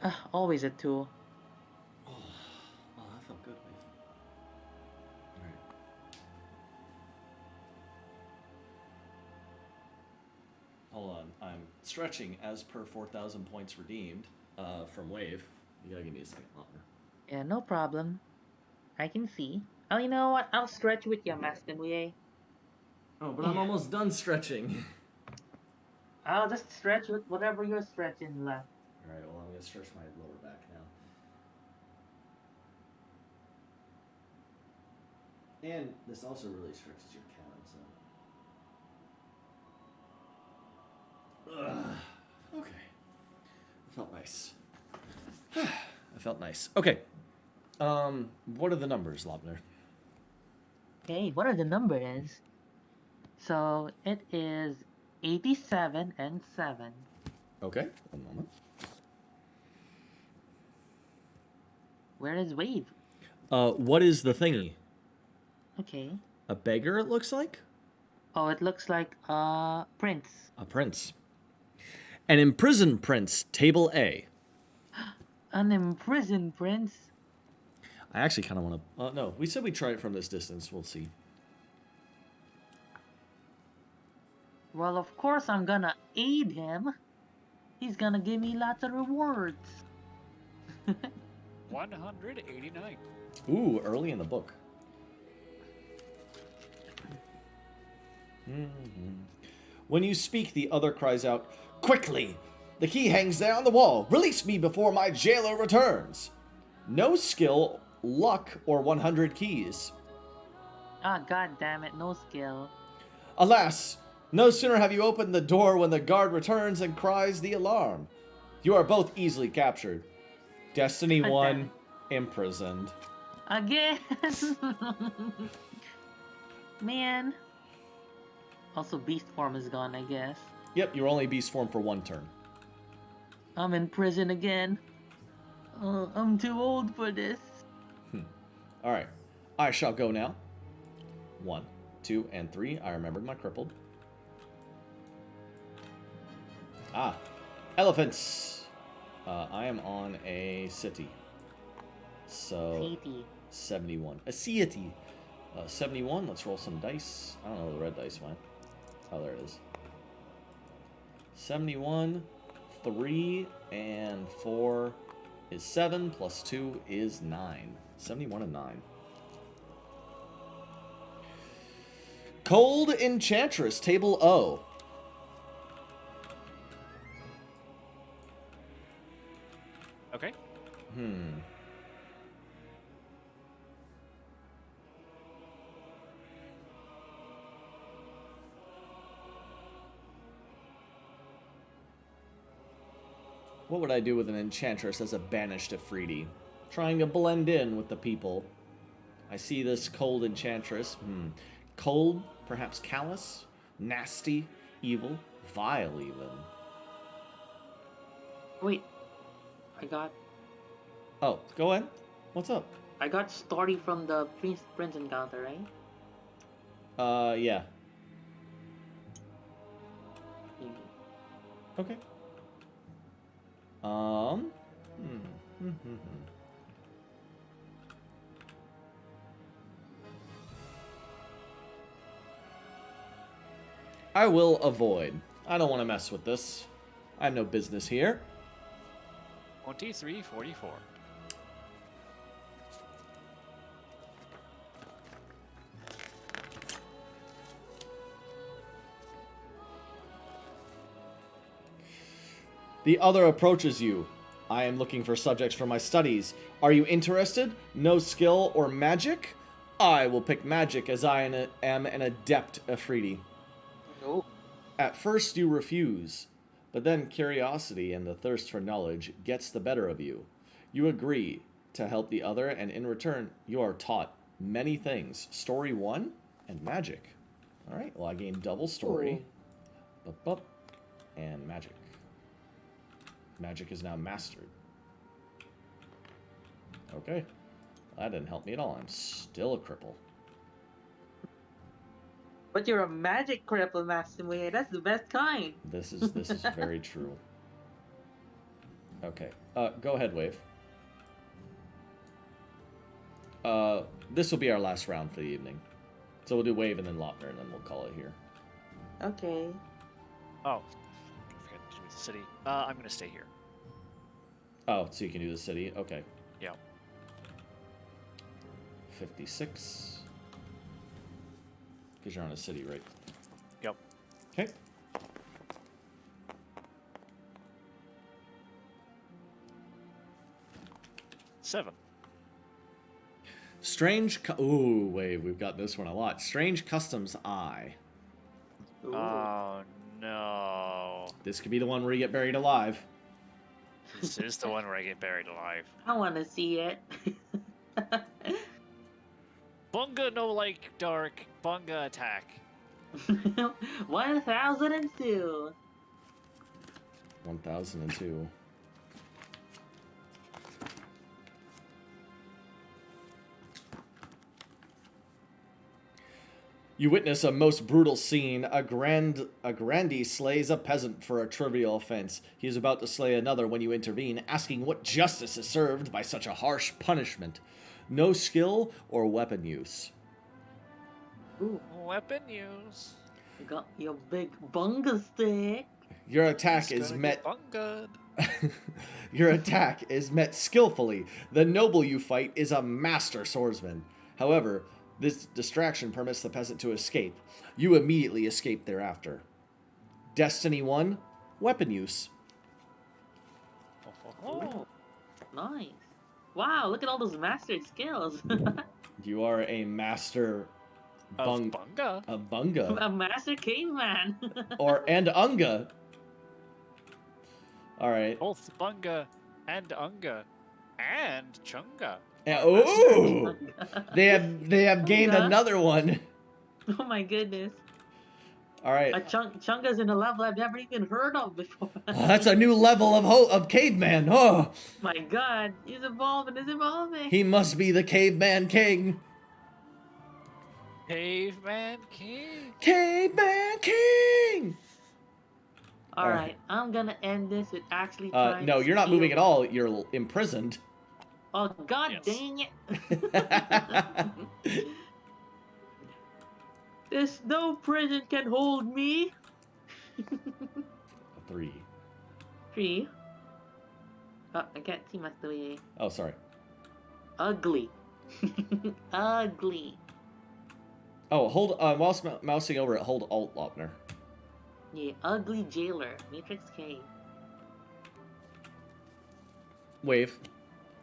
S4: back.
S3: Always a 2.
S4: Oh, that felt good, Wave. Alright. Hold on, I'm stretching as per 4,000 points redeemed from Wave. You gotta give me a second, Lopner.
S3: Yeah, no problem. I can see. Oh, you know what? I'll stretch with you, Master Muye.
S4: Oh, but I'm almost done stretching.
S3: I'll just stretch with whatever you're stretching left.
S4: Alright, well, I'm gonna stretch my lower back now. And this also really stretches your calves, so. Ugh. Okay. It felt nice. I felt nice. Okay. What are the numbers, Lobner?
S3: Okay, what are the numbers? So it is 87 and 7.
S4: Okay, one moment.
S3: Where is Wave?
S4: What is the thingy?
S3: Okay.
S4: A beggar, it looks like?
S3: Oh, it looks like Prince.
S4: A prince. An imprisoned prince, table A.
S3: An imprisoned prince.
S4: I actually kind of want to... no, we said we'd try it from this distance. We'll see.
S3: Well, of course I'm gonna aid him. He's gonna give me lots of rewards.
S2: 189.
S4: Ooh, early in the book. When you speak, the other cries out, "Quickly! The key hangs there on the wall. Release me before my jailer returns." No skill, luck, or 100 keys.
S3: Ah, god damn it, no skill.
S4: Alas, no sooner have you opened the door when the guard returns and cries the alarm. You are both easily captured. Destiny 1, imprisoned.
S3: Again! Man. Also, beast form is gone, I guess.
S4: Yep, you're only beast form for 1 turn.
S3: I'm in prison again. I'm too old for this.
S4: Alright, I shall go now. 1, 2, and 3. I remembered my crippled. Ah, elephants. I am on a city. So,
S3: City.
S4: 71. A city. 71, let's roll some dice. I don't know where the red dice went. Oh, there it is. 71, 3, and 4 is 7, plus 2 is 9. 71 and 9. Cold Enchantress, table O.
S2: Okay.
S4: What would I do with an enchantress as a banished Afridi? Trying to blend in with the people. I see this cold enchantress. Cold, perhaps callous, nasty, evil, vile even.
S3: Wait, I got
S4: Oh, go ahead. What's up?
S3: story from the prince encounter, right?
S4: Yeah.
S3: Yeah.
S4: Okay. I will avoid. I don't want to mess with this. I have no business here.
S2: 2344.
S4: The other approaches you. I am looking for subjects for my studies. Are you interested? No skill or magic? I will pick magic as I am an adept Afridi.
S3: No.
S4: At first you refuse, but then curiosity and the thirst for knowledge gets the better of you. You agree to help the other, and in return you are taught many things. Story 1 and magic. Alright, well I gained double story. Bup, and magic. Magic is now mastered. Okay. That didn't help me at all. I'm still a cripple.
S3: But you're a magic cripple, Maximilian. That's the best kind.
S4: This is very true. Okay. Go ahead, Wave. This will be our last round for the evening. So we'll do Wave and then Lopner, and then we'll call it here.
S3: Okay.
S2: Oh, I forgot to do the city. I'm gonna stay here.
S4: Oh, so you can do the city? Okay.
S2: Yeah.
S4: 56. Because you're on a city, right?
S2: Yep.
S4: Okay.
S2: Seven.
S4: Ooh, Wave, we've got this one a lot. Strange Customs Eye.
S3: Ooh.
S2: Oh no.
S4: This could be the one where you get buried alive.
S2: This is the one where I get buried alive.
S3: I want to see it.
S2: Bunga no like dark. Bunga attack.
S3: 1002.
S4: 1002. You witness a most brutal scene. A grandee slays a peasant for a trivial offense. He is about to slay another when you intervene, asking what justice is served by such a harsh punishment. No skill or weapon use.
S3: Ooh,
S2: Weapon use.
S3: you got your big bunga stick.
S4: Your attack
S2: It's
S4: is
S2: gonna
S4: met.
S2: get bungad.
S4: Your attack is met skillfully. The noble you fight is a master swordsman. However, this distraction permits the peasant to escape. You immediately escape thereafter. Destiny 1, weapon use.
S3: Oh, nice. Wow, look at all those mastered skills.
S4: You are a master
S2: Bunga.
S4: a bunga.
S3: A master caveman.
S4: And unga. Alright.
S2: Both Bunga and Unga. And Chunga.
S4: Ooh! They have gained
S3: Unga.
S4: another one.
S3: Oh my goodness.
S4: Alright.
S3: A Chunga's in a level I've never even heard of before.
S4: That's a new level of caveman. Oh,
S3: My god, he's evolving, he's evolving.
S4: he must be the caveman king.
S2: Caveman King.
S4: Caveman king!
S3: Alright, I'm gonna end this with actually trying
S4: No,
S3: to
S4: you're not
S3: steal-
S4: moving at all. You're imprisoned.
S3: Oh god
S2: Yes.
S3: dang it. There's no prison can hold me.
S4: 3.
S3: 3. Oh, I can't see my 3.
S4: Oh, sorry.
S3: Ugly. Ugly.
S4: Oh, hold. Whilst mousing over it, hold Alt, Lopner.
S3: Yeah, ugly jailer. Matrix K.
S4: Wave.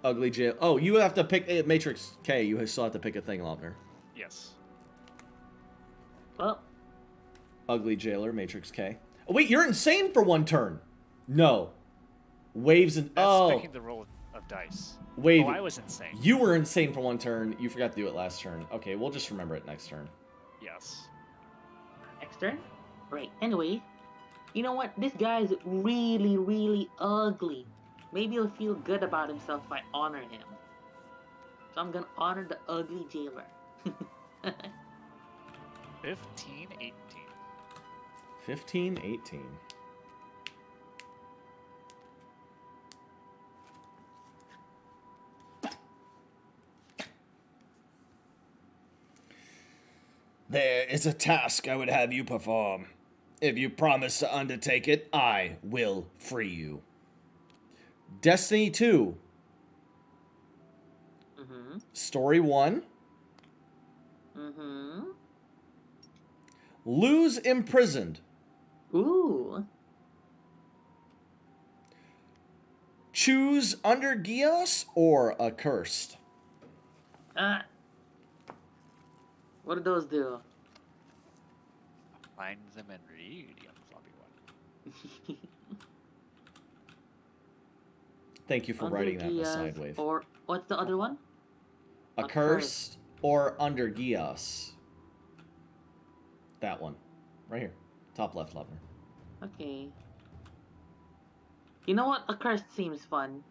S4: Ugly jail. Oh, you have to pick Matrix K. You still have to pick a thing, Lopner.
S2: Yes.
S3: Well,
S4: Ugly jailer, Matrix K. Oh, wait, you're insane for one turn. No. Waves and
S2: That's picking the roll of dice.
S4: Wave.
S2: Oh, I was insane.
S4: You were insane for one turn. You forgot to do it last turn. Okay, we'll just remember it next turn.
S2: Yes.
S3: Next turn? Right. Anyway, you know what? This guy is really, really ugly. Maybe he'll feel good about himself if I honor him. So I'm gonna honor the ugly jailer.
S2: 15, 18.
S4: 15, 18. There is a task I would have you perform. If you promise to undertake it, I will free you. Destiny 2.
S3: Mm-hmm.
S4: Story 1.
S3: Mm-hmm.
S4: Lose imprisoned.
S3: Ooh.
S4: Choose under Gios or accursed.
S3: What do those do?
S2: Find them and read, young floppy one.
S4: Thank you for
S3: Under
S4: writing that in the
S3: Gias,
S4: side wave.
S3: or what's the other one?
S4: Accursed or under Gios. That one. Right here. Top left, Lubner.
S3: Okay. You know what? Accursed seems fun.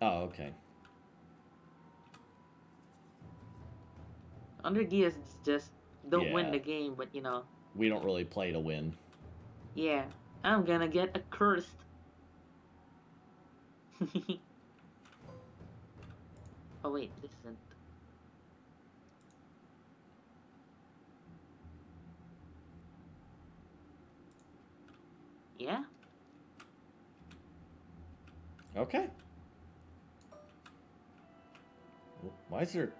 S4: Oh, okay.
S3: Under Gias, it's just don't win
S4: Yeah.
S3: the game, but you know.
S4: We don't really play to win.
S3: Yeah, I'm gonna get accursed. Oh wait, this isn't. Yeah.
S4: Okay. Why is there...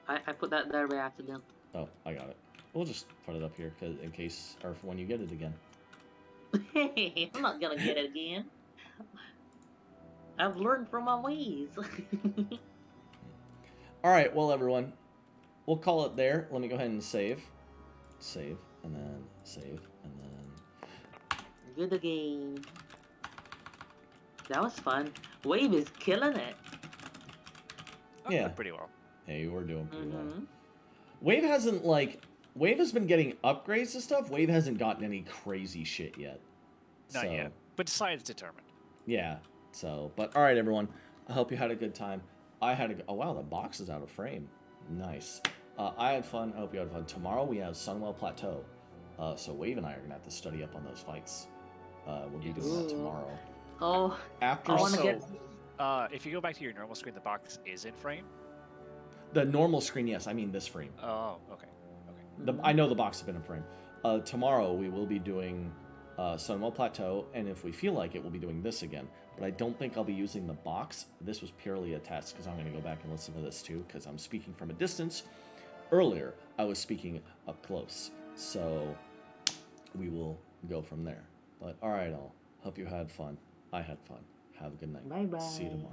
S3: I put that there by accident.
S4: Oh, I got it. We'll just put it up here in case, or for when you get it again.
S3: Hey, I'm not gonna get it again. I've learned from my ways.
S4: All right, well, everyone, we'll call it there. Let me go ahead and save. Save, and then save, and then...
S3: Good again. That was fun. Wave is killing it.
S2: Oh,
S4: Yeah.
S2: pretty well.
S4: Hey, we're doing pretty well.
S3: Mm-hmm.
S4: Wave hasn't, like... Wave has been getting upgrades to stuff. Wave hasn't gotten any crazy shit yet.
S2: Not yet, but science determined.
S4: Yeah, so... But, all right, everyone. I hope you had a good time. I had a... Oh, wow, the box is out of frame. Nice. I had fun. I hope you had fun. Tomorrow we have Sunwell Plateau. So Wave and I are going to have to study up on those fights. We'll be doing that tomorrow.
S3: Oh,
S4: After
S3: I want to
S2: Also,
S3: get...
S2: if you go back to your normal screen, the box is in frame.
S4: the normal screen, yes. I mean this frame.
S2: Oh, okay. Okay.
S4: I know the box has been in frame. Tomorrow we will be doing Sunwell Plateau, and if we feel like it, we'll be doing this again. But I don't think I'll be using the box. This was purely a test, because I'm going to go back and listen to this too, because I'm speaking from a distance. Earlier, I was speaking up close. So we will go from there. But all right, all. Hope you had fun. I had fun. Have a good night.
S3: Bye-bye.
S4: See you tomorrow.